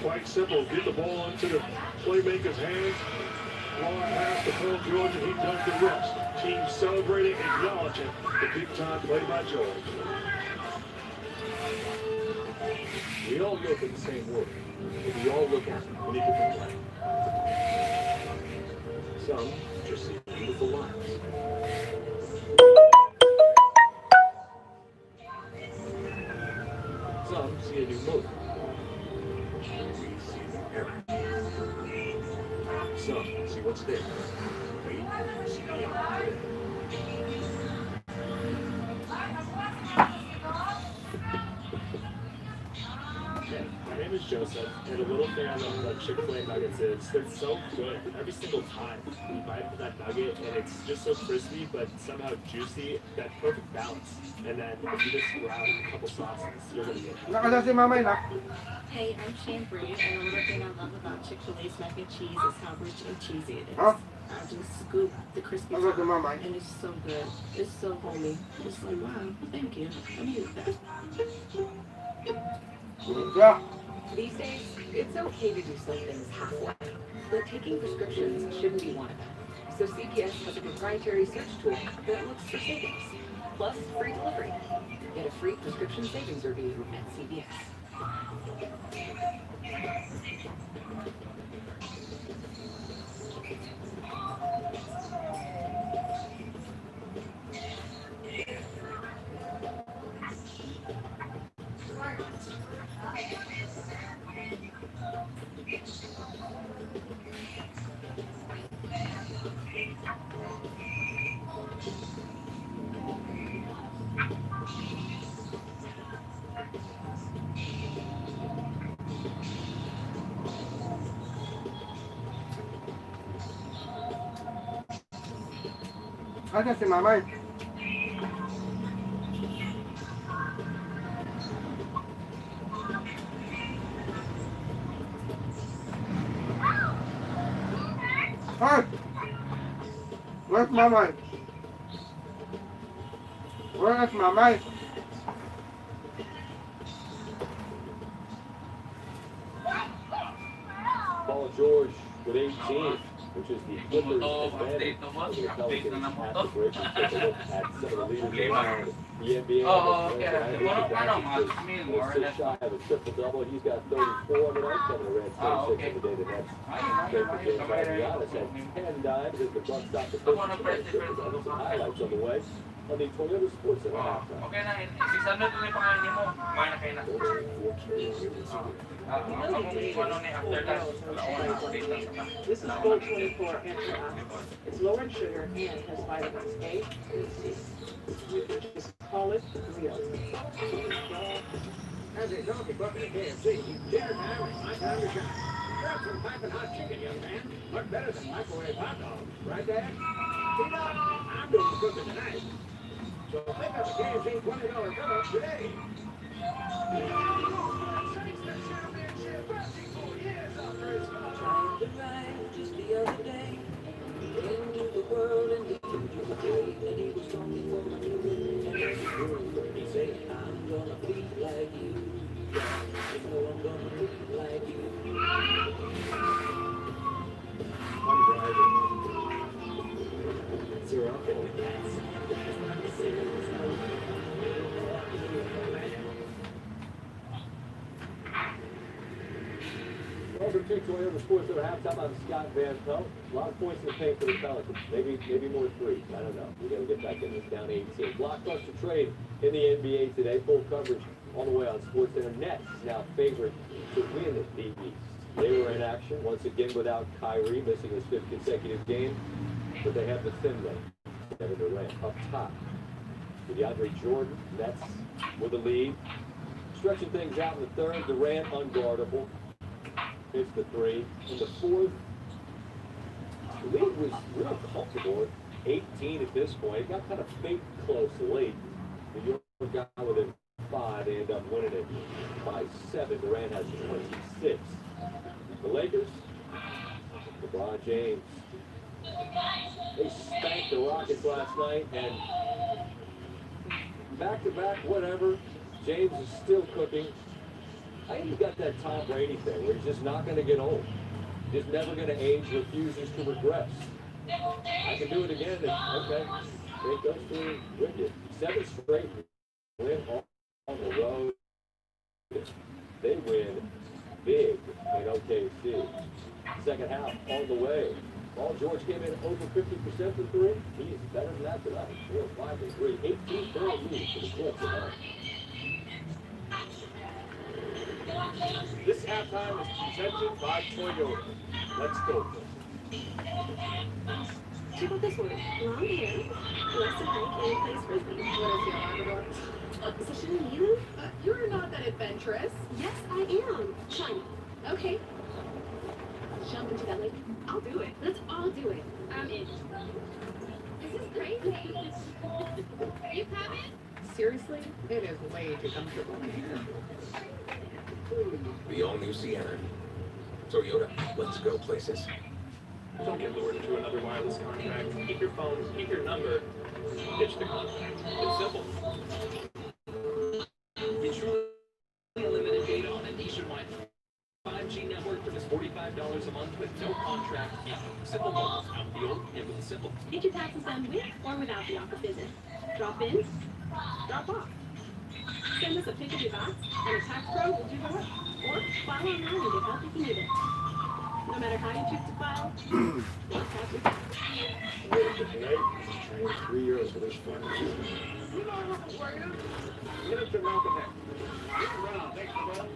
Quite simple. Get the ball into the playmaker's hands. Long pass to Paul George, and he does the rest. Team celebrating, acknowledging the big-time play by George. We all go for the same work, but we all look at it in a different way. Some just see beautiful lines. Some see a new motor. We see the error. Some see what's there. We see beyond. My name is Joseph, and the little thing I love about Chick-fil-A nuggets is they're so good every single time. You bite that nugget, and it's just so crispy, but somehow juicy, that perfect balance. And then if you just grab a couple sauces, you're gonna get it. Hey, I'm Shane Bree, and the little thing I love about Chick-fil-A's mac and cheese is how rich and cheesy it is. I just scoop the crispy top, and it's so good. It's so homey. It's like, wow, thank you. I needed that. Yeah. These days, it's okay to do some things halfway, but taking prescriptions shouldn't be one of them. So CVS has a proprietary search tool that looks for savings, plus free delivery. Get a free prescription savings review at CVS. Ada si Mamay. Hey! Where's Mamay? Where is Mamay? Paul George with 18. Which is the Clippers' advantage. The Pelicans at the break. We take a look at some of the leaders around the NBA. He's 6 shy of a triple-double. He's got 34 tonight. Kevin Durant 26 on the day. The Nets straight for James Harden. Giannis had 10 dimes as the Bucks stopped the first triple-double. Some highlights on the way on the Toyota Sports Center halftime. Okay na, isa na ito na yung pangalan mo. Kumain na kayo na. This is Gold 24 antioxidant. It's lower in sugar and has vitamins A and C. You can just call it real. As a donkey bucket at KFC, dinner time is my time to shine. Grab some piping hot chicken, young man. Much better than microwave hot dogs, right, Dad? See, Doc, I'm doing the cooking tonight. So pick up a KFC $20 fill-up today. Trying to ride just the other day. Into the world and into the day. And he was longing for my new and he said, I'm gonna be like you. You know I'm gonna be Welcome to Toyota Sports Center halftime. I'm Scott Van Pelt. A lot of points in the paint for the Pelicans. Maybe more threes. I don't know. We got to get back in this down 18. Blockbuster trade in the NBA today. Full coverage all the way on SportsCenter. Nets now favored to win the East. They were in action once again without Kyrie, missing his 5th consecutive game. But they have the Finlay, Kevin Durant, up top. With DeAndre Jordan, Nets with the lead. Stretching things out in the third. Durant unguardable. Hits the three. In the fourth, the lead was real comfortable at 18 at this point. It got kind of fake close late. The York got within 5. They end up winning it by 7. Durant has 26. The Lakers, LeBron James. They spanked the Rockets last night, and back-to-back, whatever. James is still cooking. I think he's got that Tom Brady thing where he's just not going to get old. Just never going to age, refuses to regress. I can do it again. Okay, take those two with you. 7 straight win on the road. They win big in OKC. Second half on the way. Paul George came in over 50% for 3. He's better than that tonight. 4 5 3. 18-point lead for the Clips tonight. This halftime is presented by Toyota. Let's go. Check out this one. Long hair, loves to hike and plays frisbee. What is your Labrador? So should I meet him? You're not that adventurous. Yes, I am. Shiny. Okay. Jump into that lake. I'll do it. Let's all do it. I'm in. This is crazy. You coming? Seriously? It is way too comfortable. The all-new Sienna. Toyota, let's go places. Don't get lured into another wireless contract. Keep your phone, keep your number, ditch the contract. It's simple. Get truly unlimited data on a nationwide 5G network for just $45 a month with no contract. Simple models, outfield, and with Simple. Get your taxes done with or without the office visit. Drop in, drop off. Send us a pic of your docs, and a tax pro will do the work. Or file online and get help if you need it. No matter how you choose to file, we'll tax your tax. Trained 3 years for this fun. You know what to worry about? Get up to Malcolm X. Get around. Thanks, bro.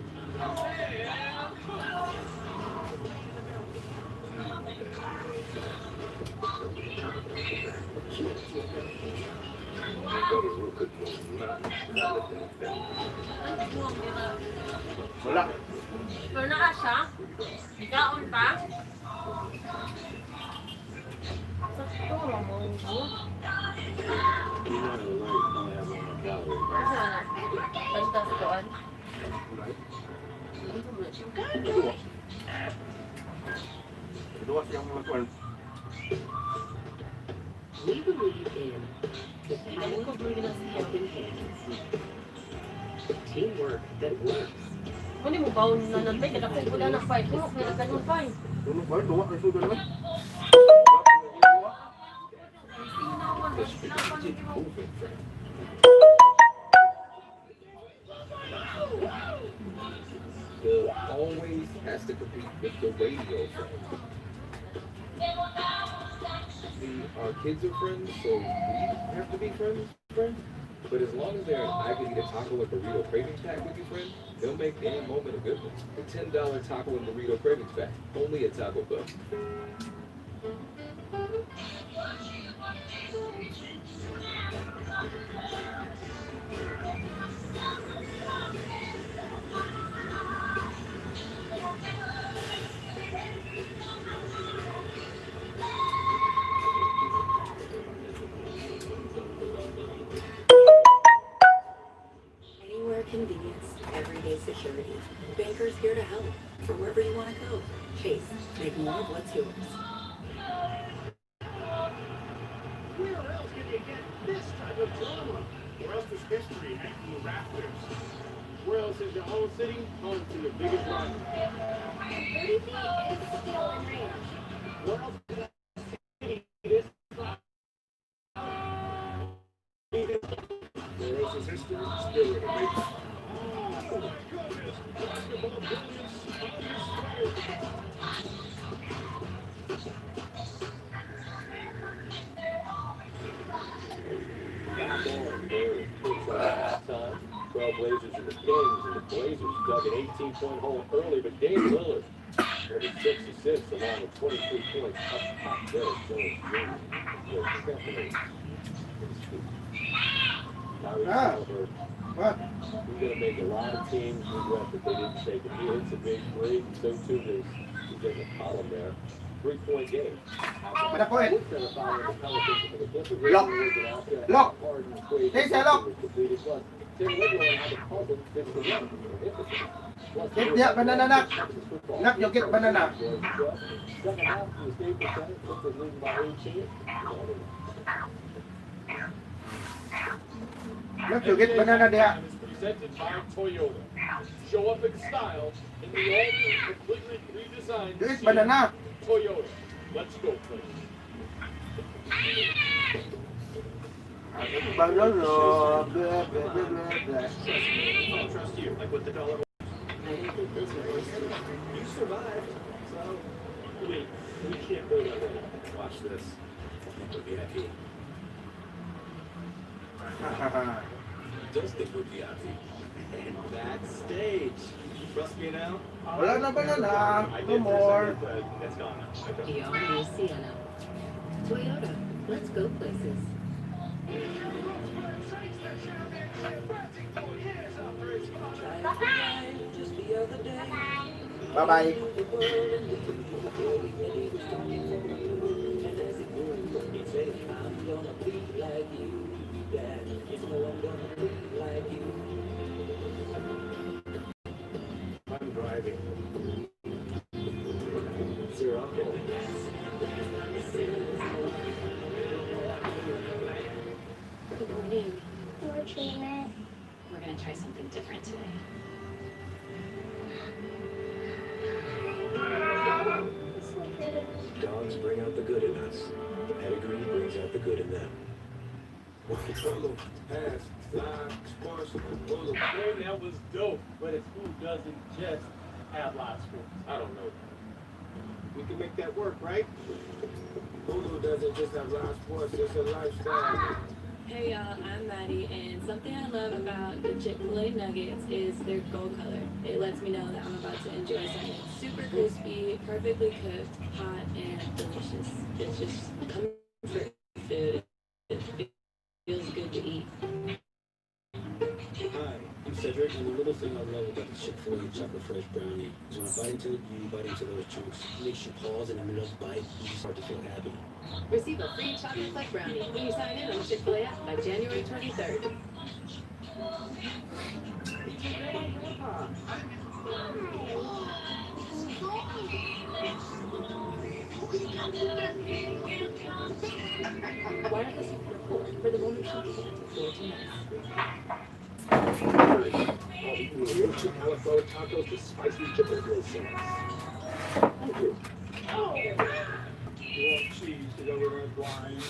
Wala. Pero na siya? Ikaon pa? Sa turo mo mo? You know the light don't have on the gallery, right? Asa na? Basta sa doon? Kedua siyang mga kuwan. We believe in the power of helping hands. Teamwork that works. Kung di mo baon na natin, kadapit ko na na-fight mo, kaya ganun pa eh. Tulog ba? Tuwa na sudan naman. The strategic movement frame. The always has to compete with the radio frame. Our kids are friends, so we have to be friends. But as long as they're an I could eat a taco and burrito cravings pack with you, friend, they'll make any moment a good one. The $10 taco and burrito cravings pack, only at Taco Bell. Anywhere convenience, everyday security. Bankers here to help. For wherever you want to go. Chase, make more of what's yours. Where else can you get this type of drama? Where else is history hanging in rafters? Where else is your whole city home to your biggest rival? 30 feet is still in range. Where else is that city this size history still in the making. Oh my goodness! Basketball brilliance on Back on there, halftime. Trailblazers and the Kings, and the Blazers dug an 18-point hole early, but Dame Lillard, 36 along with 23 points, up top there. Jones Jr. was trumpeting. What? He's going to make a lot of teams regret that they didn't take it. He hits a big three, and so too does he's in the column there. 3-point game. Lock. This is lock. Get that banana nut. Nut, you get banana. Second half of the state percentage, puts us leading by 18. Nut, you get banana there. presented by Toyota. Show up in style in the all-new, completely redesigned This banana. Toyota. Let's go, please. Banana, blah, blah, blah, blah. Trust you, like with the dollar. You survived, so we can't go that way. Watch this. We're VIP. Just think we're VIP. And backstage. Trust me now? Wala na banana. No more. It's gone. The all-new Sienna. Toyota. Let's go places. Bye-bye. I'm driving. Zero. Good morning. More treatment. We're going to try something different today. Dogs bring out the good in us. Pedigree brings out the good in them. Pass, live, sports, bullet. Man, that was dope. But if who doesn't just have live sports? I don't know. We can make that work, right? Hulu doesn't just have live sports, it's a lifestyle. Hey y'all, I'm Maddie, and something I love about the Chick-fil-A nuggets is their gold color. It lets me know that I'm about to enjoy something super crispy, perfectly cooked, hot, and delicious. It's just comfort food. It feels good to eat. Hi, I'm Cedric, and the little thing I love about the Chick-fil-A Chocolate Fresh Brownie is when I bite into it, you bite into those chunks. It makes you pause, and in the middle of the bite, you start to feel happy. Receive a free chocolate fleck brownie when you sign in on the Chick-fil-A app by January 23rd. Why are this for the moment she can't afford to Your two cauliflower tacos with spicy chipotle sauce. Thank you. You want cheese to go with red wine?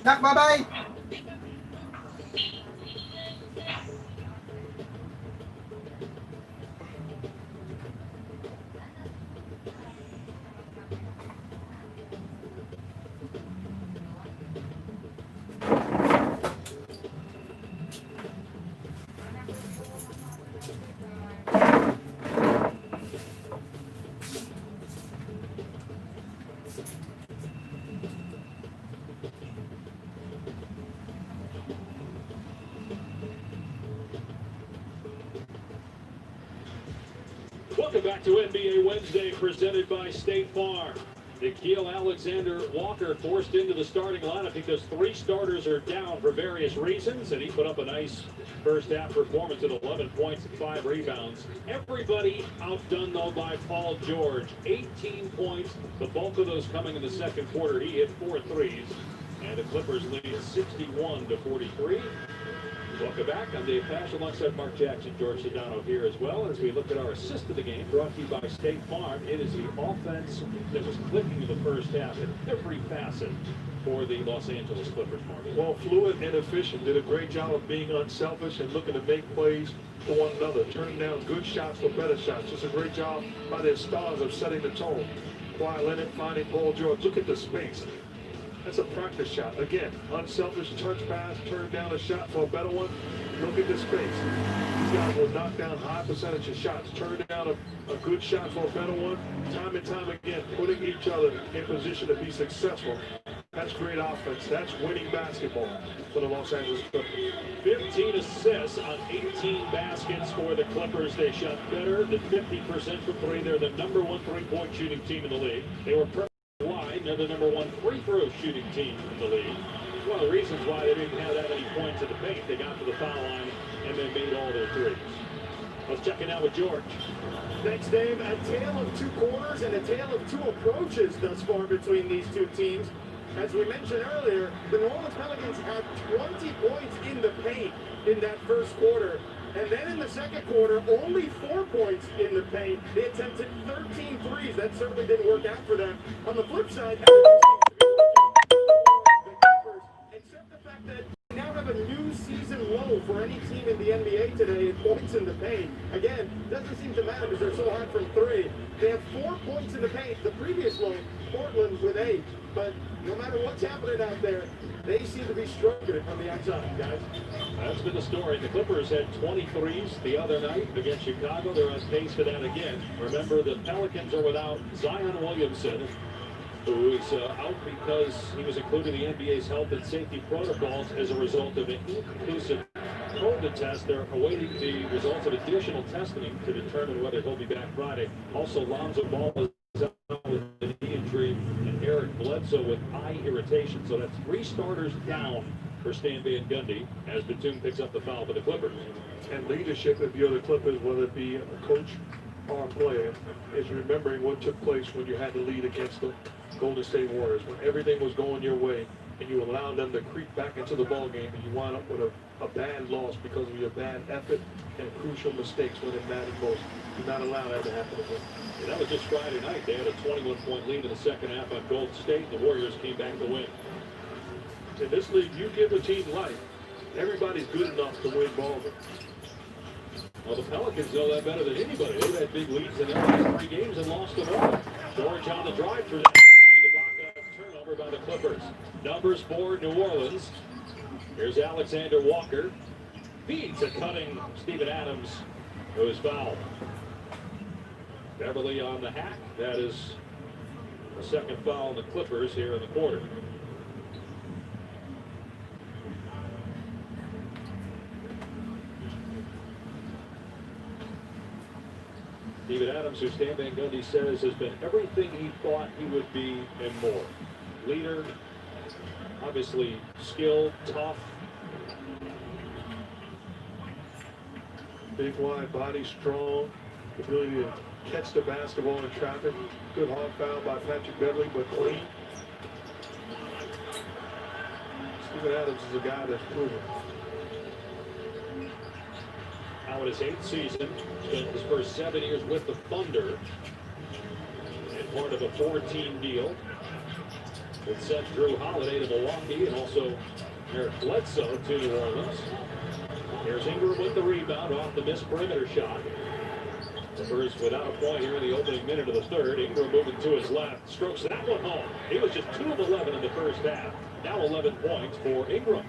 Nak, bye-bye. Welcome back to NBA Wednesday, presented by State Farm. Nickeil Alexander-Walker forced into the starting lineup because 3 starters are down for various reasons, and he put up a nice first half performance at 11 points and 5 rebounds. Everybody outdone, though, by Paul George. 18 points, the bulk of those coming in the second quarter. He hit 4 threes, and the Clippers lead 61-43. Welcome back. I'm Dave Pasch alongside Mark Jackson, George Sedano here as well as we look at our assist of the game brought to you by State Farm. It is the offense that was clicking in the first half in every facet for the Los Angeles Clippers, Mark. Well, fluid and efficient. Did a great job of being unselfish and looking to make plays for one another, turning down good shots for better shots. Just a great job by their stars of setting the tone. Kawhi Leonard finding Paul George. Look at the space. That's a practice shot. Again, unselfish touch pass, turn down a shot for a better one. Look at the space. These guys will knock down high percentage of shots, turn down a good shot for a better one. Time and time again, putting each other in position to be successful. That's great offense. That's winning basketball for the Los Angeles Clippers. 15 assists on 18 baskets for the Clippers. They shot better than 50% from 3. They're the #1 3-point shooting team in the league. They were wide. They're the #1 free throw shooting team in the league. It's one of the reasons why they didn't have that many points in the paint. They got to the foul line and they made all their threes. Let's check it out with George. Thanks, Dave. A tale of 2 quarters and a tale of 2 approaches thus far between these 2 teams. As we mentioned earlier, the New Orleans Pelicans had 20 points in the paint in that first quarter. And then in the second quarter, only 4 points in the paint. They attempted 13 threes. That certainly didn't work out for them. On the flip side, except the fact that they now have a new season low for any team in the NBA today in points in the paint. Again, doesn't seem to matter because they're so hot from 3. They have 4 points in the paint. The previous low, Portland with 8. But no matter what's happening out there, they seem to be struggling on the outside, guys. That's been the story. The Clippers had 23s the other night against Chicago. They're on pace for that again. Remember, the Pelicans are without Zion Williamson, who is out because he was included in the NBA's health and safety protocols as a result of an inconclusive COVID test. They're awaiting the results of additional testing to determine whether he'll be back Friday. Also, Lonzo Ball is out with a knee injury, and Eric Bledsoe with eye irritation. So that's 3 starters down for Stan Van Gundy as Batum picks up the foul for the Clippers. And leadership, if you're the Clippers, whether it be a coach or a player, is remembering what took place when you had to lead against the Golden State Warriors, when everything was going your way and you allowed them to creep back into the ball game and you wind up with a bad loss because of your bad effort and crucial mistakes when it mattered most. Do not allow that to happen again. And that was just Friday night. They had a 21-point lead in the second half on Golden State. The Warriors came back to win. In this league, you give a team life. Everybody's good enough to win ball games. Well, the Pelicans know that better than anybody. They've had big leads in their last 3 games and lost them all. George on the drive through that behind the back turnover by the Clippers. Numbers for New Orleans. Here's Alexander Walker. Feeds a cutting Steven Adams, who is fouled. Beverly on the hack. That is the second foul on the Clippers here in the quarter. Steven Adams, who Stan Van Gundy says has been everything he thought he would be and more. Leader, obviously skilled, tough. Big wide body, strong, ability to catch the basketball in traffic. Good hard foul by Patrick Beverly, but clean. Steven Adams is a guy that's proven. Now in his 8th season, spent his first 7 years with the Thunder, and part of a 4-team deal that sent Drew Holiday to Milwaukee and also Eric Bledsoe to New Orleans. Here's Ingram with the rebound off the missed perimeter shot. Clippers without a point here in the opening minute of the third. Ingram moving to his left, strokes that one home. He was just 2 of 11 in the first half. Now 11 points for Ingram.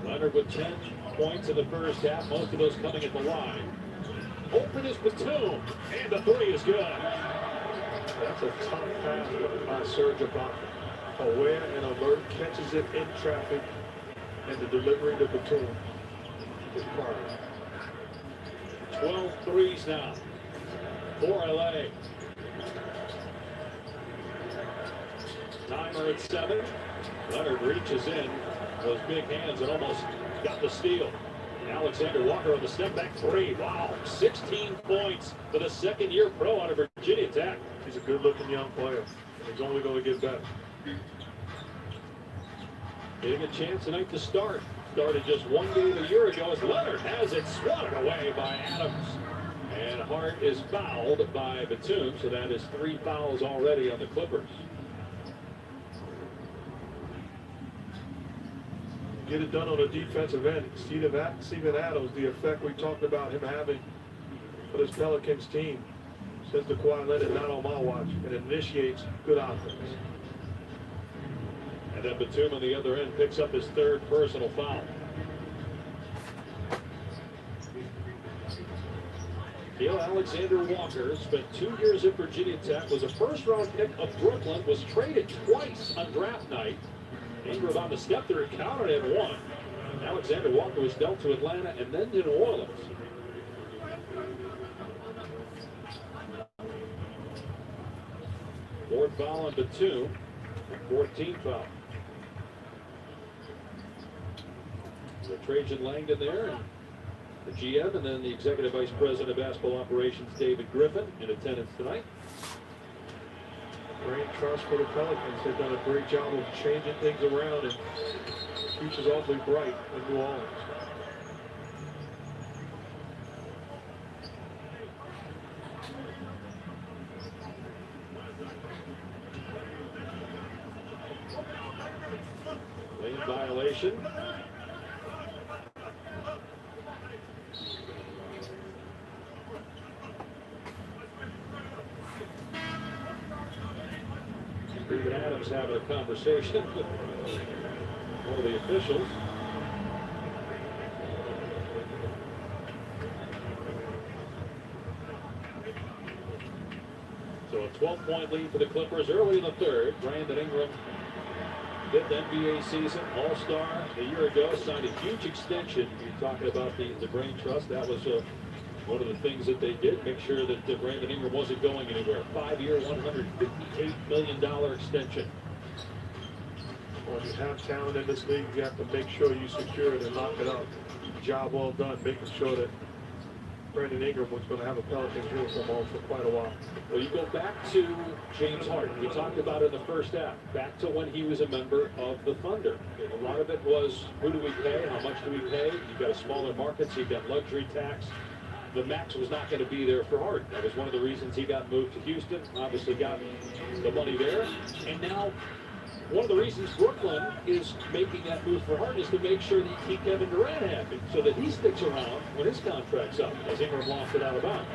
Leonard with 10 points in the first half, most of those coming at the line. Open is Batum, and the 3 is good. That's a tough pass by Serge Ibaka. Aware and alert, catches it in traffic, and the delivery to Batum is part of it. 12 threes now for LA. Timer at 7. Leonard reaches in those big hands and almost got the steal. Alexander Walker on the step back 3. Wow, 16 points for the second-year pro out of Virginia Tech. He's a good-looking young player. He's only going to get better. Getting a chance tonight to start. Started just one game a year ago as Leonard has it swatted away by Adams. And Hart is fouled by Batum, so that is 3 fouls already on the Clippers. Get it done on a defensive end. Steven Adams, the effect we talked about him having for this Pelicans team since the Kawhi Leonard, not on my watch, and it initiates good offense. And then Batum on the other end picks up his 3rd personal foul. Gil Alexander Walker spent 2 years at Virginia Tech, was a first-round pick of Brooklyn, was traded twice on draft night. Ingram on the step there, counted and won. Alexander Walker was dealt to Atlanta and then to New Orleans. Fourth foul on Batum, 14th foul. So Trajan Langdon there, and the GM, and then the Executive Vice President of Basketball Operations, David Griffin, in attendance tonight. Great trust for the Pelicans. They've done a great job of changing things around, and the future's awfully bright in New Orleans. Lane violation. Steven Adams having a conversation with one of the officials. So a 12-point lead for the Clippers early in the 3rd. Brandon Ingram, 5th NBA season, All-Star a year ago, signed a huge extension. You're talking about the Brain Trust. That was one of the things that they did, make sure that Brandon Ingram wasn't going anywhere. 5-year, $158 million extension. When you have talent in this league, you have to make sure you secure it and lock it up. Job well done, making sure that Brandon Ingram was going to have a Pelicans uniform on for quite a while. Well, you go back to James Harden. We talked about it in the first half. Back to when he was a member of the Thunder. A lot of it was, who do we pay? How much do we pay? You've got a smaller market, so you've got luxury tax. The max was not going to be there for Harden. That was one of the reasons he got moved to Houston. Obviously got the money there. And now, one of the reasons Brooklyn is making that move for Harden is to make sure that you keep Kevin Durant happy, so that he sticks around when his contract's up, as Ingram lost it out of bounds.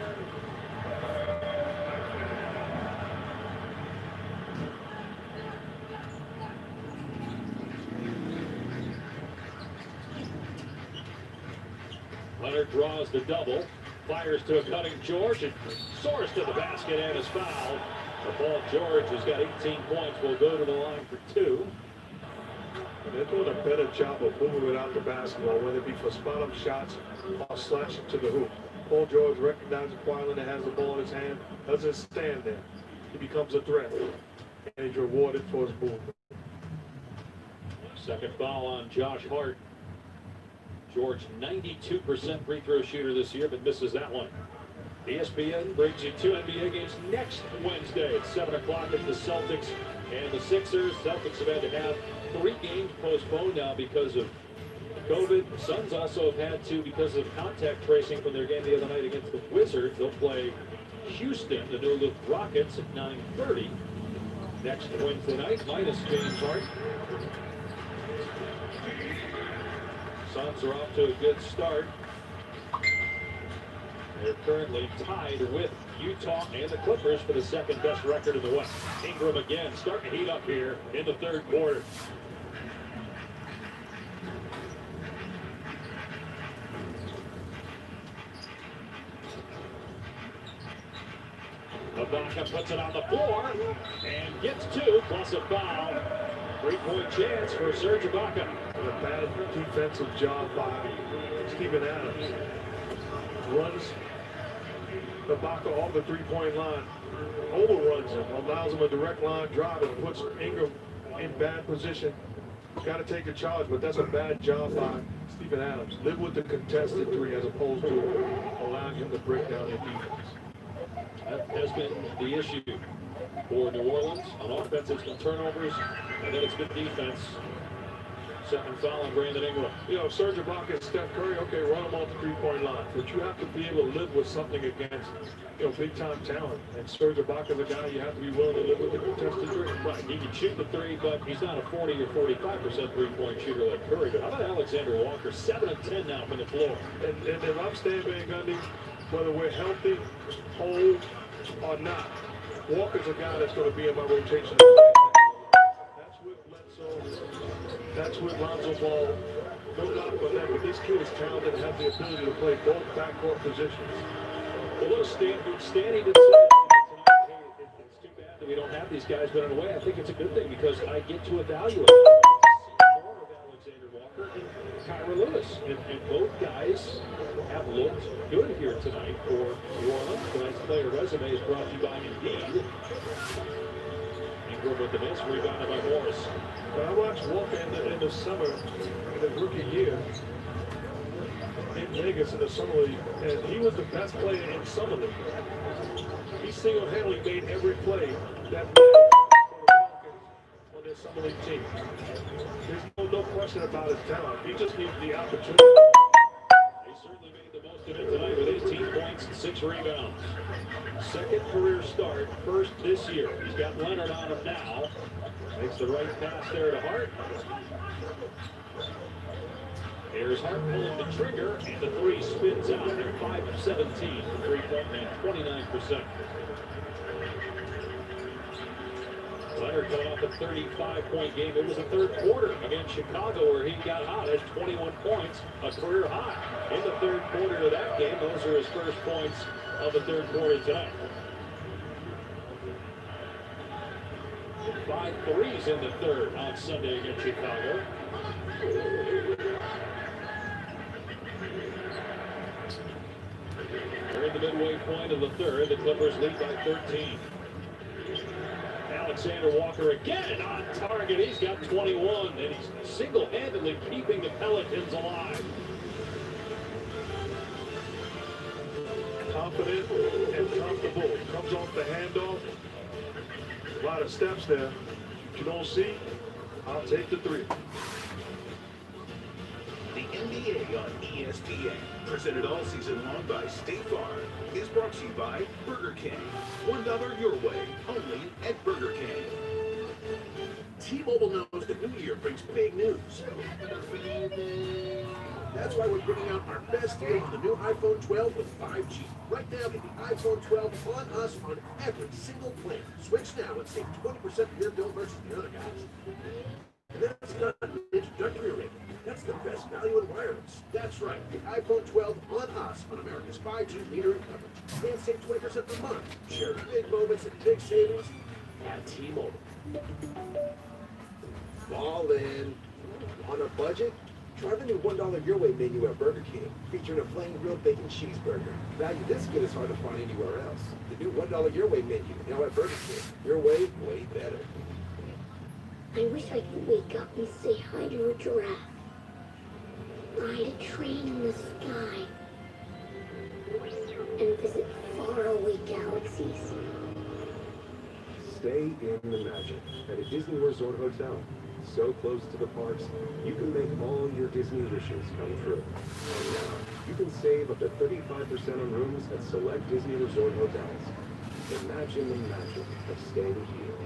Leonard draws the double, fires to a cutting George, and soars to the basket and is fouled. Paul George, who's got 18 points, will go to the line for 2. And they're doing a better job of moving without the basketball, whether it be for spot-up shots or slashing to the hoop. Paul George recognizes Kawhi Leonard has the ball in his hand, doesn't stand there. He becomes a threat, and he's rewarded for his movement. Second foul on Josh Hart. George, 92% free throw shooter this year, but misses that one. ESPN brings you 2 NBA games next Wednesday at 7 o'clock. It's the Celtics and the Sixers. Celtics have had to have 3 games postponed now because of COVID. Suns also have had to because of contact tracing from their game the other night against the Wizards. They'll play Houston, the Duluth Rockets, at 9:30 next Wednesday night, minus James Harden. Suns are off to a good start. They're currently tied with Utah and the Clippers for the second best record in the West. Ingram again starting to heat up here in the 3rd quarter. Ibaka puts it on the floor and gets 2 plus a foul. 3-point chance for Serge Ibaka. And a bad defensive job by Steven Adams. Runs Ibaka off the three-point line, overruns him, allows him a direct line drive and puts Ingram in bad position. Got to take a charge, but that's a bad job by Steven Adams. Live with the contested three as opposed to allowing him to break down their defense. That has been the issue for New Orleans. On offense, it's been turnovers, and then it's been defense. Second foul on Brandon Ingram. You know, Serge Ibaka and Steph Curry, okay, run them off the three-point line. But you have to be able to live with something against, you know, big-time talent. And Serge Ibaka is a guy you have to be willing to live with the contested three. Right, he can shoot the three, but he's not a 40 or 45% three-point shooter like Curry. But how about Alexander Walker? 7 of 10 now from the floor. And if I'm Stan Van Gundy, whether we're healthy, whole, or not, Walker's a guy that's going to be in my rotation. That's with Bledsoe. That's with Lonzo Ball. No doubt about that, but this kid is talented and has the ability to play both backcourt positions. Well, look, Stan did say tonight, hey, it's too bad that we don't have these guys running away. I think it's a good thing because I get to evaluate more of Alexander Walker and Kyra Lewis. And both guys have looked good here tonight for New Orleans. Tonight's player resume is brought to you by Indeed. Ingram with the miss, rebounded by Morris. But I watched Walker in the summer, in the rookie year, in Vegas in the Summer League, and he was the best player in Summer League. He single-handedly made every play that mattered for the Falcons on their Summer League team. There's no question about his talent. He just needs the opportunity. He certainly made the most of it tonight with 18 points and 6 rebounds. Second career start, first this year. He's got Leonard on him now. Makes the right pass there to Hart. Here's Hart pulling the trigger, and the three spins out. They're 5 of 17 for three-point man, 29%. Leonard coming off a 35-point game. It was the third quarter against Chicago where he got hot at 21 points, a career high. In the third quarter of that game, those are his first points of the third quarter tonight. 5 threes in the third on Sunday against Chicago. We're in the midway point of the third. The Clippers lead by 13. Alexander Walker again on target. He's got 21, and he's single-handedly keeping the Pelicans alive. Confident and comfortable. Comes off the handoff. A lot of steps there. You don't see, I'll take the three. The NBA on ESPN, presented all season long by State Farm, is brought to you by Burger King. $1 your way, only at Burger King. T-Mobile knows the new year brings big news. That's why we're bringing out our best deal on the new iPhone 12 with 5G. Right now, get the iPhone 12 on us on every single plan. Switch now and save 20% of your bill versus the other guys. And that's not an introductory rate. That's the best value in wireless. That's right, the iPhone 12 on us on America's 5G metering coverage. And save 20% per month. Share big moments and big savings at T-Mobile. All in. On a budget? Try the new $1 Your Way menu at Burger King, featuring a plain grilled bacon cheeseburger. Value this good is hard to find anywhere else. The new $1 Your Way menu, now at Burger King. Your way, way better. I wish I could wake up and say hi to a giraffe. Ride a train in the sky. And visit faraway galaxies. Stay in the magic at a Disney Resort Hotel. So close to the parks, you can make all your Disney wishes come true. And now, you can save up to 35% on rooms at select Disney Resort hotels. Imagine the magic of staying here.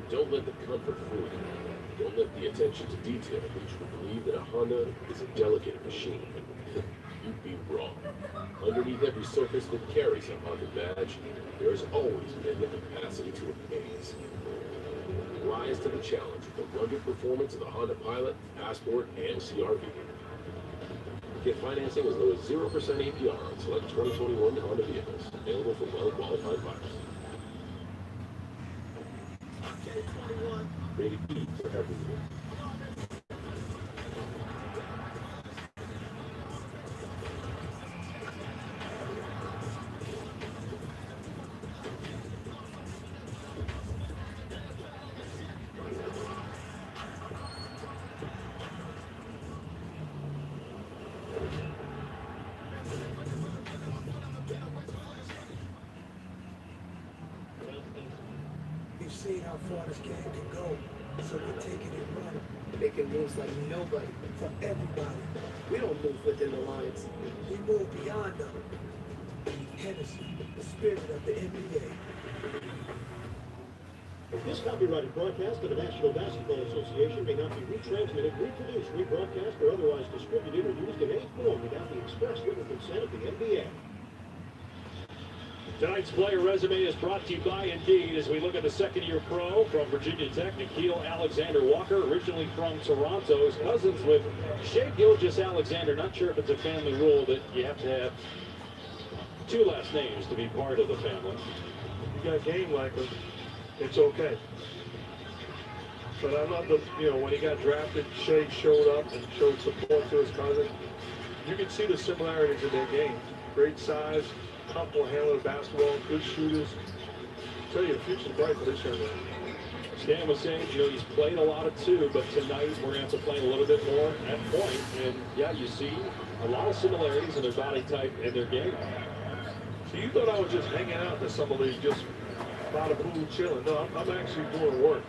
Don't let the comfort fool you. Don't let the attention to detail lead you to believe that a Honda is a delicate machine. You'd be wrong. Underneath every surface that carries a Honda badge, there is always been the capacity to amaze. Rise to the challenge with the rugged performance of the Honda Pilot, Passport, and CR-V. Get financing as low as 0% APR on select 2021 Honda vehicles. Available from well-qualified buyers. Rated E for everyone. seen how far this game can go, so we're taking it running. Making moves like nobody. For everybody. We don't move within the lines. We move beyond them. Hennessy, the spirit of the NBA. This copyrighted broadcast of the National Basketball Association may not be retransmitted, reproduced, rebroadcast, or otherwise distributed or used in any form without the express written consent of the NBA. Tonight's player resume is brought to you by Indeed as we look at the second-year pro from Virginia Tech, Nickeil Alexander-Walker, originally from Toronto. His cousins with Shai Gilgeous-Alexander. Not sure if it's a family rule that you have to have two last names to be part of the family. You got game like him, it's okay. But I love the, when he got drafted, Shai showed up and showed support to his cousin. You can see the similarities in their game. Great size, comfortable handling the basketball, good shooters. I tell you, the future's bright for this young man. Stan was saying, he's played a lot of two, but tonight we're going to have to play a little bit more at point. And yeah, you see a lot of similarities in their body type and their game. So you thought I was just hanging out in the summer league, just by the pool chilling. No, I'm actually doing work.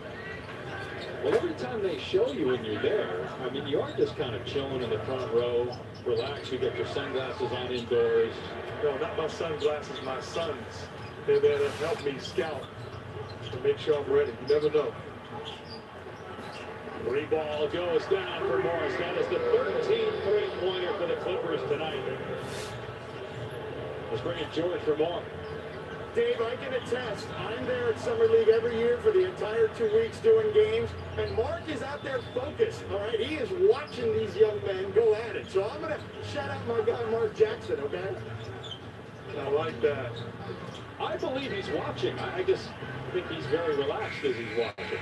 Well, every time they show you when you're there, I mean, you aren't just kind of chilling in the front row, relax, you got your sunglasses on indoors. No, not my sunglasses, my sons. They're there to help me scout to make sure I'm ready. You never know. Free ball goes down for Morris. That is the 13th three-pointer for the Clippers tonight. Let's bring in George for more. Dave, I can attest. I'm there at Summer League every year for the entire 2 weeks doing games, and Mark is out there focused, all right? He is watching these young men go at it. So I'm going to shout out my guy, Mark Jackson, okay? I like that. I believe he's watching. I just think he's very relaxed as he's watching.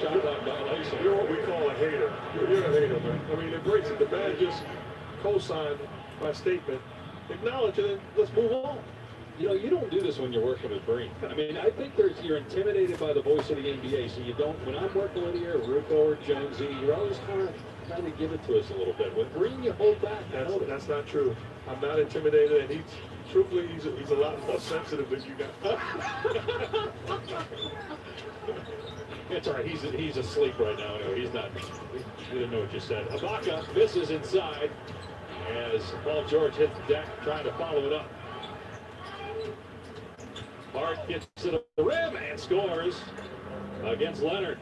Shout out violation. You're what we call a hater. You're a hater, man. I mean, embrace it. The man just co-signed my statement. Acknowledge it and let's move on. You don't do this when you're working with Breen. I mean, I think you're intimidated by the voice of the NBA, so you don't. When I'm working with you, or Ruko or Jonesy, you're always kind of trying to give it to us a little bit. With Breen, you hold back. That's not true. I'm not intimidated, and truthfully, he's a lot more sensitive than you got. It's all right. He's asleep right now. Anyway, he's not. He didn't know what you said. Ibaka misses inside as Paul George hits the deck, trying to follow it up. Hart gets to the rim and scores against Leonard.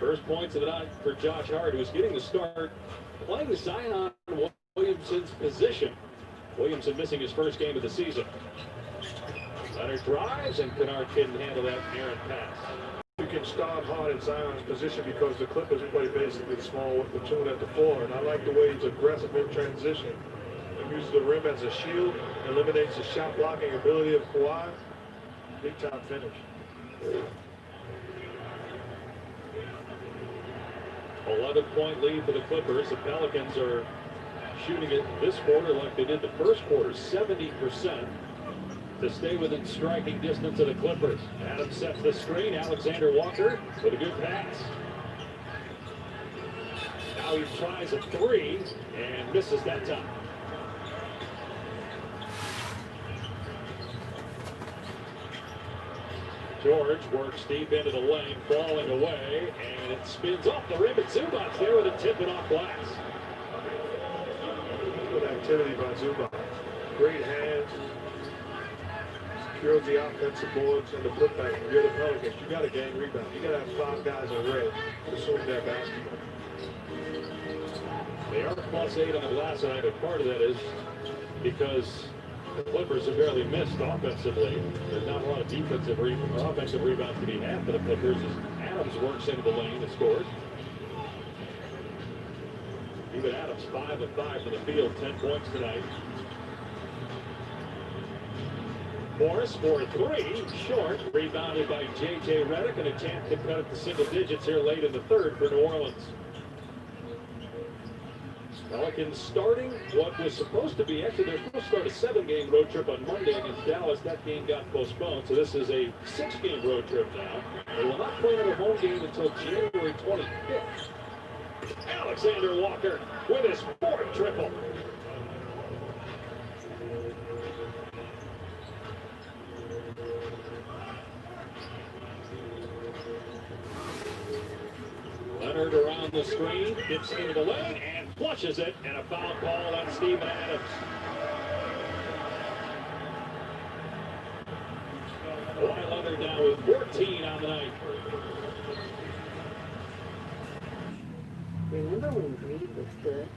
First points of the night for Josh Hart, who's getting the start playing Zion Williamson's position. Williamson missing his first game of the season. Leonard drives, and Kennard couldn't handle that errant pass. You can start Hart in Zion's position because the Clippers play basically small with platoon at the 4, and I like the way he's aggressive in transition. Uses the rim as a shield, eliminates the shot blocking ability of Kawhi. Big time finish. 11-point lead for the Clippers. The Pelicans are shooting it this quarter like they did the first quarter, 70%, to stay within striking distance of the Clippers. Adams sets the screen. Alexander Walker with a good pass. Now he tries a three and misses that time. George works deep into the lane, falling away, and it spins off the rim. And Zubac there with a tip-it-off glass. Good activity by Zubac. Great hands. Secures the offensive boards and the putback. You're the Pelicans. You got a gang rebound. You got to have 5 guys in red to swing that basketball. They are +8 on the glass tonight, but part of that is because the Clippers have barely missed offensively. There's not a lot of defensive or offensive rebounds to be had for the Clippers as Adams works into the lane and scores. Even Adams 5 of 5 from the field, 10 points tonight. Morris for a three, short, rebounded by J.J. Redick, and a chance to cut it to single digits here late in the third for New Orleans. Pelicans starting what was supposed to be, actually they're supposed to start a 7-game road trip on Monday against Dallas. That game got postponed, so this is a 6-game road trip now. They will not play another home game until January 25th. Alexander Walker with his 4th triple. Leonard around the screen, gets into the lane, and flushes it, and a foul call on Steven Adams. Kawhi Leonard now with 14 on the night. Remember when greed was good?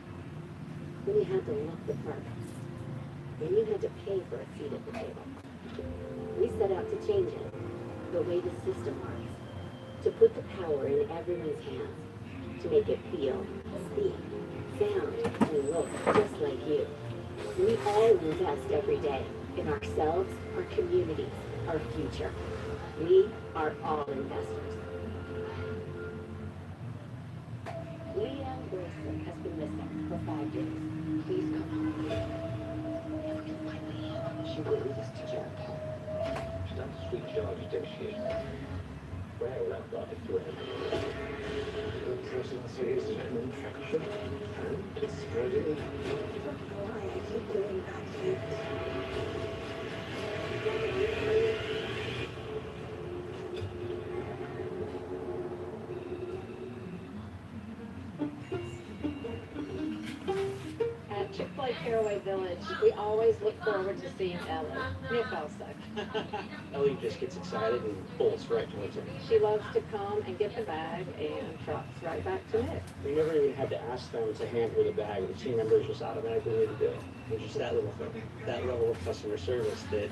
When you had to look the part. When you had to pay for a seat at the table. We set out to change it, the way the system works. To put the power in everyone's hands. To make it feel, speak, sound, and look just like you. We all invest every day in ourselves, our communities, our future. We are all investors. Leanne Grayson has been missing for 5 days. Please come home. If we can find Leanne, she will lead us to Jericho. She's not the sweet George Dixie. Where will that body thread? The presidency is an infection, and it's spreading. Why I keep going back to it. At Chick-fil-A Caraway Village, we always look forward to seeing Ellie. Me a foul suck. Ellie just gets excited and bolts right towards him. She loves to come and get the bag and trots right back to Nick. We never even had to ask them to hand her the bag. The team members just automatically knew to do it. It was just that little thing, that level of customer service that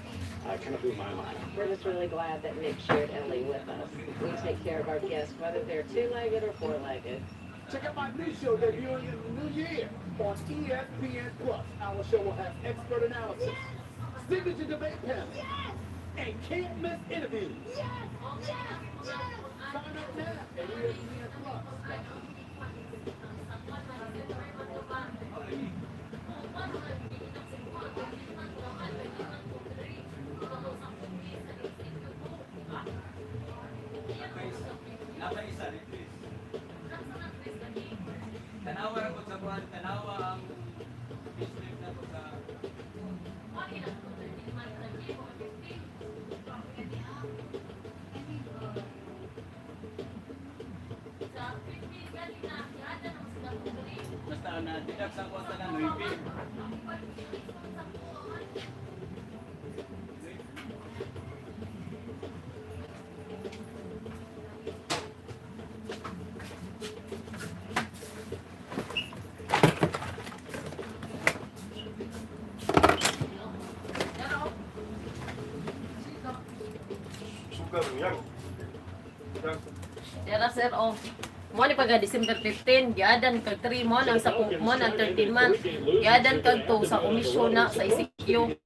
kind of blew my mind. We're just really glad that Nick shared Ellie with us. We take care of our guests, whether they're two-legged or four-legged. Check out my new show debuting in the new year on ESPN Plus. Our show will have expert analysis, signature debate panel, and can't miss interviews. Sign up now at ESPN Plus. Tanawa ko sa buwan, tanawa ang business na ko sa basta na tidak sa kuwanta ng review. Tara sir, oh. Mo ni pagka December 15, giadan kag 3 mo nang sa mo nang 13 months. Giadan kag 2 sa komisyon na sa ICQ.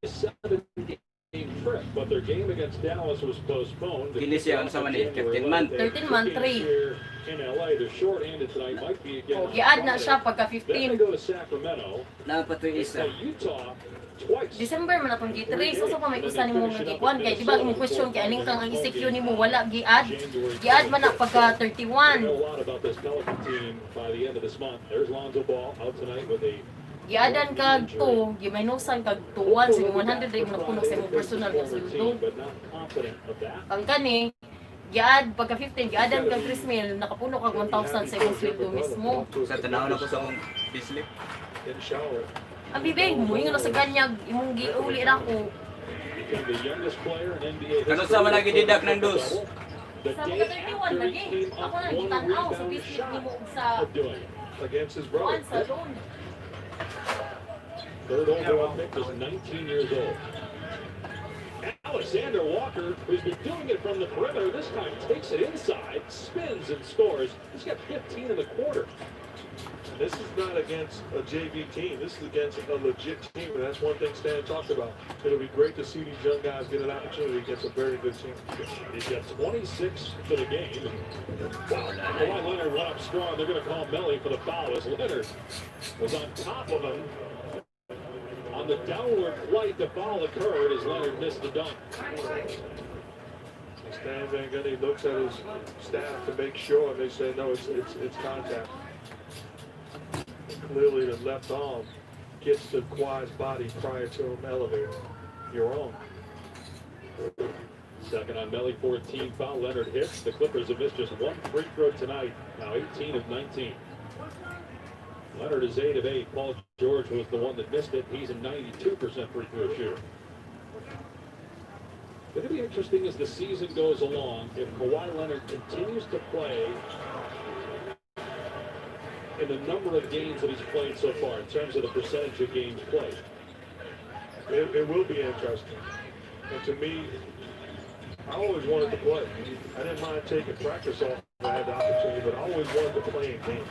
But their game against Dallas was postponed. Dili siya ano sa man 13 month. 13 month 3. In LA, they're short-handed tonight. Might be again. Oh, giad na siya pagka Then they 15. go to Sacramento. Napatoy isa. Utah twice. December man atong G3, so sa pa may usa nimo nga gikuan kay di ba imong question kay aning kang ang ICQ nimo wala giad. Giad man na pagka 31. We know a lot about this Pelican team by the end of this month. There's Lonzo Ball out tonight with a Giadan kag 2, gimaynusan kag 2-1 sa 100 ray mo napuno sa imong personal nga sweldo. but not confident of that. Ang kani giad pagka 15 giadan kag 3,000 nakapuno kag 1,000 sa imong sweldo mismo. Sa tanaw na ko sa akong payslip. In Charlotte. Ang bibig mo yung nasa ganyag imong giuli ra ko. Became the youngest player in NBA Kano sa malagi didak ng dos? The Sa day mga 31 lagi. Ako na gitanaw sa business nimo ug sa of doing it against his kuan brother. sa loan. Third overall pick was 19 years old. Alexander Walker, who's been doing it from the perimeter, this time takes it inside, spins and scores. He's got 15 in the quarter. This is not against a JV team. This is against a legit team, and that's one thing Stan talked about. It'll be great to see these young guys get an opportunity against a very good team. He's got 26 for the game. Kawhi Leonard went up strong. They're going to call Melly for the foul as Leonard was on top of him. On the downward flight, the foul occurred as Leonard missed the dunk. Stan Van Gundy looks at his staff to make sure, and they say, no, it's contact. Clearly, the left arm gets to Kawhi's body prior to him elevating. You're wrong. Second on Melly, 14 foul. Leonard hits. The Clippers have missed just one free throw tonight. Now 18 of 19. Leonard is 8 of 8. Paul George was the one that missed it. He's a 92% free throw shooter. It'll be interesting as the season goes along if Kawhi Leonard continues to play in the number of games that he's played so far in terms of the percentage of games played. It will be interesting. And to me, I always wanted to play. I didn't mind taking practice off if I had the opportunity, but I always wanted to play in games.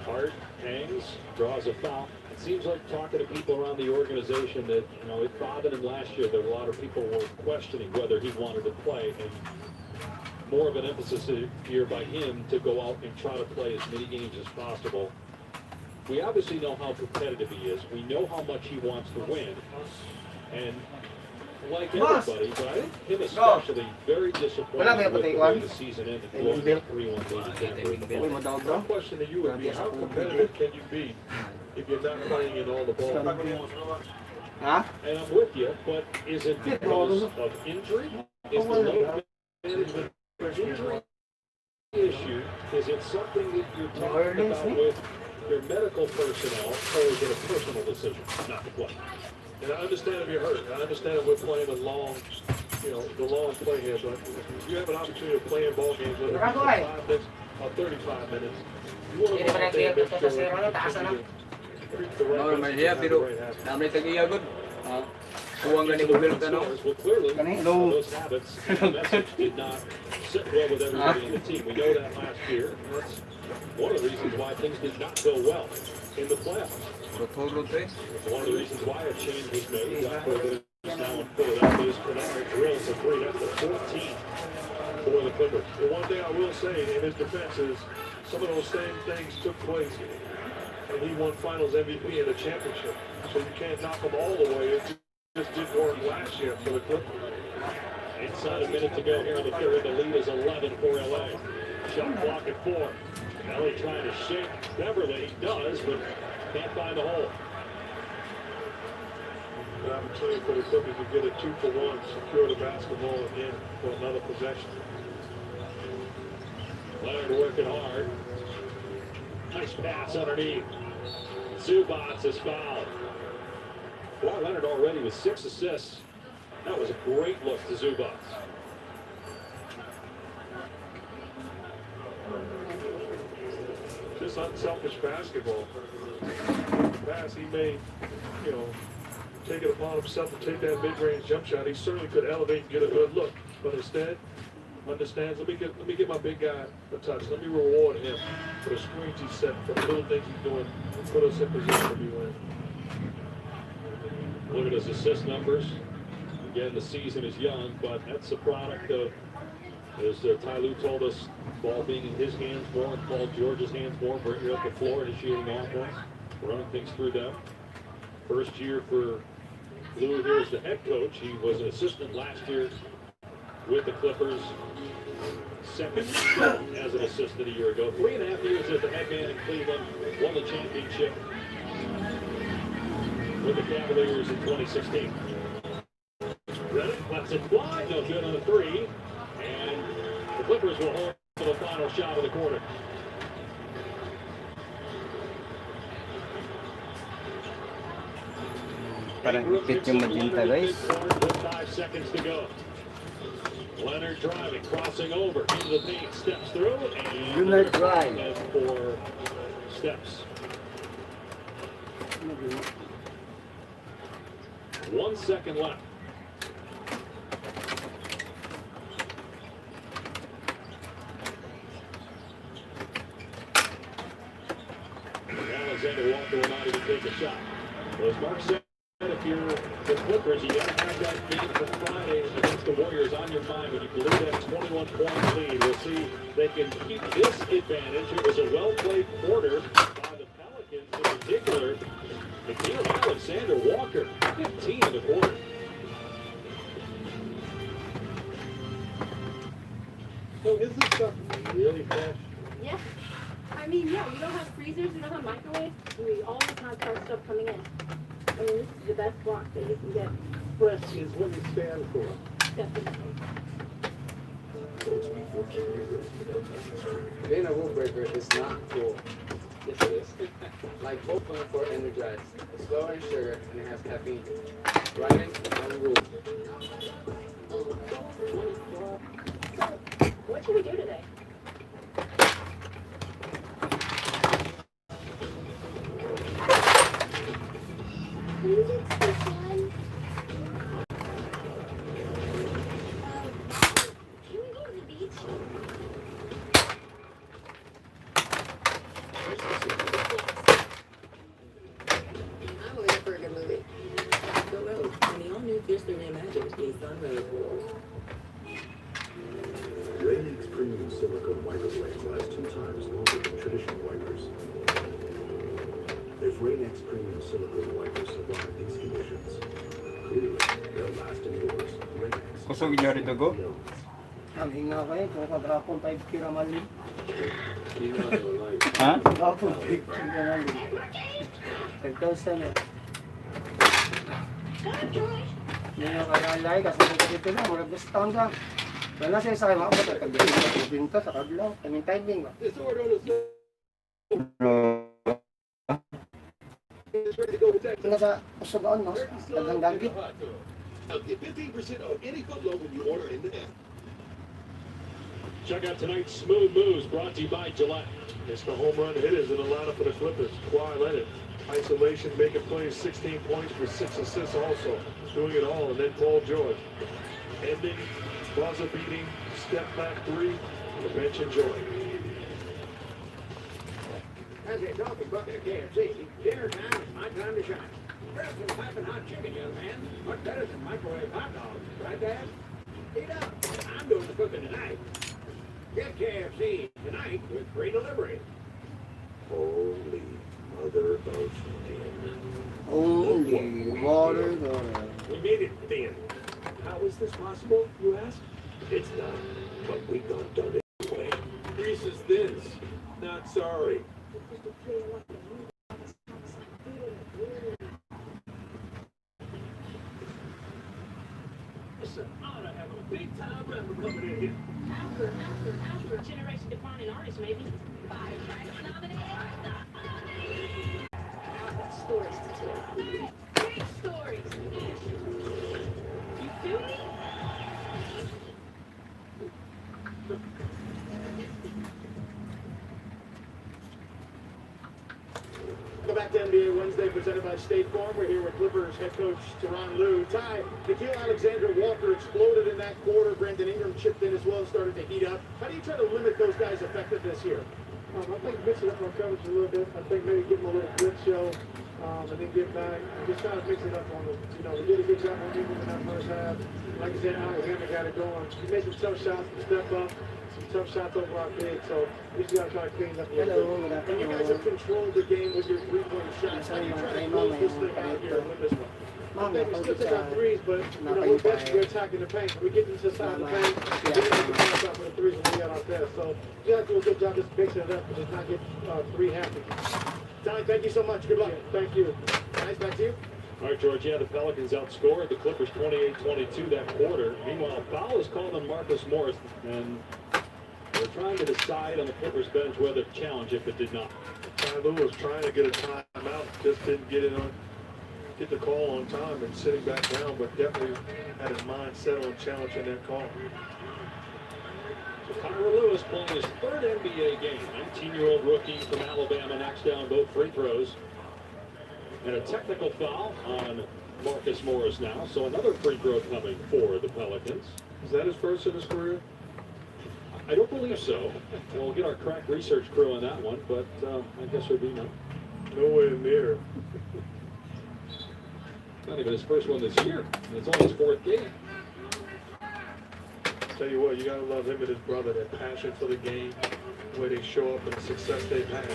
Hart hangs, draws a foul. It seems like talking to people around the organization that, you know, it bothered him last year that a lot of people were questioning whether he wanted to play, and more of an emphasis here by him to go out and try to play as many games as possible. We obviously know how competitive he is. We know how much he wants to win. And like everybody, but I think him especially, very disappointed with the way the season ended. Blowing that 3-1 lead. My question to you would be, how competitive can you be if you're not playing in all the balls? And I'm with you, but is it because of injury? Is the load management injury issue? Is it something that you're talking about with your medical personnel, or is it a personal decision not to play? And I understand if you're hurt. I understand if we're playing a long, the long play here, but if you have an opportunity to play in ball games, whether it's 5 minutes or 35 minutes, you want to go out there and make sure you treat the right person. Well, clearly, those habits and the message did not sit well with everybody on the team. We know that last year, and that's one of the reasons why things did not go well in the playoffs. It's one of the reasons why a change was made. Is now in Philadelphia's Kennard drills for 3. That's the 14th for the Clippers. The one thing I will say in his defense is some of those same things took place, and he won Finals MVP in the championship. So you can't knock him all the way. It just didn't work last year for the Clippers. Inside a minute to go here in the third. The lead is 11 for LA. Shot clock at 4. LA trying to shake Beverly. Does, but can't find the hole. An opportunity for the Clippers to get a 2-for-1, secure the basketball again for another possession. Leonard working hard. Nice pass underneath. Zubac is fouled. Kawhi Leonard already with 6 assists. That was a great look to Zubac. Just unselfish basketball. Pass, he may, take it upon himself to take that mid-range jump shot. He certainly could elevate and get a good look, but instead understands, let me get my big guy a touch. Let me reward him for the screens he set, for the little things he's doing, put us in position to be winning. Look at his assist numbers. Again, the season is young, but that's a product of, as Ty Lue told us, ball being in his hands more and Paul George's hands more, bringing up the floor, initiating offense, running things through them. First year for Lue here as the head coach. He was an assistant last year with the Clippers. Second as an assistant a year ago. 3.5 years as the head man in Cleveland. Won the championship with the Cavaliers in 2016. Redick lets it fly. No good on a 3. And the Clippers will hold for the final shot of the quarter. Parang ipit yung magenta, guys. With 5 seconds to go. Leonard driving, crossing over into the paint, steps through, and Leonard drive for steps. 1 second left. Alexander Walker will not even take a shot. Well, as Mark said, if you're the Clippers, you got to have that game for Friday against the Warriors on your mind when you believe that 21-point lead. We'll see if they can keep this advantage. It was a well-played quarter by the Pelicans in particular. Nickeil Alexander Walker, 15 in the quarter. So is this stuff really fresh? Yeah. I mean, yeah, we don't have freezers, we don't have microwaves. We always have fresh stuff coming in. I mean, this is the best block that you can get. Fresh is what you stand for. Definitely. Being a rule breaker is not cool. Yes, it is. Like both fun for Energize. It's lower in sugar and it has caffeine. Running on rule. What should we do today? Music this one. Can we go to the beach? I'm looking for a good movie. The Road, and the all-new Fiercely Reimagined based on Road. Rain-X Premium Silicone Wiper Blades last 2 times longer than traditional wipers. If Rain-X Premium Silicone Wipers survive these conditions, clearly they'll last indoors. Rain-X. Kusog niyo rin go? Ang hinga kayo, kung kagapon 5 kira mali. Ha? Kagapon 5 kira mali. 5,000 eh. Hindi nyo kalalay, kasi dito lang, mura discount lang. Wala siya sa kayo, makapot, kagbinta sa kadlaw, kaming timing ba? Wala sa usugaan, no? Tagang gagit. Get 15% off any foot load when you order in the app. Check out tonight's Smooth Moves brought to you by Gillette. It's the home run hitters in the lineup for the Clippers. Kawhi Leonard, isolation, making plays, 16 points for 6 assists also. Doing it all, and then Paul George. Ending, buzzer beating, step back 3, the bench enjoying. As a talking bucket of KFC, dinner time is my time to shine. Grab some piping hot chicken, young man. Much better than microwave hot dogs, right, Dad? Eat up. I'm doing the cooking tonight. Get KFC tonight with free delivery. Holy mother of Dan. Holy water, We made it thin. How is this possible, you ask? It's not, but we got done it anyway. Grease is thin. Not sorry. It's an honor to have a big time rapper coming in here. After generation defining artist, maybe. 5 tracks nominated. Stories to tell. Great stories. You feel me? Welcome back to NBA Wednesday, presented by State Farm. We're here with Clippers head coach Tyronn Lue. Ty, Nickeil Alexander-Walker exploded in that quarter. Brandon Ingram chipped in as well, started to heat up. How do you try to limit those guys' effectiveness here? I think mixing up our coverage a little bit. I think maybe give them a little blitz show, and then get back. Just trying to mix it up on them. You know, we did a good job on Ingram in that first half. Like I said, Alexander got it going. He made some tough shots to step up. Some tough shots over our big, so we just got to try to clean it up a little bit. And you guys have controlled the game with your three-point shots. How do you try to close this thing out here and win this one? I think we still take our threes, but you know, we're best we're attacking the paint. We get into the side of the paint, we get into the pass out for the threes when we got our best. So you guys do a good job just mixing it up and just not get three happy. Ty, thank you so much. Good luck. Thank you. Nice, back to you. All right, George, yeah, the Pelicans outscored the Clippers 28-22 that quarter. Meanwhile, foul is called on Marcus Morris, and they're trying to decide on the Clippers bench whether to challenge if it did not. Ty Lue was trying to get a timeout, just didn't get the call on time and sitting back down, but definitely had his mind set on challenging that call. So Kyra Lewis playing his third NBA game. 19-year-old rookie from Alabama knocks down both free throws. And a technical foul on Marcus Morris now. So another free throw coming for the Pelicans. Is that his first in his career? I don't believe so. We'll get our crack research crew on that one, but I guess there'd be none. Nowhere near. Not even his first one this year. And it's only his fourth game. Tell you what, you gotta love him and his brother, their passion for the game, the way they show up and the success they've had.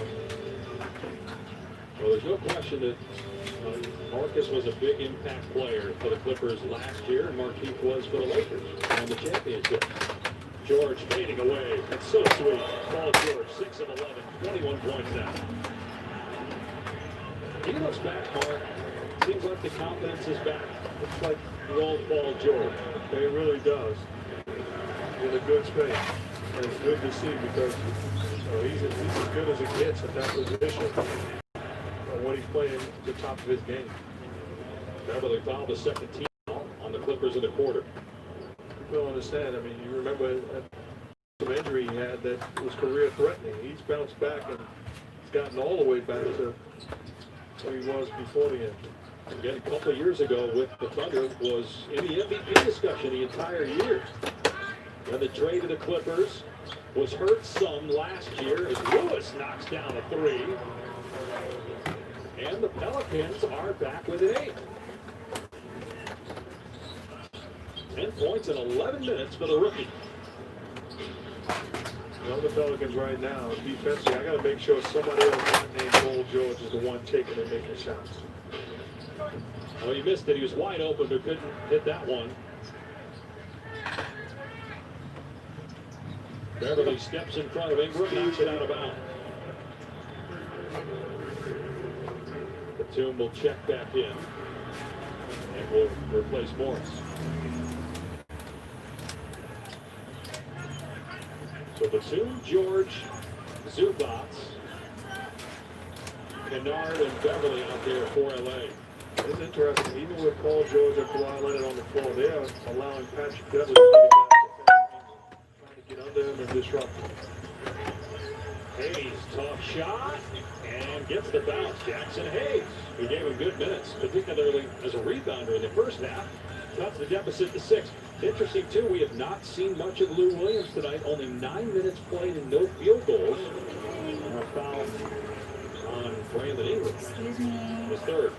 Well, there's no question that Marcus was a big impact player for the Clippers last year, and Markieff was for the Lakers on the championship. George fading away. That's so sweet. Paul George, 6 of 11, 21 points now. He looks back, Mark. Seems like the confidence is back. It's like won't Paul George. It really does. In a good space. And it's good to see because he's as good as it gets at that position when he's playing the top of his game. Beverly fouled the second team on the Clippers in the quarter. You don't understand. I mean, you remember some injury he had that was career-threatening. He's bounced back and he's gotten all the way back to where he was before the injury. Again, a couple of years ago with the Thunder was in the MVP discussion the entire year. Then the trade to the Clippers was hurt some last year as Lewis knocks down a three. And the Pelicans are back with an 8. 10 points in 11 minutes for the rookie. The Pelicans right now, defensively, I got to make sure somebody else named Paul George is the one taking and making shots. Well, he missed it. He was wide open, but couldn't hit that one. Beverly steps in front of Ingram, knocks it out of bounds. Batum will check back in and will replace Morris. So Batum, George, Zubac, Kennard, and Beverly out there for LA. It's interesting, even with Paul George and Kawhi Leonard on the floor, they are allowing Patrick Beverly to get under him and disrupt him. Hayes, tough shot, and gets the bounce. Jackson Hayes, who gave him good minutes, particularly as a rebounder in the first half, cuts the deficit to 6. Interesting, too, we have not seen much of Lou Williams tonight. Only 9 minutes played and no field goals. And a foul on Brandon Ingram. Excuse me. His third.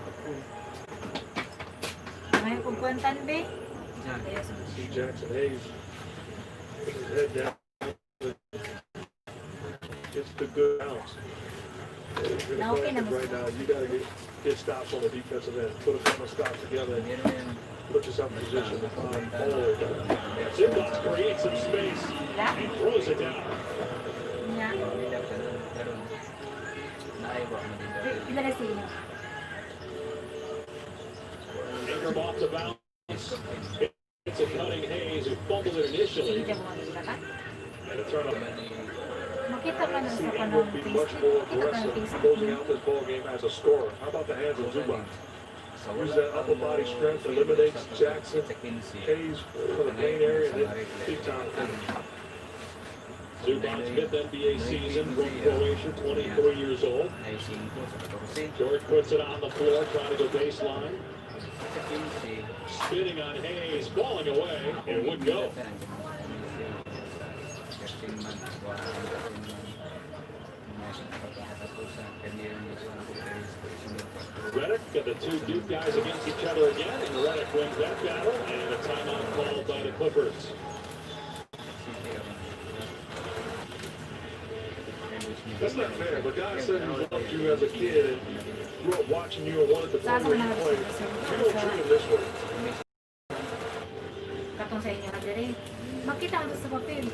May pagkwantan, be? See Jackson Hayes put his head down. Gets the good bounce. Now, okay, right now, you got to get stops on the defensive end. Put a couple of stops together and put yourself in position to find Paul. Zubac creates some space and throws it down. Yeah. Ilan na sila? Ingram off the bounce. It's a cutting Hayes who fumbled it initially. And a turnover. Makita ka na sa He panahon will be much more Makita ka ng aggressive Facebook closing niya. out this ball game as a scorer. How about the hands of Zubac? Use that upper body strength, eliminates Jackson, Hayes for the paint area, and then big time finish. Zubac's 5th NBA season from Croatia, 23 years old. George puts it on the floor, trying to go baseline. Spinning on Hayes, falling away, and would go. Redick and the two Duke guys against each other again, and Redick wins that battle, and a timeout called by the Clippers. That's not fair. The guy said he loved you as a kid and grew up watching you and wanted to play where you played. You don't treat him this way. Katong sa inyo na diri. Makita ka sa papel.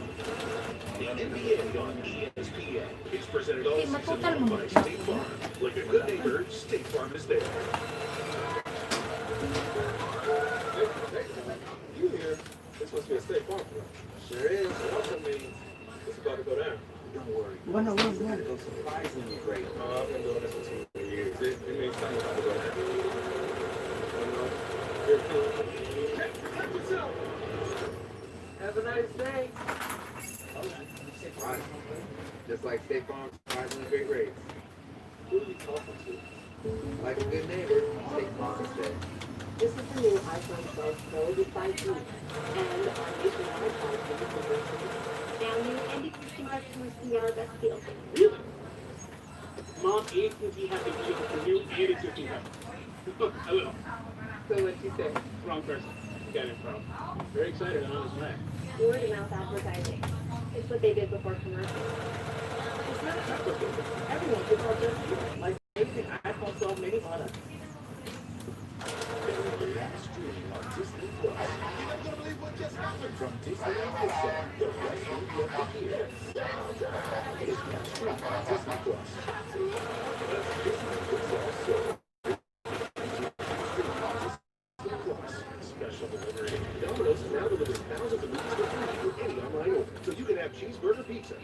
The NBA on ESPN is presented all Okay, season matotal long mo. by State Farm. Like a good neighbor, State Farm is there. You here? This must be a State Farm club. Sure is. Welcome me. It's about to go down. Don't worry. One. It's surprisingly great. I've been doing this for 2 years. It means something about to go down. Have a nice day. Right. Just like State Farm, surprisingly great rates. Who are you talking to? Like a good neighbor, State Farm is there. This is the new iPhone 12 Pro with 5G and our nationwide 5G conversion. Now new and existing customers can get our best deal. Really? Mom, AT&T has a deal for new and existing customers. Hello. So what'd you say? Wrong person. Got it from. Very excited and on his neck. Word of mouth advertising. It's what they did before commercials. It's not technical. Everyone gets all their deals. Like amazing iPhone 12 mini products. Streaming on Disney Plus. You're not gonna believe what just happened from Disneyland Pixar. The best movie of the year. It's now streaming on Disney Plus. Disney Pixar. So. Special Burger Pizza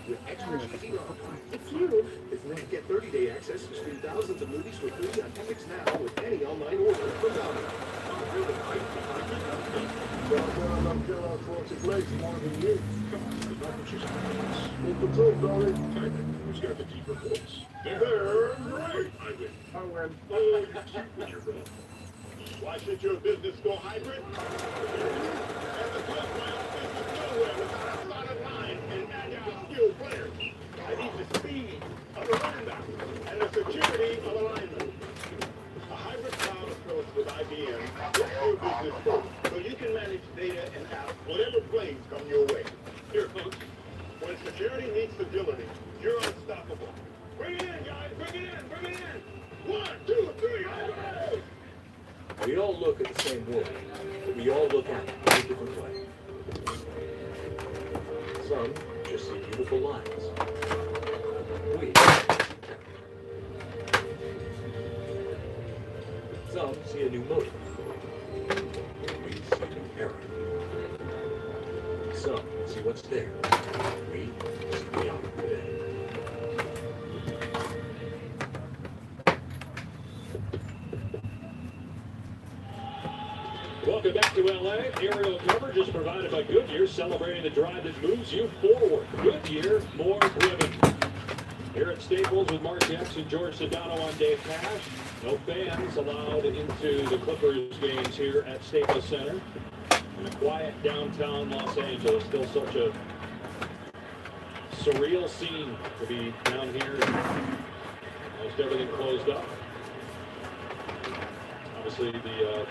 with extra cheesy rolls. It's you. Get 30-day access to stream thousands of movies for free on Epix Now with any online order from Domino's. I'm killing our folks at Blake's more than you. With the truth, Dolly. Who's got the deeper voice? They're great. I win. I win. Oh, you're cute with your brother. Why should your business go hybrid? And the top line business nowhere without a solid line and agile skilled players. I need the speed of a running back and the security of a lineman. A hybrid cloud approach with IBM puts your business first, so you can manage data and apps whatever plays come your way. Here, folks, when security meets agility, you're unstoppable. Bring it in, guys, bring it in, bring it in. 1, 2, 3, hybrid! We all look at the same world, but we all look at it in a different way. Some just see beautiful lines. Some see a new motive. We see a new era. Some see what's there. We see beyond today. Welcome back to LA. Aerial coverage is provided by Goodyear, celebrating the drive that moves you forward. Goodyear, more driven. Here at Staples with Mark Jackson, George Sedano on Dave Cash. No fans allowed into the Clippers games here at Staples Center. In a quiet downtown Los Angeles, still such a surreal scene to be down here. Almost everything closed up. Obviously, the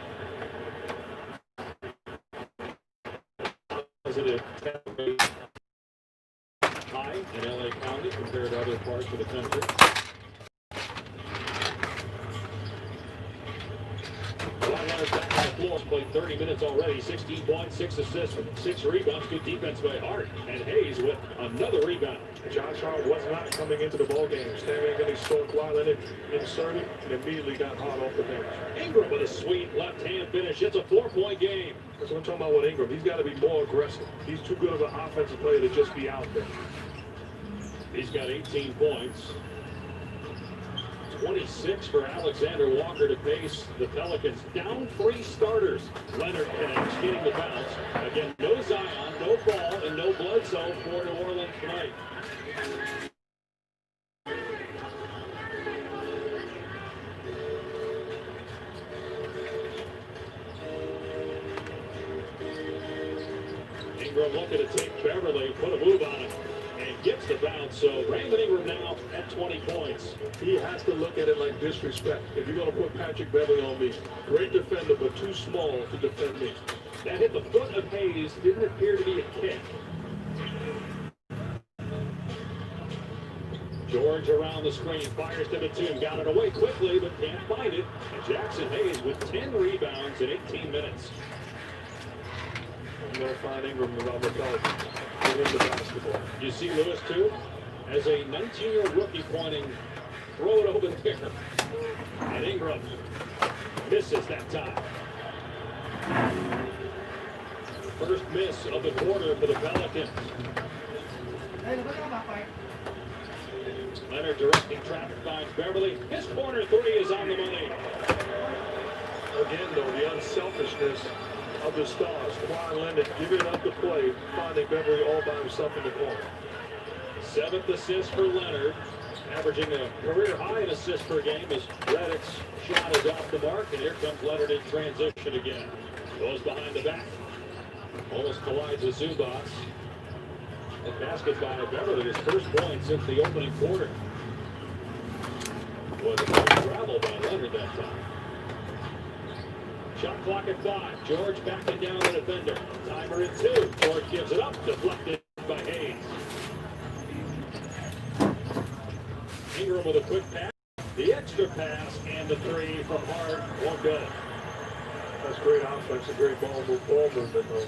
positive test rate high in LA County compared to other parts of the country. Leonard back on the floor, played 30 minutes already, 16 points, 6 assists, 6 rebounds, good defense by Hart. And Hayes with another rebound. Josh Hart was not coming into the ballgame. Stan Van Gundy spoke while in it, inserted, and immediately got hot off the bench. Ingram with a sweet left-hand finish. It's a 4-point game. That's what I'm talking about with Ingram. He's got to be more aggressive. He's too good of an offensive player to just be out there. He's got 18 points. 26 for Alexander Walker to pace the Pelicans. Down 3 starters. Leonard connects, getting the bounce. Again, no Zion, no Ball, and no Bledsoe for New Orleans tonight. Ingram looking to take Beverly, put a move on him, and gets the bounce. So Brandon Ingram now at 20 points. He has to look at it like disrespect. If you're going to put Patrick Beverly on me, great defender, but too small to defend me. That hit the foot of Hayes. Didn't appear to be a kick. George around the screen, fires to Batum. Got it away quickly, but can't find it. And Jackson Hayes with 10 rebounds in 18 minutes. I'm going to find Ingram around the Pelicans. Give him the basketball. You see Lewis, too? As a 19-year-old rookie pointing, throw it over there. And Ingram misses that time. First miss of the quarter for the Pelicans. Leonard directing traffic, finds Beverly. His corner 3 is on the money. Again, though, the unselfishness of the stars. Kawhi Leonard giving up the play, finding Beverly all by himself in the corner. 7th assist for Leonard, averaging a career high in assists per game as Reddick's shot is off the mark, and here comes Leonard in transition again. Goes behind the back. Almost collides with Zubas. And basket by Beverly, his first point since the opening quarter. Was a good travel by Leonard that time. Shot clock at 5. George backing down the defender. Timer at 2. George gives it up. Deflected by Hayes. Ingram with a quick pass. The extra pass and the 3 from Hart won't go. That's great offense, a great ball movement, though.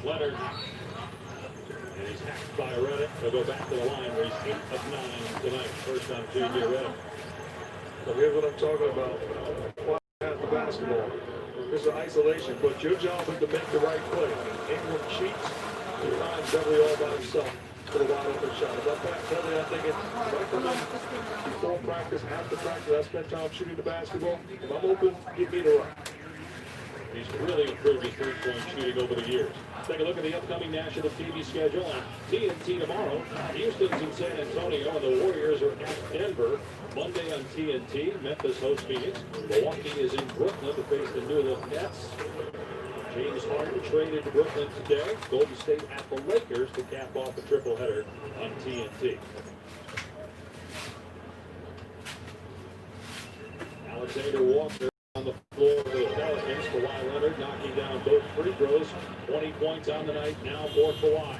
Leonard. And he's hacked by Reddick. He'll go back to the line where he's 8 of 9 tonight. First time junior Reddick. So here's what I'm talking about. Kawhi has the basketball. This is isolation, but your job is to make the right play. Ingram cheats, finds Beverly all by himself for the wide open shot. About that, Beverly, I think it's right from before practice, after practice, I spent time shooting the basketball. If I'm open, give me the right. He's really improved his three-point shooting over the years. Take a look at the upcoming national TV schedule on TNT tomorrow. Houston's in San Antonio, and the Warriors are at Denver. Monday on TNT, Memphis hosts Phoenix. Milwaukee is in Brooklyn to face the New York Nets. James Harden traded to Brooklyn today. Golden State at the Lakers to cap off the triple header on TNT. Alexander Walker on the floor for the Pelicans. Kawhi Leonard knocking down both free throws. 20 points on the night now for Kawhi.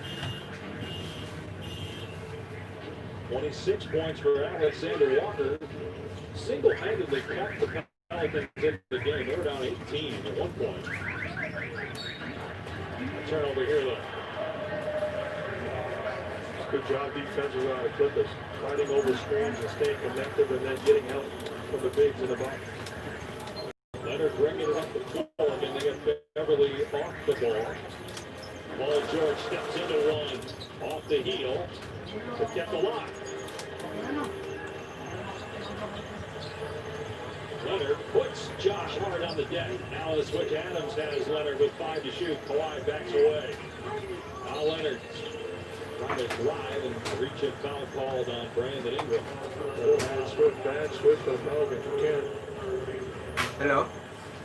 26 points for Alexander Walker. Single-handedly kept the Pelicans in the game. They were down 18 at one point. Turnover here, though. Good job defensively on the Clippers, fighting over screens and staying connected and then getting help from the bigs in the box. Leonard bringing it up the floor, and they get Beverly off the ball. Paul George steps into one, off the heel, to kept alive. Leonard puts Josh Hart on the deck. Now the switch. Adams has Leonard with 5 to shoot. Kawhi backs away. Now Leonard trying to drive and reach a foul called on Brandon Ingram. Bad switch for the Pelicans. You can't. Hello?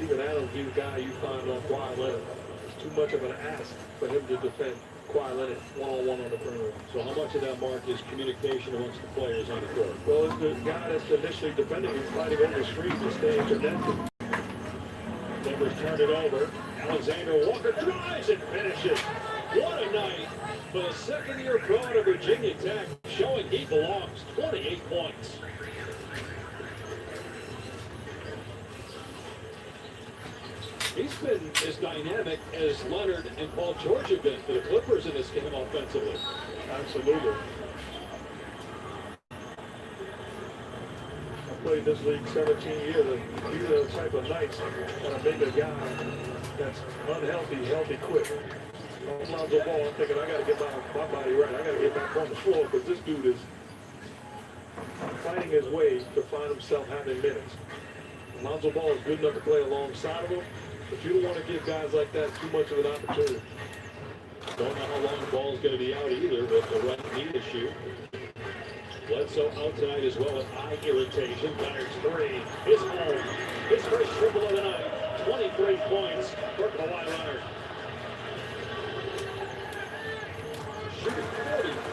Even Adams, he's the guy you find on Kawhi Leonard. It's too much of an ask for him to defend Kawhi Leonard one-on-one on the perimeter. So how much of that, Mark, is communication amongst the players on the court? Well, it's the guy that's initially defending him, fighting over the screens and staying connected. Denver's turned it over. Alexander Walker drives and finishes. What a night for the second-year pro out of Virginia Tech, showing he belongs. 28 points. He's been as dynamic as Leonard and Paul George have been for the Clippers in this game offensively. Absolutely. I played this league 17 years, and these are the type of nights that I make a guy that's unhealthy, healthy quick. I'm Lonzo Ball, I'm thinking I got to get my body right. I got to get back on the floor because this dude is fighting his way to find himself having minutes. Lonzo Ball is good enough to play alongside of him, but you don't want to give guys like that too much of an opportunity. Don't know how long the ball's going to be out either with the right knee issue. Bledsoe out tonight as well with eye irritation. Leonard's three is home. His first triple of the night. 23 points for Kawhi Leonard. Shooting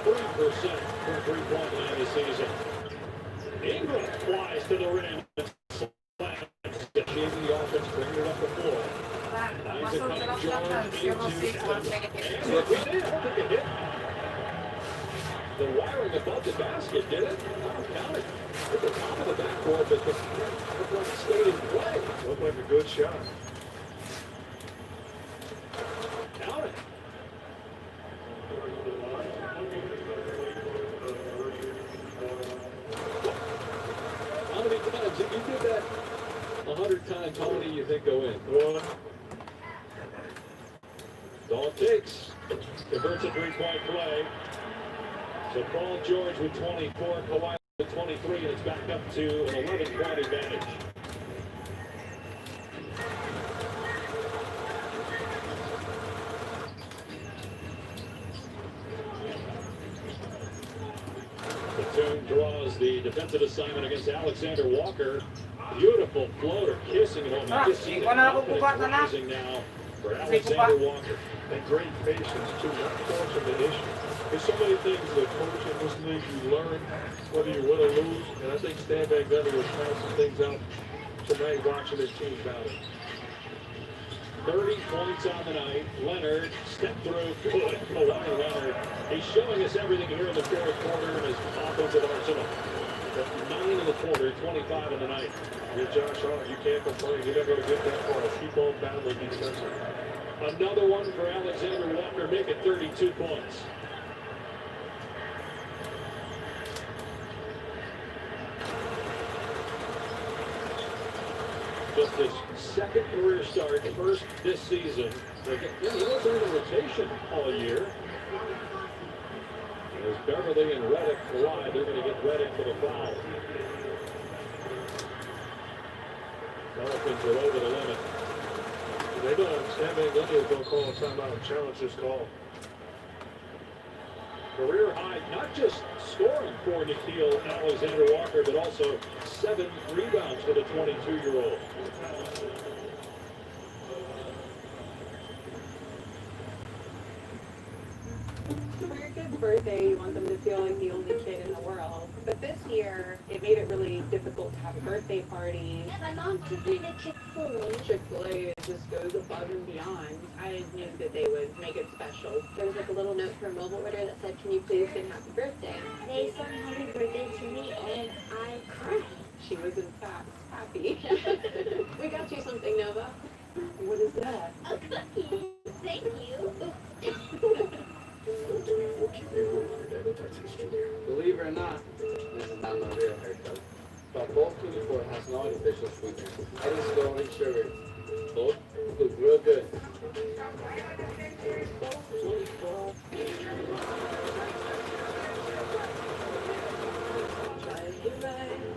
43% from three-point line this season. Ingram flies to the rim. Changing the offense, bringing it up the floor. Isaac Hunter George into Adams. And look, we did. Took a hit. The wiring above the basket, did it? Oh, count it. At the top of the backboard, but the looked like it stayed in play. Looked like a good shot. Count it. How many times? If you did that 100 times, how many you think go in? One. That's all it takes. Converts a three-point play. So Paul George with 24, Kawhi with 23, and it's back up to an 11-point advantage. Batum draws the defensive assignment against Alexander Walker. Beautiful floater, kissing it home. Rising now for Alexander Walker. And great patience, too, not forcing the issue. There's so many things that coach in this league you learn, whether you win or lose, and I think Stan Van Gundy was trying some things out tonight watching his team battle. 30 points on the night. Leonard step through. Good. Kawhi Leonard. He's showing us everything here in the fourth quarter in his offensive arsenal. 9 in the quarter, 25 in the night. You're Josh Hart. You can't complain. You're never going to get that far. Keep on battling defensively. Another one for Alexander Walker, making 32 points. Just his second career start, first this season. He was in the rotation all year. Beverly and Reddick collide. They're going to get Reddick for the foul. Pelicans are over the limit. They don't. Stan Van Gundy will go call a timeout and challenge this call. Career high, not just scoring for Nickeil Alexander Walker, but also 7 rebounds for the 22-year-old. For your kid's birthday, you want them to feel like the only kid in the world. But this year, it made it really difficult to have a birthday party. Yeah, my mom took me to Chick-fil-A. Chick-fil-A just goes above and beyond. I knew that they would make it special. There was like a little note for a mobile order that said, "Can you please sing happy birthday?" They sang happy birthday to me and I cried. She was in fact happy. We got you something, Nova. What is that? A cookie. Thank you. Believe it or not, this is not my real haircut. But both 24 has no artificial sweetener. I just go in sugar. Both look real good.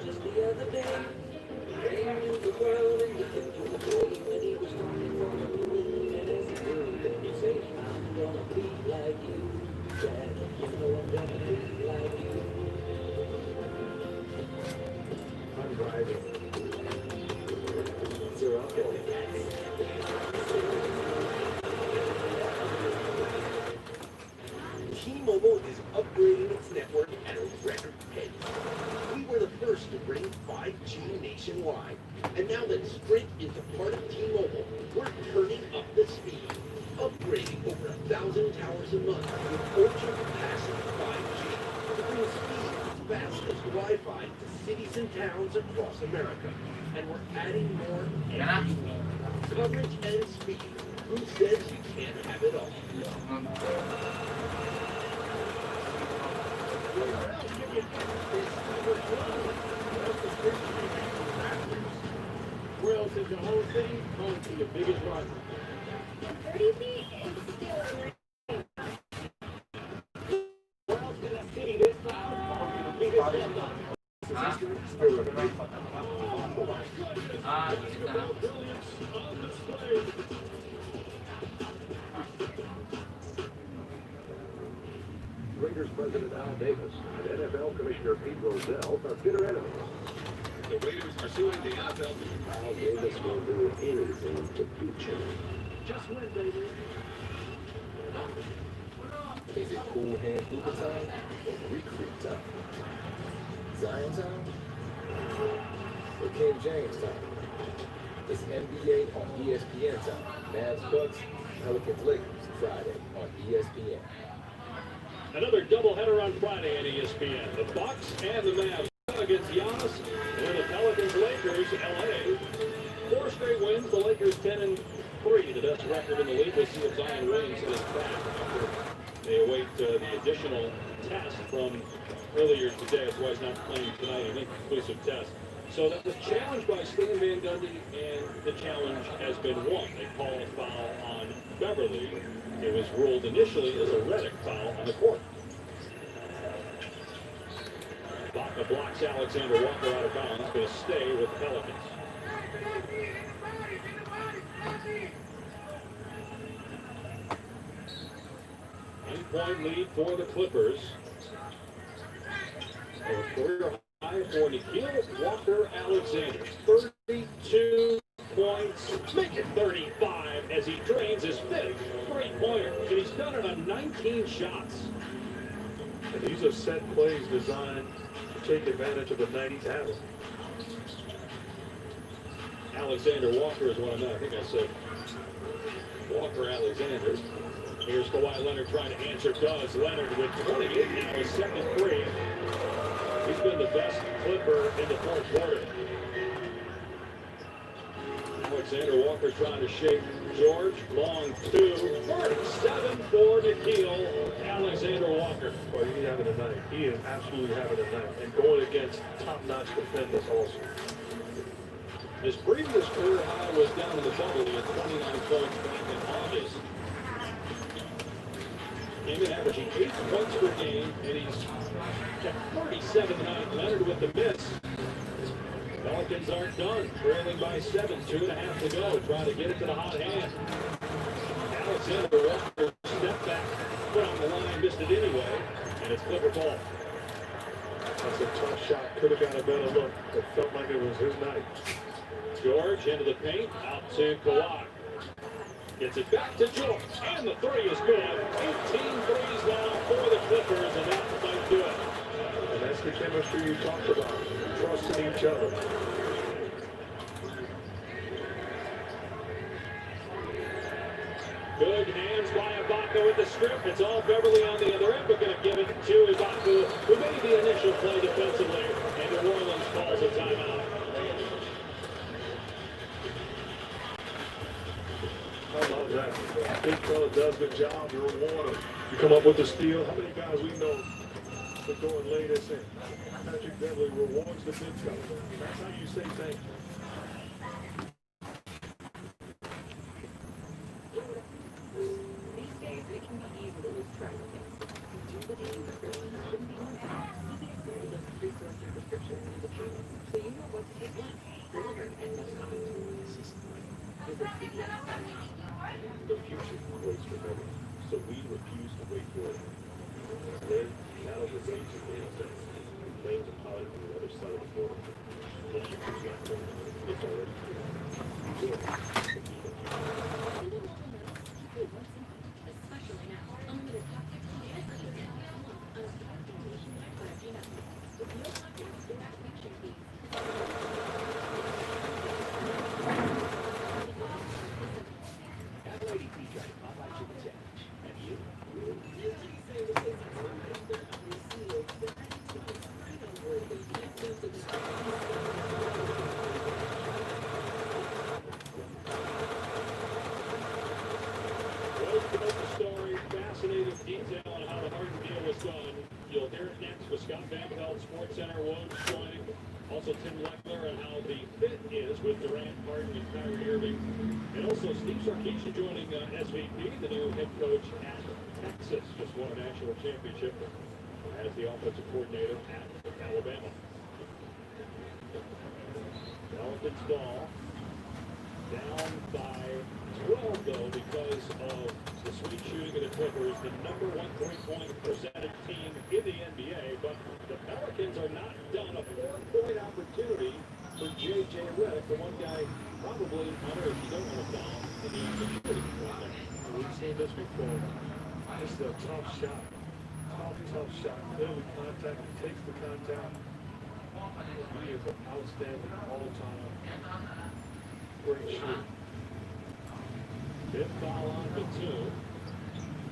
Just the other day, he knew the world and he could do the way when he was talking for me. And as he grew, he said, "I'm gonna be like you, Dad. You know I'm gonna be like you." I'm driving. Zero. T-Mobile is upgrading its network at a record pace. We were the first to bring 5G nationwide. And now that Sprint is a part of T-Mobile, we're turning up the speed. Upgrading over 1,000 towers a month with ultra-capacity 5G to bring speed as fast as Wi-Fi to cities and towns across America. And we're adding more every week. Coverage and speed. Who says you can't have it all? Rails is the whole city, home to the biggest rival. 30 feet is still great. Rails to the city this time, home to the biggest rival. Raiders President Al Davis and NFL Commissioner Pete Rozelle are bitter enemies. The Raiders are suing the NFL. Al Davis will do anything to beat you. Just win, baby. Is it cool hand Hooper time or recruit time? Zion time? Or King James time? It's NBA on ESPN time. Mavs Bucks, Pelicans Lakers, Friday on ESPN. Another doubleheader on Friday on ESPN. The Bucks and the Mavs against Giannis, and the Pelicans Lakers, LA. 4 straight wins. The Lakers 10-3, the best record in the league. We'll see if Zion Williamson is back after they await the additional test from earlier today. That's why he's not playing tonight, an inconclusive test. So that was challenged by Stan Van Gundy, and the challenge has been won. They call a foul on Beverly. It was ruled initially as a Reddick foul on the court. Baca blocks Alexander Walker out of bounds. Going to stay with the Pelicans. One-point lead for the Clippers. A career high for Nickeil Walker Alexander. 32 points, make it 35 as he drains his 5th three-pointer. And he's done it on 19 shots. And these are set plays designed to take advantage of the night he's having. Alexander Walker is what I meant. I think I said Walker Alexander. Here's Kawhi Leonard trying to answer. Does Leonard with 28 now, his second three. He's been the best Clipper in the fourth quarter. Alexander Walker trying to shake George. Long 2. 47 for Nickeil Alexander Walker. Well, he's having a night. He is absolutely having a night. And going against top-notch defenders also. His previous career high was down in the bubble at 29 points back in August. came in averaging 8 points per game, and he's got 37 tonight. Leonard with the miss. Pelicans aren't done, trailing by 7, 2.5 to go, trying to get it to the hot hand. Alexander Walker step back, put on the line, missed it anyway, and it's Clipper ball. That's a tough shot. Could have got a better look. It felt like it was his night. George into the paint, out to Kawhi. Gets it back to George, and the three is good. 18 threes now for the Clippers, and that might do it. And that's the chemistry you talked about. Trusting each other. Good hands by Ibaka with the strip. It's all Beverly on the other end, but going to give it to Ibaka, who made the initial play defensively, and New Orleans calls a timeout. I love that. Big fella does the job. You reward him. You come up with the steal. How many guys we know would go and lay this in? Patrick Beverly rewards the big fella. That's how you say thank you. These days, it can be easy to lose track of things. Do the dating prescription shouldn't be one of them. CVS doesn't resource your prescriptions into payments, so you know what to take when, delivered, and most common. Visit CVS. The future waits for no one, so we refuse to wait for it. Today, now the rage is manifest. Flames are hot on the other side of the border. The future's not coming. It's already here. Enjoy. Especially now. Unlimited cocktails and everything. With no cocktails or activation fees. Fascinating detail on how the Harden deal was done. You'll hear it next with Scott Van Pelt, SportsCenter, Woj joining. Also Tim Leckler on how the fit is with Durant, Harden, and Kyrie Irving. And also Steve Sarkisian joining SVP, the new head coach at Texas. Just won a national championship as the offensive coordinator at Alabama. Pelicans ball down by 12 though because of the sweet shooting of the Clippers, the number 1 3-point percentage team in the NBA, but the Pelicans are not done. A 4-point opportunity for J.J. Redick, the one guy probably on earth you don't want to foul in the shooting corner. We've seen this before. This is a tough shot. Tough shot. Clearly contact. He takes the contact. He is an outstanding all-time great shooter. Fifth foul on Batum.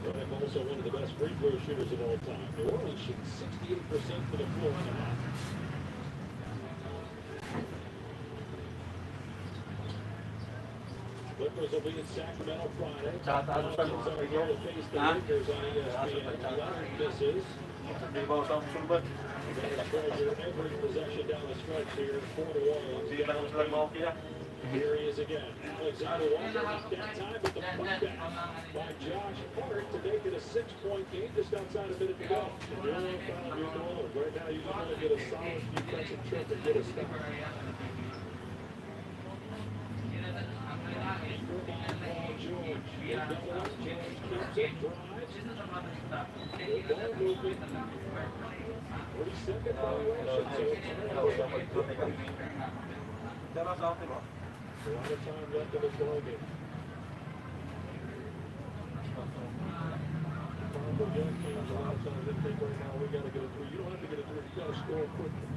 Redick also one of the best free throw shooters of all time. New Orleans shooting 68% for the floor tonight. Clippers will be in Sacramento Friday. Pelicans are here to face the Lakers on ESPN. Leonard misses. They treasure every possession down the stretch here for New Orleans. Here he is again. Alexander Walker, that time with the putback by Josh Hart to make it a 6-point game just outside a minute to go. If you're on foul, you're going. Right now, you just want to get a solid defensive trip and get a stop. A lot of time left in this ball game. The young teams, a lot of times they think right now we got to get a three. You don't have to get a three. You got to score quickly.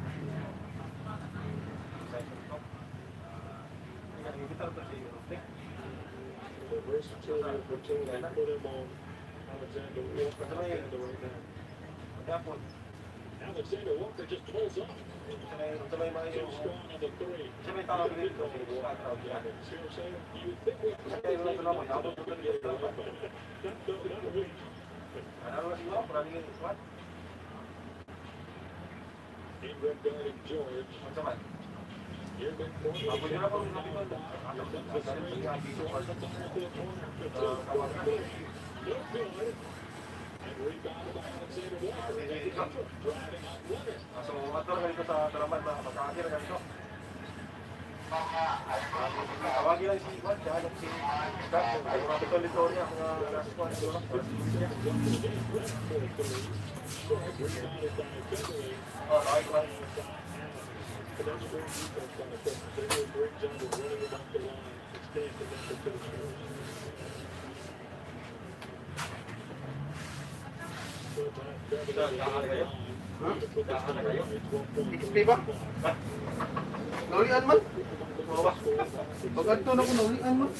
The versatility of the team, they put him on Alexander Walker right now. Alexander Walker just pulls up. Too strong on the three. See what I'm saying? You would think we could get it away, but not a week. Ingram guarding George. Here midcourt. Here comes the screen. No good. And So, motor ganito sa Taraman ba? Magkakakir ganito. Tawagin lang si Iwan, siya hanap si Scott. Ay, mga pitol-litorya, mga last one, siguro. Oh, tawag ko lang. XP ba? Naulian man? Pag adto na ko naulian man?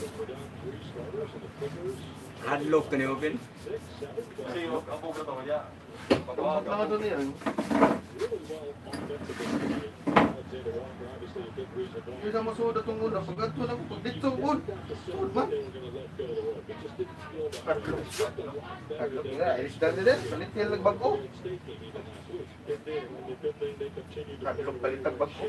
Hadlock to ni Open. Kasi ang buga to kaya. Pagkawag lang ito niya. Hindi na masuod itong una. Pag adto na ko, pag dito ko. Suod man. Taglok nga. Iris dyan nila. Palitil nagbago. Taglok palit nagbago.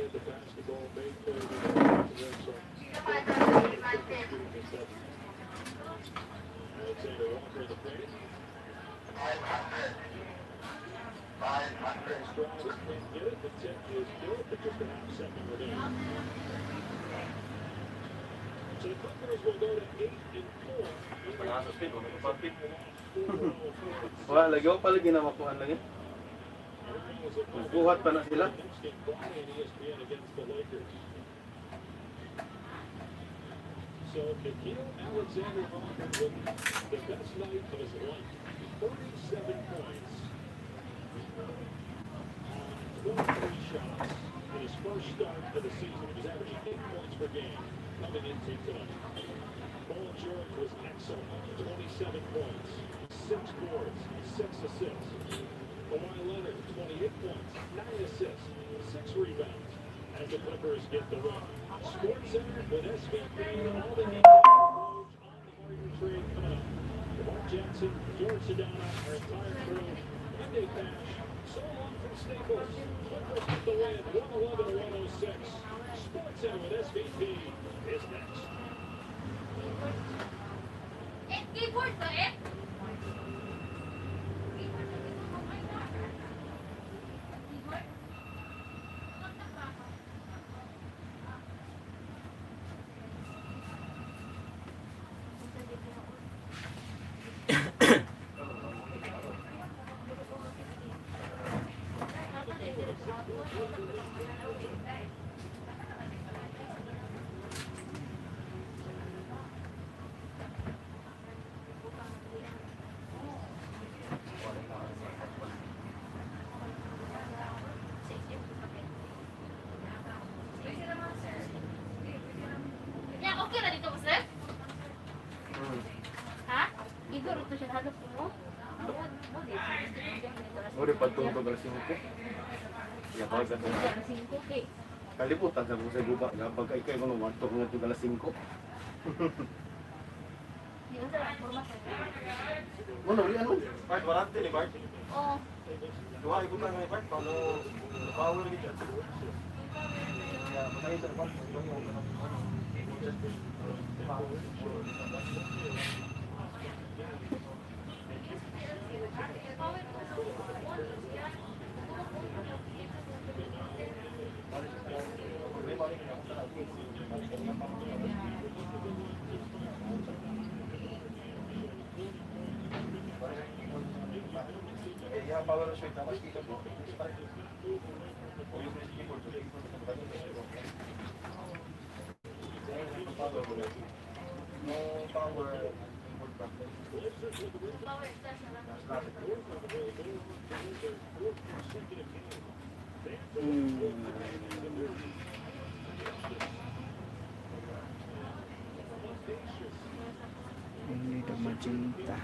Wala, lagi ako pala ginamakuhan lang yun. Buhat pa na sila. So, Nikhil Alexander Walker with the best night of his life. 37 points on 23 shots. In his first start of the season, he was averaging 8 points per game coming into tonight. Paul George was excellent. 27 points, 6 boards, 6 assists. Kawhi Leonard, 28 points, 9 assists, 6 rebounds as the Clippers get the win. Sports Center with SVP, all the games on the Warrior trade coming up. Mark Jackson, George Sedano, our entire crew, and Dave Nash. So long from Staples. Clippers get the win, 111-106. Sports Center with SVP is next. Keyboard to eh? Okay na dito, sir? Ha? Igor, ito siya hanap mo? Uri patungtog alas 5. Ya, pag sa kalibutan sa kung sa guba. Pag ikay mo nung matog nga ito alas 5. Ano, ulian mo? Bart, warante ni Bart? Oo. Duha, ikutan nga ni Bart. Paano, power ni dyan. Kaya, patayin sa Bart. Power switch na mas kita po. Ini udah magenta.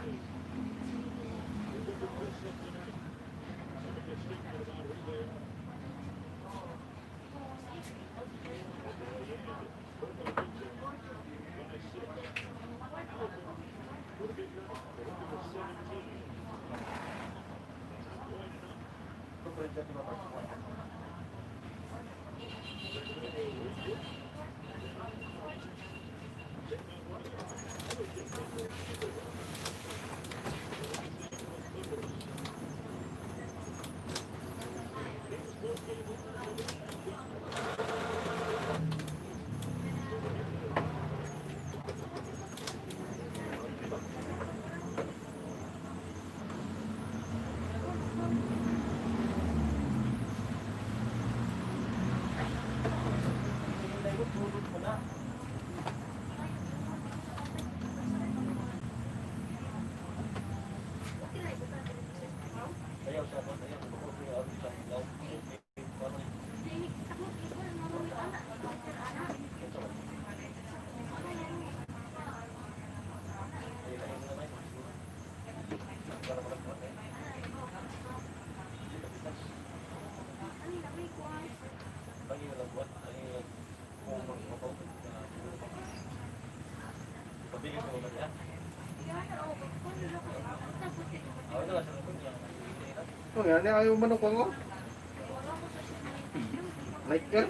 Oh, yan ayaw manok ko. Like ka?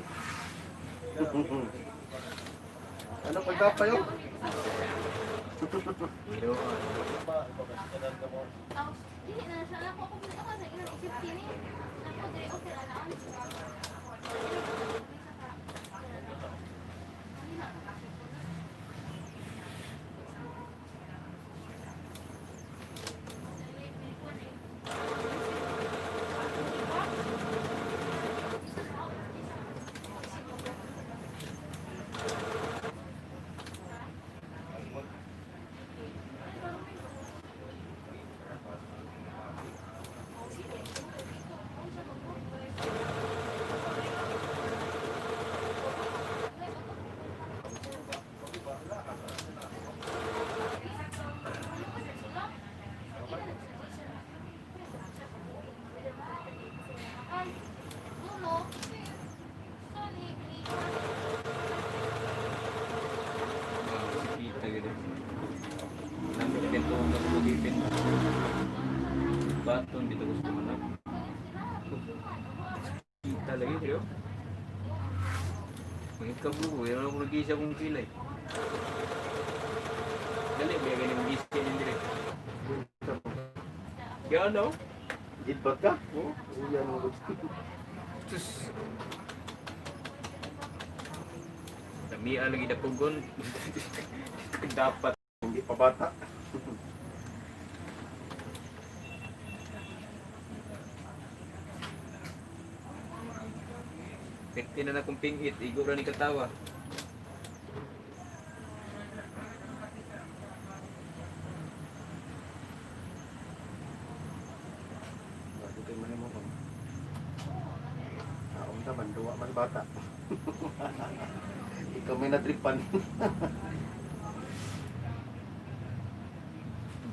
Ano pagkapayo? Dili na siya ako kung ako sa ilang isip kini. Ako dili okay ra na. Kita gitu. Namin bento ang kapagipin. Baton dito gusto manap. Kita lagi bro. Mangit ka bro, yan ako nag-isa kong kilay. Dali, may ganyan mag-isa yan direct. Yan no? Gitbat ka? Oo, yan mo. Tus. Damihan lagi na pugon. Dapat. Hindi pa bata. Pekti na akong pingit, igo ra ni katawa. Bakit kayo man mo? Taong naman, duwa man bata. Ikaw may natripan.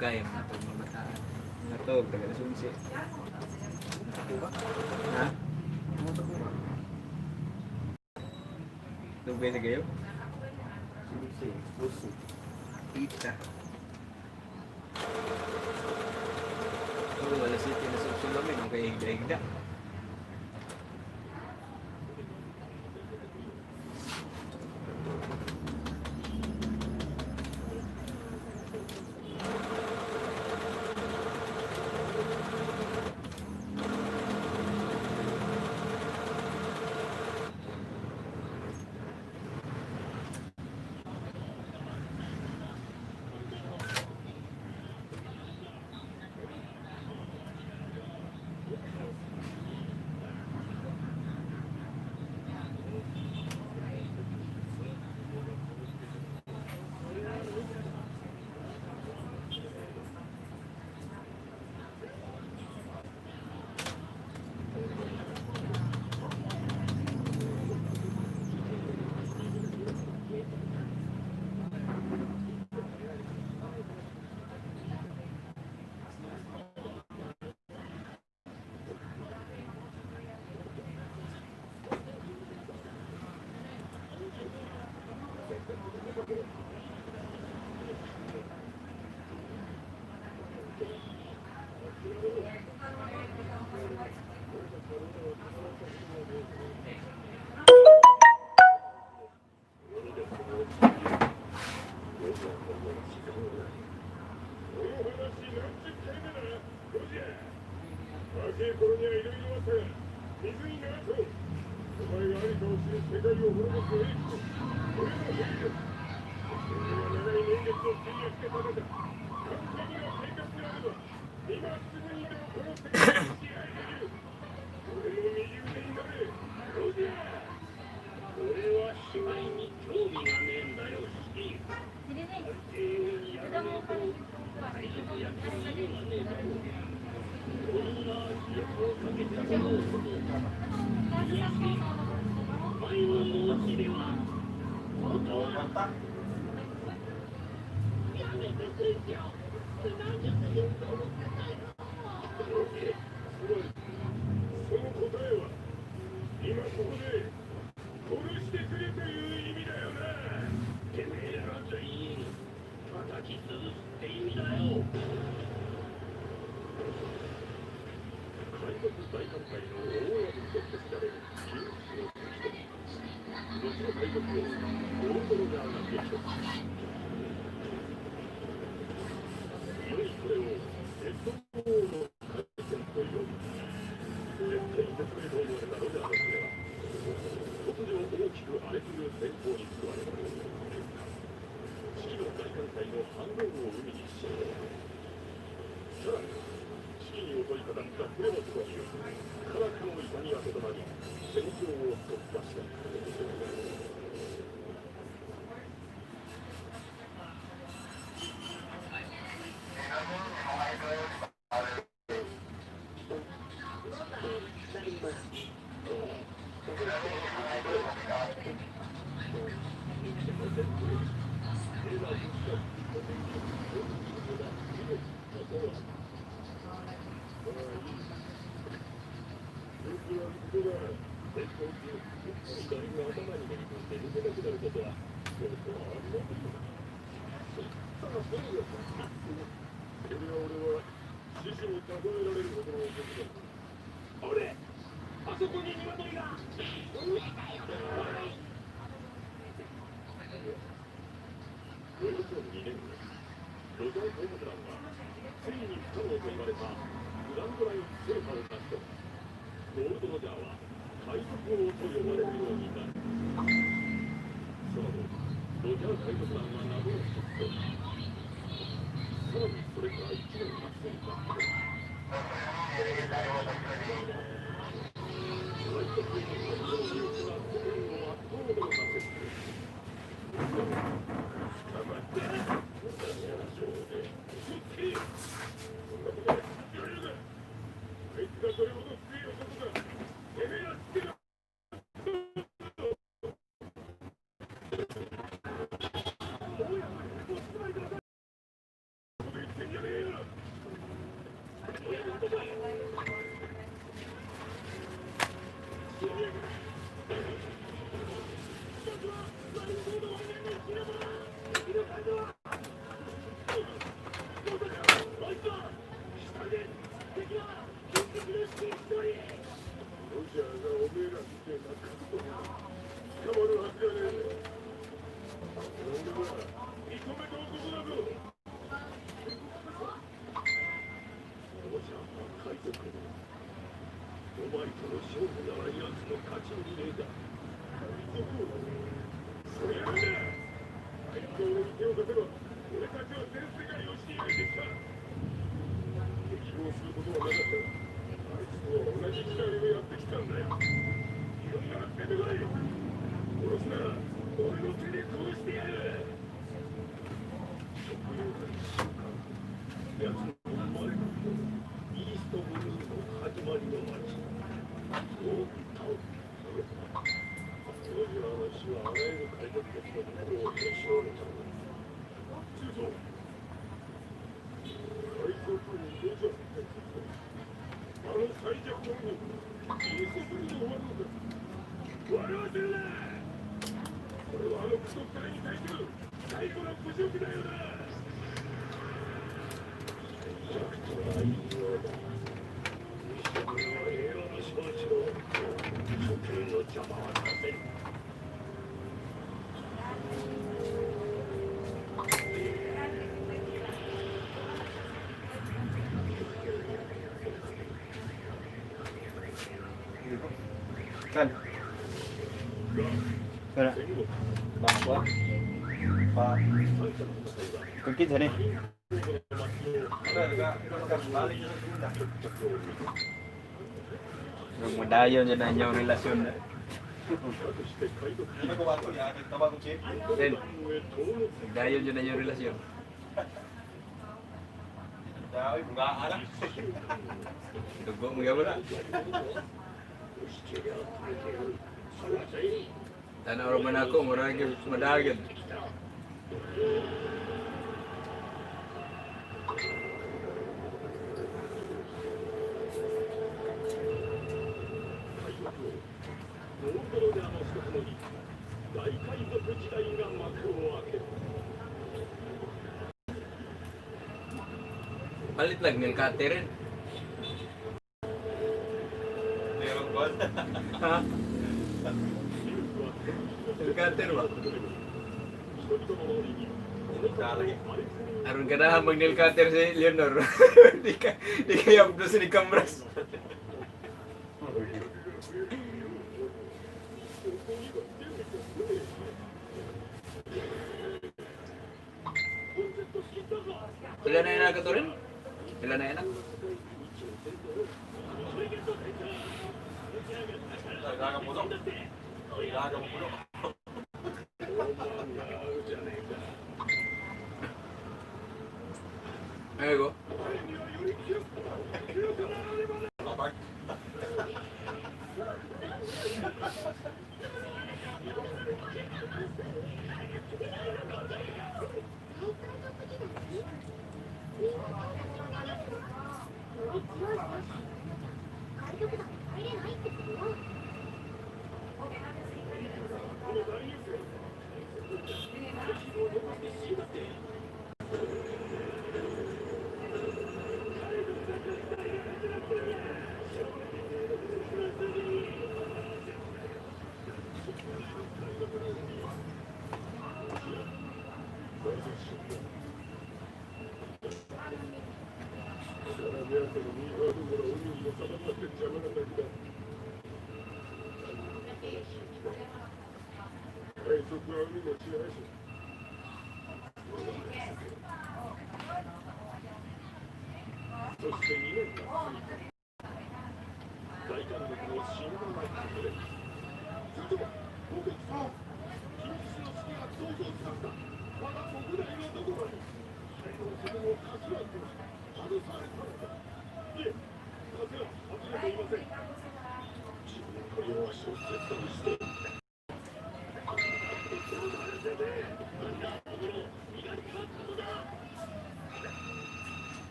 Gayam na ito mga bataan. Natog, taga sunsi. Ha? Tugay sa gayo? Susi. Pita. Wala city na susulamin, ang kaya higda-higda. Kan? Wala. Bangko. Pa. Kukit sana. Madayon dyan na inyong relasyon na. Then, madayon dyan na inyong relasyon. Dugo mo gawin na. Tanaw man ako, murag madagan. Palit lang ng cutter rin. Meron ba? Ha? Ng cutter ba? Aron ka na mag nail cutter si Leonor. Di kaya abdo si Camras. Pila na enak ito rin? Pila na enak? Ilaga mo dong. Ilaga mo dong. Ayo go.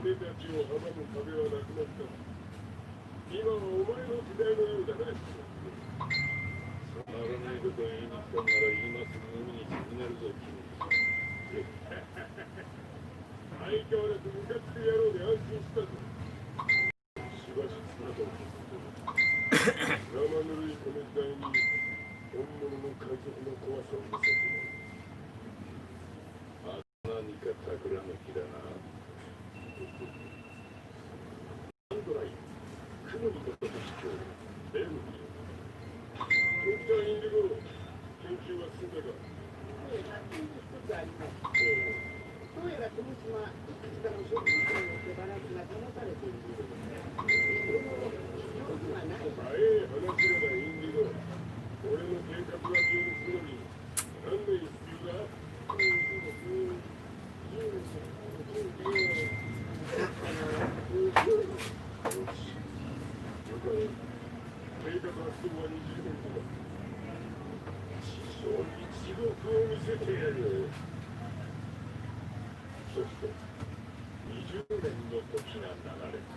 俺たちを阻む壁はなくなった。今はお前の時代のようだね。ならないことを言いに来たなら今すぐ海に沈めるぞ、君。相変わらずムカつく野郎で安心したぞ。しばしそのと生ぬるいこの時代に本物の海賊の怖さを見せてもらう。何か企む気だな。アンドライン、雲に乗った市長、ベルギー。ドクター・インディゴ、研究は進んだか？どうやらこの島、いくつかの植物によってバランスが保たれているようですね。でも、上手はない。早い話がだ、インディゴ。俺の計画が見えるのに、何年必要だ？計画はすぐは20年後だ。地上に地獄を見せてやる。そして20年の時が流れた。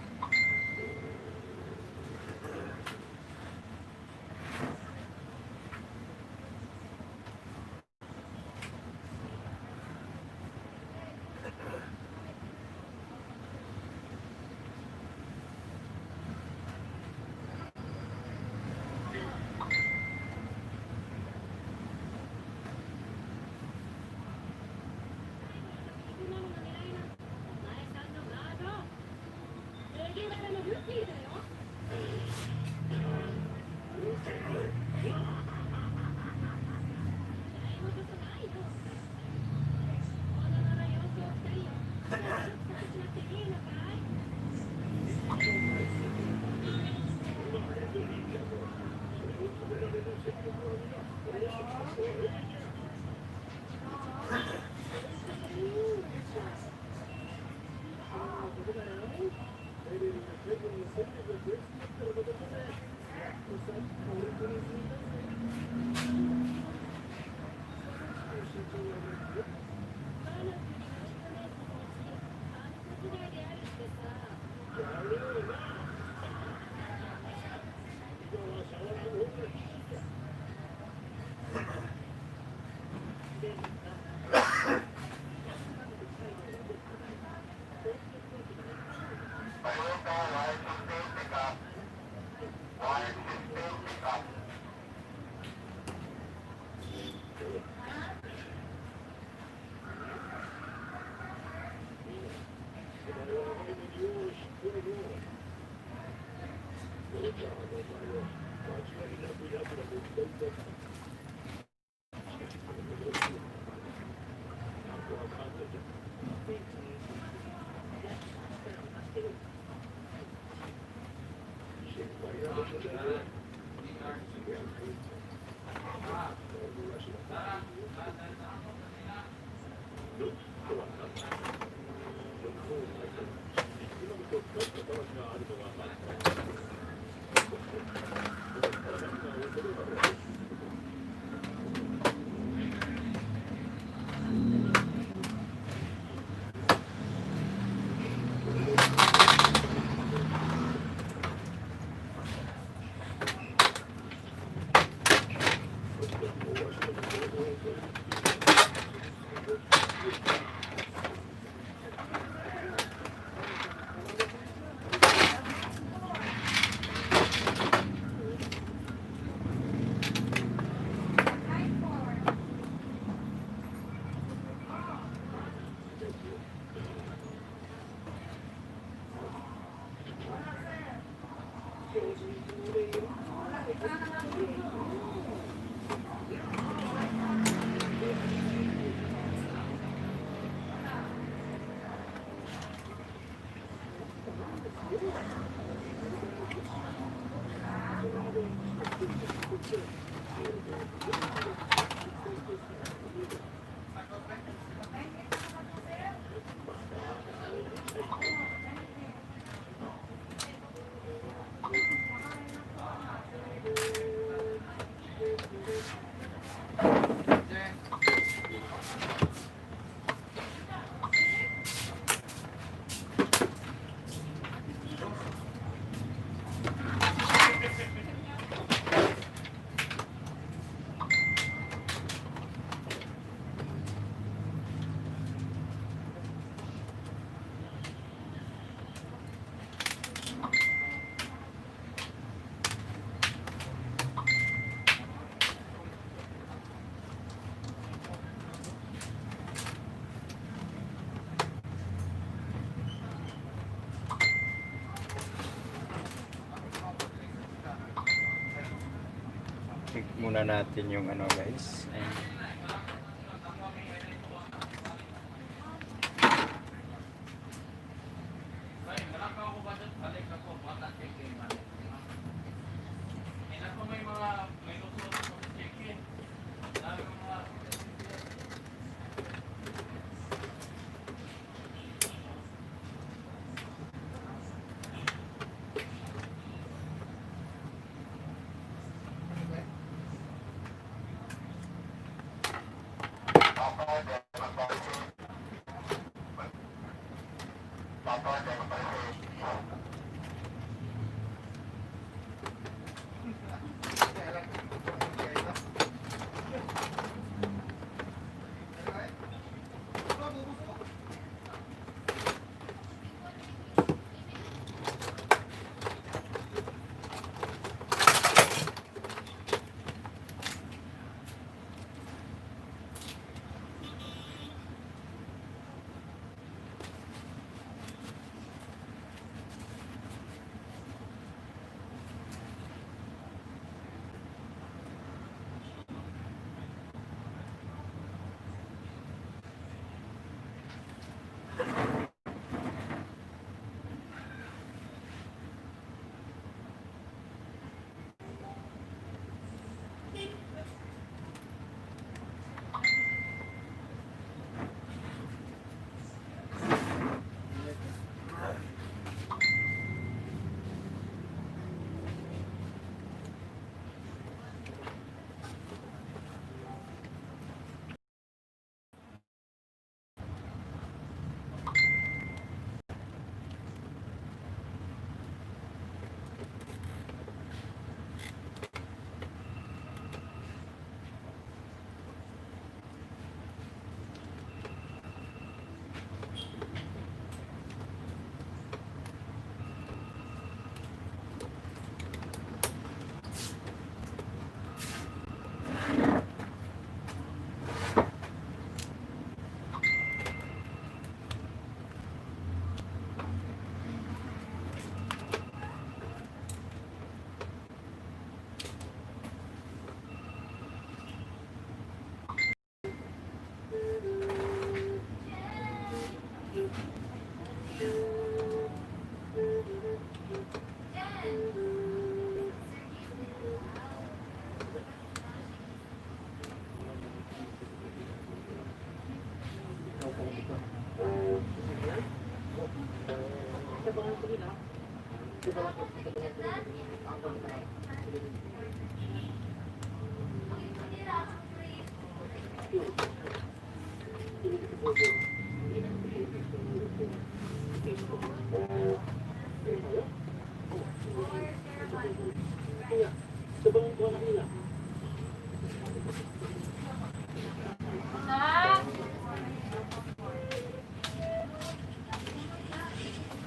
Check muna natin yung ano guys.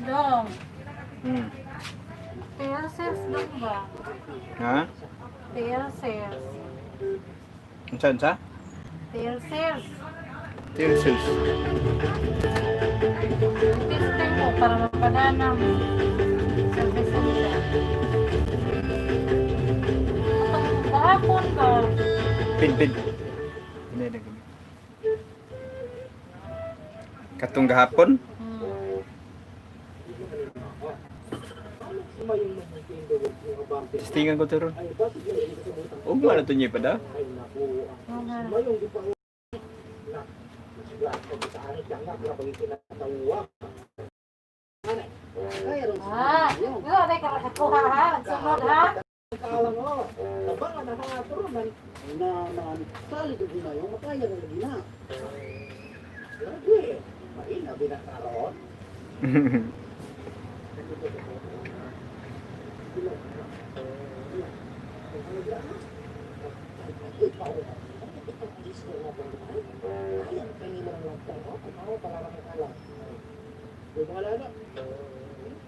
Dong. PLCS dong ba? Ha? PLCS. Saan sa? PLCS. Tilsils. Testing ko para mapadaan ng service center. gahapon ka. Pin. Hindi na gami. Katong gahapon? Testingan ko to ron. Mana to niya pa da? Wala na ka nakakuha ha. Sunod ha. Kalang mo, baka nakaturunan na sali ko na yung makaya na lagi na. Lagi, maina binakaroon. Wala na.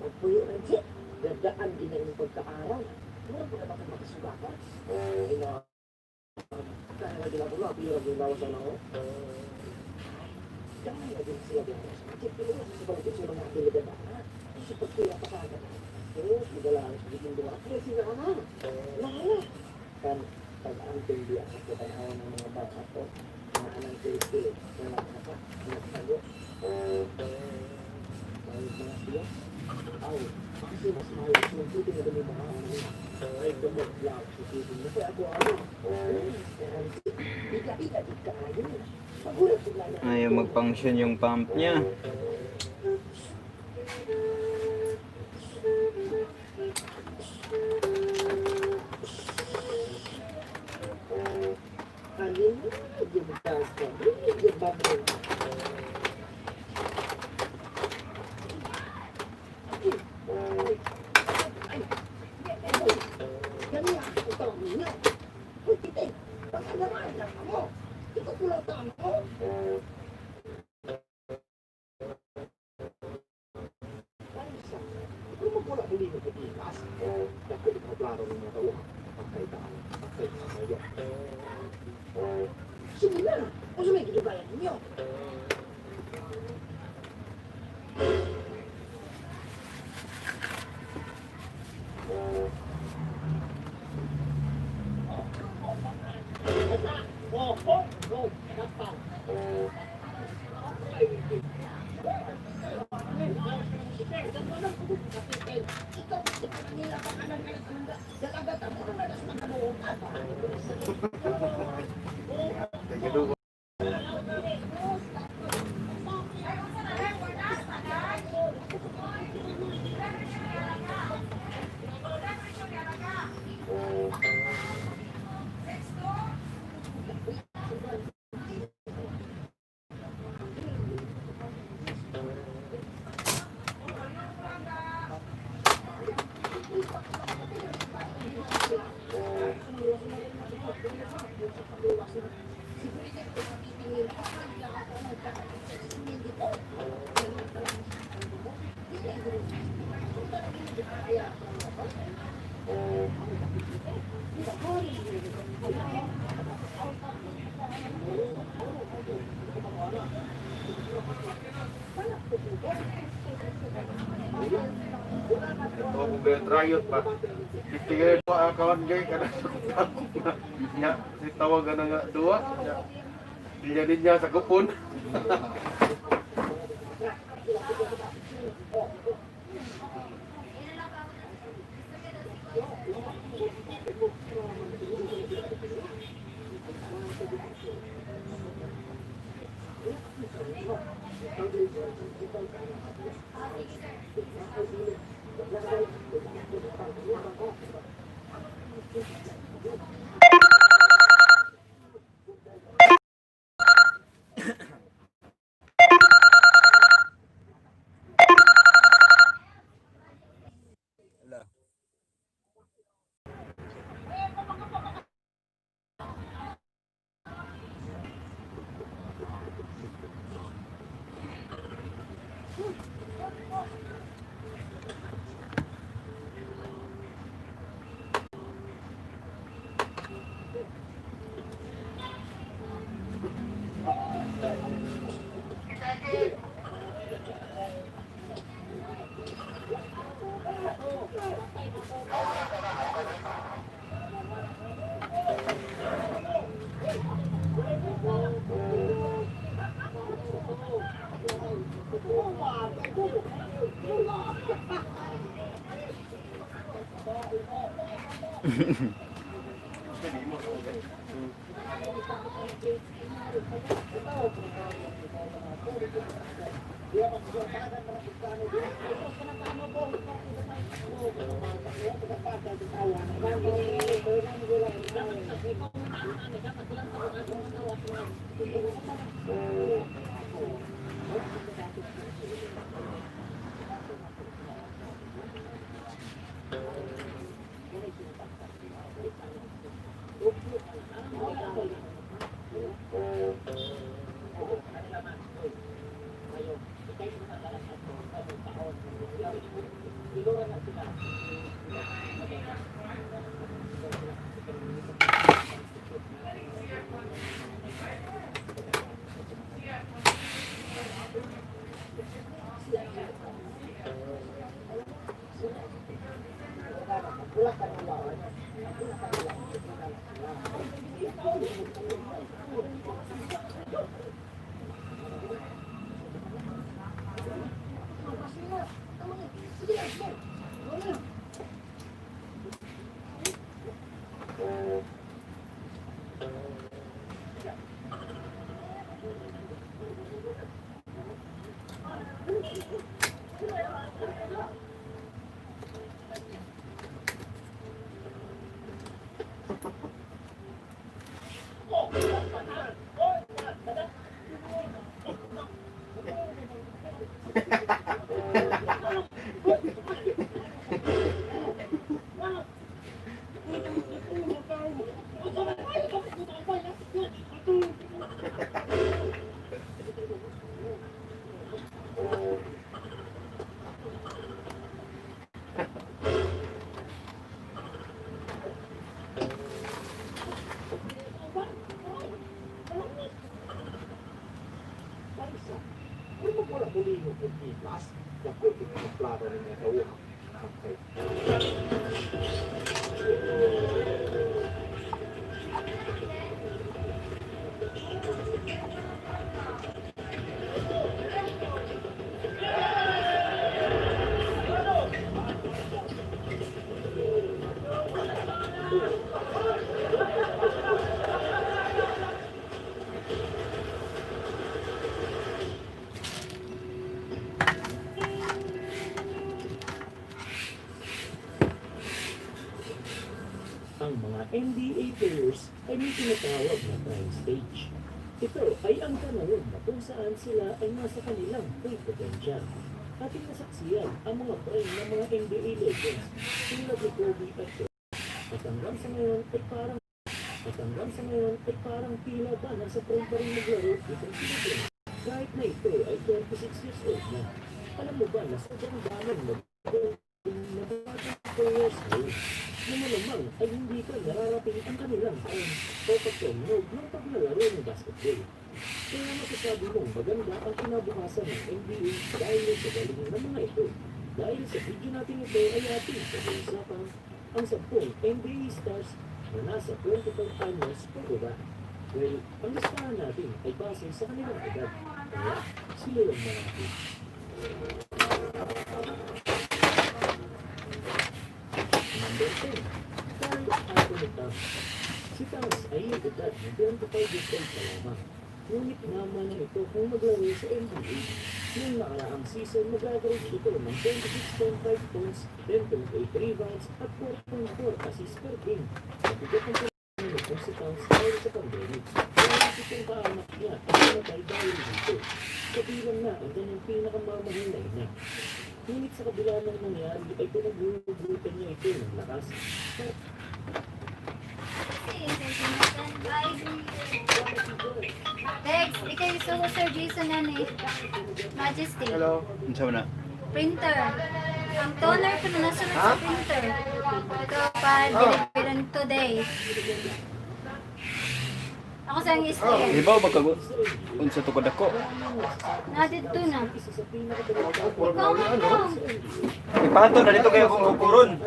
Pagpuyo rin siya. Dadaan din na yung pagkakaroon. Meron po na bakit makasugakan? Kaya lagi lang ulo, pero lagi lawasan ako. Kaya lagi sila din. Kasi pero sa balikin sila mga abilidad na. Kasi pagkuya pa kagad. Terus, magalaan sa biging dua. Kaya sila ka na. Lala. Kan, pag-anting dia sa katanawan ng mga bata ko, mga anang pilipili, mga napa, nagtago. Mga siya. Kasi mas mahal yung puti na dami mga ay gamot lang sa puti na kaya ako ika ayun magulat sila na Ayaw mag-function yung pump niya. alin yung magkakaroon yung babay Riot pa. Tingin mo akawan gay kana nya si tawag nga dua. Dinya dinya sa gupon. Ang mga NBA players ay may tinatawag na prime stage. Ito ay ang panahon na kung saan sila ay nasa kanilang full potential. Ating nasaksiyan ang mga prime ng mga NBA legends tulad ni Kobe at Shaq. At hanggang sa ngayon ay parang tila ba nasa prime pa rin maglaro itong si LeBron. Kahit na ito ay 26 years old na. Alam mo ba na sobrang daming na batang players ngayon na malamang ay hindi pa nararating ang kanilang prime o pagtunog ng paglalaro ng basketball. Kaya masasabi mong maganda ang kinabukasan ng NBA dahil sa galing ng mga ito. Dahil sa video natin ito ay ating pag-uusapan ang 10 NBA stars na nasa 25 finals pababa. Well, ang listahan natin ay base sa kanilang edad. Kaya sila lang natin. Number 10, Karl Anthony Towns. Si Towns ay yung edad na 25 years old pa lamang. Ngunit naman na ito kung maglaro sa NBA. Noong nakaraang season, mag-average ito ng 26.5 points, 10.8 rebounds, at 4.4 assists per game. Nabigat ang pagkakas kung si Towns dahil sa pandemic. Kaya itong kaanak niya ay namatay dahil dito. Kabilang na ang kanyang pinakamamahal na ina. Ngunit sa kabila ng nangyari ay pinagbubutan niya ito ng lakas. Dex, ikaw gusto ko Sir Jason yan eh. Majesty. Hello. Unsa man na? Printer. Ang toner ko na nasunod sa printer. Ito pa, delivery today. Ako sa ang istay. Di ba magkago? Unsa to kadako? Nadito na. Ikaw man to. Ipato na dito kayo kung kukuron.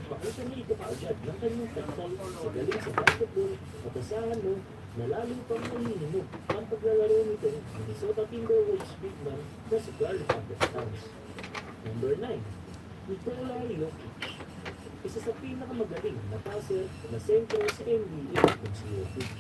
Ipakita niya ito kaagad ng kanyang takdal sa galing sa basketball at asahan mo na lalo pang nahihinog ang paglalaro nitong Minnesota Timberwolves big man na si Karl Anthony Towns. Number 9, Nikola Jokic. Isa sa pinakamagaling na passer na center sa NBA kung si Jokic.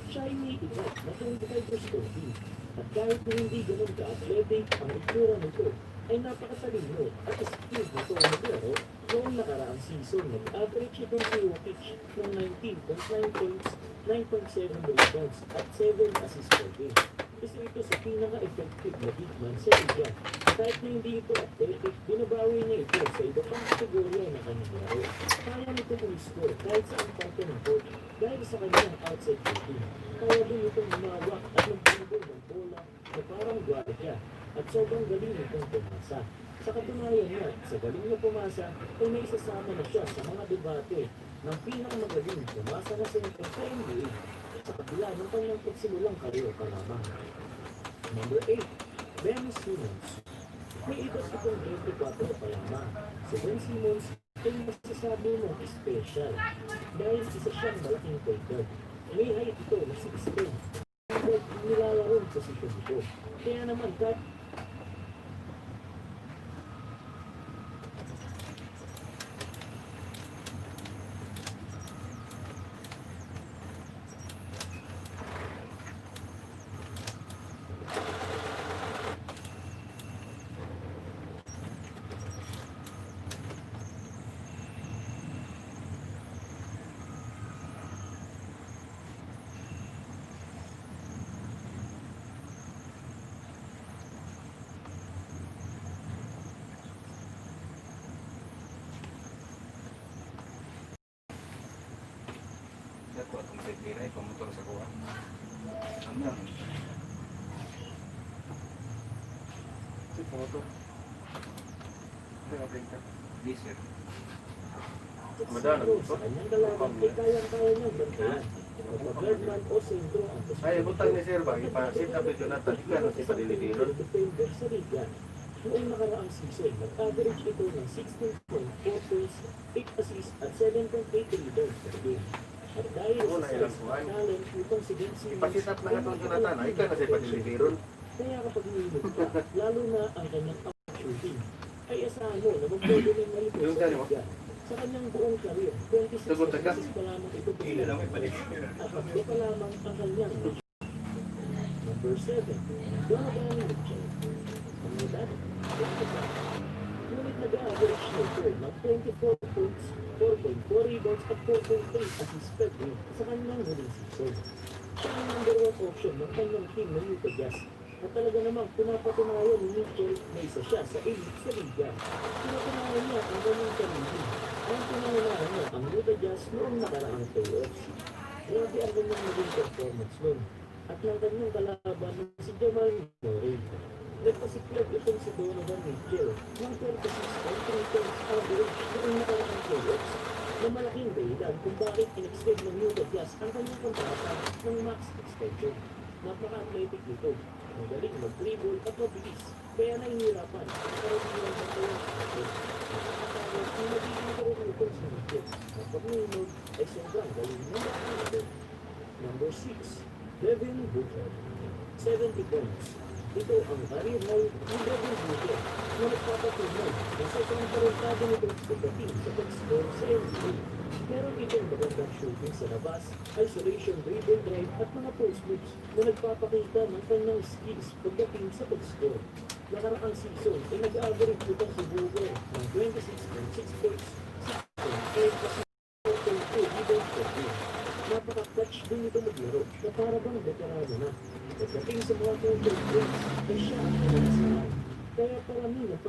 Siya ay may edad na 25 years old din. At kahit na hindi ganun ka-athletic ang itsura nito, ay napakatalino at skilled na ito ang naglaro noong nakaraang season. Nag-average itong si Jokic ng 19.9 points, 9.7 rebounds at 7 assists per game. Isa ito sa pinaka-effective na big man sa liga. Kahit na hindi ito athletic, binabawi niya ito sa iba pang kategorya na kanyang laro. Kaya nito mag-score kahit sa ang parte ng court dahil sa kanyang outside shooting. Kaya din itong humawak at magpinagol ng bola na parang gwardiya at sobrang galing itong pumasa. Sa katunayan niya, sa galing niya pumasa, ay may isasama na siya sa mga debate ng pinakamagaling pumasa na center sa NBA sa kabila ng kanyang pagsimulang karyo pa lamang. Number 8, Ben Simmons. May edad itong 24 pa lamang. Si Ben Simmons ay masasabi mong special dahil isa siyang malaking point guard. May height ito na 6'10". Nilalaro ang posisyon ito. Kaya naman kahit Ako itong titira ay pamotor sa kuha. Ano yan? Si pamotor. Hindi ka brinka. Diesel. Madala ito? sa kanyang dalaman ay kayang-kaya niyang bantayan. Kapag-guardman o sentro ang Ay, butang ni Sir Bang. Ipasit up ito natin. Ika na si Padilidiron. defender sa liga. Noong nakaraang season, nag-average ito ng 16.4 points, 8 assists at 7.8 rebounds per game. At dahil sa size at talent nitong si Ben Simmons, Ipasit up na itong Jonathan. Ay, ika na si Padilidiron. kaya kapag hinihimod ka, lalo na ang kanyang out shooting, ay asahan mo na magpapatuloy na ito Yung sa dali mo? liga. Sa kanyang buong career, 26 Sagot ka? assists pa lamang ito per Hindi lang may game. balik. At tatlo pa lamang ang kanyang Number 7, Donovan Mitchell. Ang edad, 25. Ngunit nag-average nito ng 24 points, 4.4 rebounds at 4.3 assists per game sa kanyang huling season. Siya ang number 1 option ng kanyang team na Utah Jazz na talaga namang pinapatunayan ni Mitchell na isa siya sa elite sa liga. Pinatunayan niya ang kanyang sarili. Ang pinangunahan niya ang Utah Jazz noong nakaraang playoffs. Grabe ang kanyang naging performance noon at ng kanyang kalaban na si Jamal Murray. Nagpasiklag itong si Donovan Mitchell ng 36.3 points average noong nakaraang playoffs na malaking dahilan kung bakit in-extend ng Utah Jazz ang kanyang kontrata ng max extension. Napaka-athletic nito. Magaling mag-dribble at mabilis. Kaya nahihirapan ang karamihan ng kanyang action. Nakakatawa kung nagiging karunutong si Mitchell. At pag-uunod ay sobrang galing ng backfielder. Number 6, Devin Booker. 70 points. Ito ang career high ni Devin Booker na nagpapatunay na sobrang tarantado nitong pagdating sa pag-score sa NBA. Meron itong magandang shooting sa labas, isolation, dribble drive at mga post moves na nagpapakita ng kanyang skills pagdating sa pag-score. Nakaraang season ay nag-average itong si Booker ng 26.6 points, 6.8 assists, 4.2 rebounds per game. Napaka-clutch din ito maglaro na para bang veterano na. Pagdating sa mga counter plays, ay siya ang nalasahan. Kaya parami ang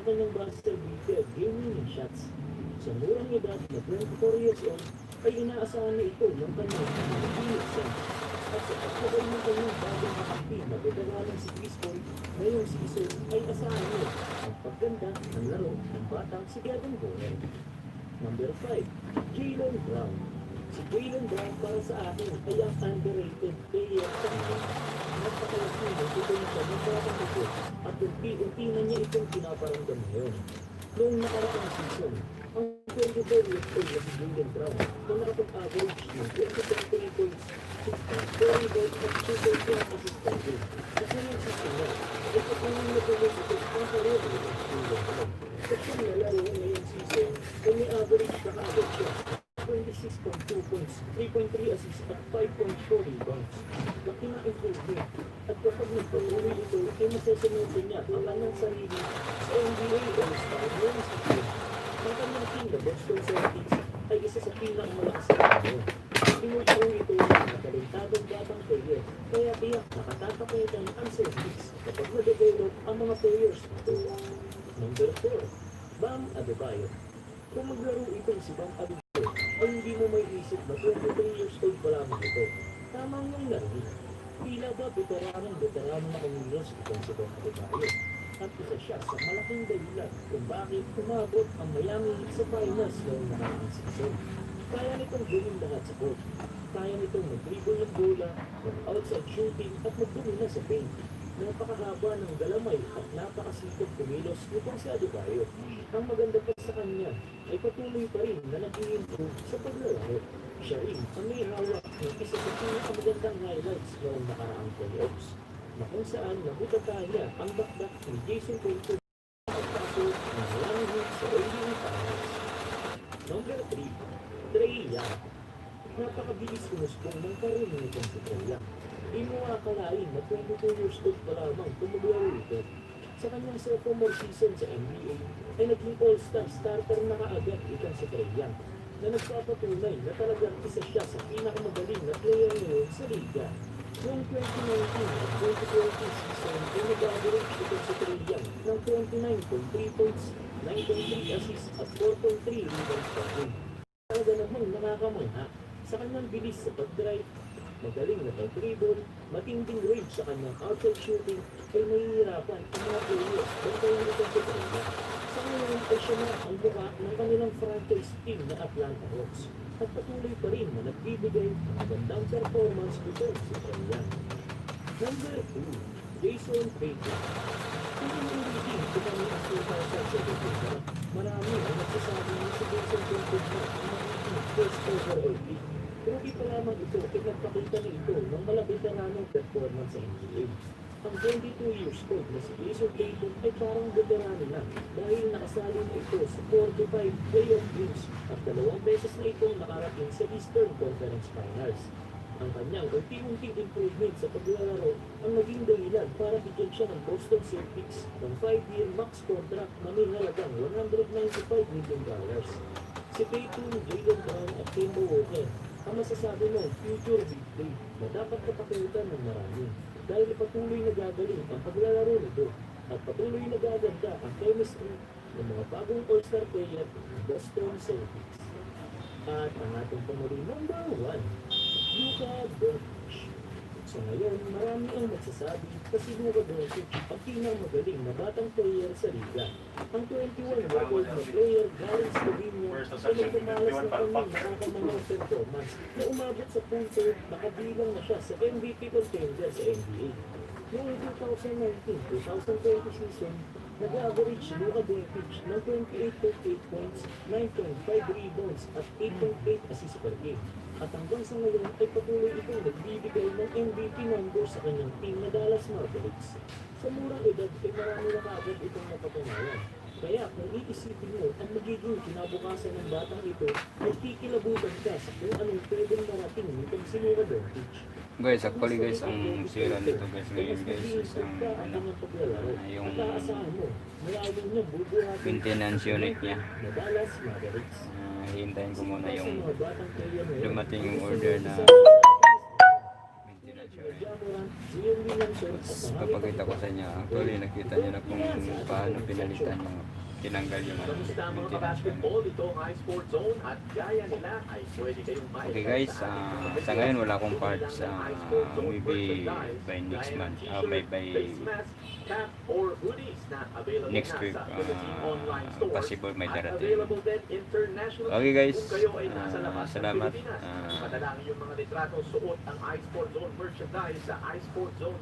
kanyang buzzer beater game-winning shots. Sa murang edad na 24 years old, ay inaasahan na ito ng kanyang pinipilit sense. At sa pagkabay ng kanyang bagong kakampi na veteranong si Chris Paul, ngayong season ay asahan niya ang pagganda ng laro ng batang si Kevin Durant. Number 5, Jaylen Brown. Si Jaylen Brown para sa akin ay ang underrated player sa akin. Napakalaking ng potensya ng batang ito at unti-unti na niya itong pinaparamdam ngayon. Noong nakaraang season, Ang 24 years old na si Jaylen Brown na nakapag-average ng 23 points, 6 rebounds at 2.1 assists per game. Sa kanyang season na, ay patuloy na tuloy ito ang karir ni Jaylen Brown. Sa siyang nalaro ngayong season, ay may average na kaagad siya 26.2 points, 3.3 assists at 5.4 rebounds. Laki na improvement. At kapag nagpatuloy ito, ay masasanutin niya ang kanyang sarili sa NBA All-Star ngayong season. Ang kanyang team na Boston Celtics ay isa sa pinakamalakas na tao. Tinuturo ito ng mga talentadong batang player, kaya tiyak nakatatakutan ang Celtics kapag na-develop ang mga players ito. Number 4, Bam Adebayo. Kung maglaro itong si Bam Adebayo, ay hindi mo may isip na 23 years old pa lamang ito. Tamang yung narinig. Tila ba veteranong na kumilos itong si Bam Adebayo. At isa siya sa malaking dahilan kung bakit umabot ang Miami Heat sa finals noong nakaraang season. Kaya nitong gawin lahat sa court. Kaya nitong mag-dribble ng bola, mag-outside shooting at magdumina sa paint. Napakahaba ng galamay at napakasikap kumilos nitong si Adebayo. Ang maganda pa sa kanya ay patuloy pa rin na nag-i-improve sa paglalaro. Siya rin ang may hawak ng isa sa pinakamagandang highlights noong nakaraang playoffs, na kung saan nabutataya ang bakbak ni Jason Tatum at kaso ng Miami Heat sa NBA Finals. Number 3, Trae Young. Napakabilis kumusbong ng karir nitong si Trae Young. Di mo akalain na 22 years old pa lamang kung maglaro ito. Sa kanyang sophomore season sa NBA, ay naging all-star starter na kaagad itong si Trae Young, na nagpapatunay na talagang isa siya sa pinakamagaling na player ngayon sa liga. Noong 2019 at 2020 season, ay nag-average itong si Trae Young ng 29.3 points, 9.3 assists at 4.3 rebounds per game. Talaga namang nakakamangha sa kanyang bilis sa pag-drive, magaling na pag-dribble, matinding range sa kanyang outside shooting, ay mahihirapan ang mga players bantayan itong si Trae Young. Sa ngayon ay siya na ang buka ng kanilang franchise team na Atlanta Hawks. At patuloy pa rin na nagbibigay ng magandang performance ito si Trae Young. Number 2, Jason Tatum. Kung inulitin ito kami ang 2017, marami ang nagsasabi na si Jason Tatum na ang magiging first overall pick. Pero di pa lamang ito ay nagpakita na ito ng malabitaranong performance sa NBA. Ang 22 years old na si Jason Tatum ay parang veterano na dahil nakasali na ito sa 45 playoff games at 2 beses na itong nakarating sa Eastern Conference Finals. Ang kanyang unti-unting improvement sa paglalaro ang naging dahilan para bigyan siya ng Boston Celtics ng 5-year max contract na may halagang $195 million. Si Tatum, Jaylen Brown at Kemba Walker ang masasabi mo future big play na dapat katakutan ng marami dahil patuloy na gagaling ang paglalaro nito at patuloy na gaganda ang chemistry ng mga bagong all-star player ng Boston Celtics. At ang ating pamuli number 1, Luka Doncic. Sa ngayon, marami ang nagsasabi na si Luka Doncic ang pinakamagaling na batang player sa liga. Ang 21-year-old na player galing sa Slovenia ay nagpumalas na kanyang nakakamangang performance na umabot sa punto na kabilang na siya sa MVP contender sa NBA. Noong 2019-2020 season, nag-average si Luka Doncic ng 28.8 points, 9.5 rebounds at 8.8 assists per game. At hanggang sa ngayon ay patuloy itong nagbibigay ng MVP numbers sa kanyang team na Dallas Mavericks. Sa murang edad ay marami na kaagad itong napatunayan. Kaya kung iisipin mo ang magiging kinabukasan ng batang ito, ay kikilabutan ka sa kung anong pwedeng marating nitong si Luka Doncic. Guys, actually guys, ang sira nito guys ngayon guys is yung maintenance unit niya. Hintayin ko muna yung dumating yung order na maintenance unit. Papakita ko sa inyo, actually nakita nyo na kung paano pinalitan yung tinanggal yung okay guys, sa ngayon wala akong parts, maybe by next month, by next week, possible may darating. Okay guys, salamat. Padalangin yung mga litrato, suot ang iSport Zone merchandise sa iSport Zone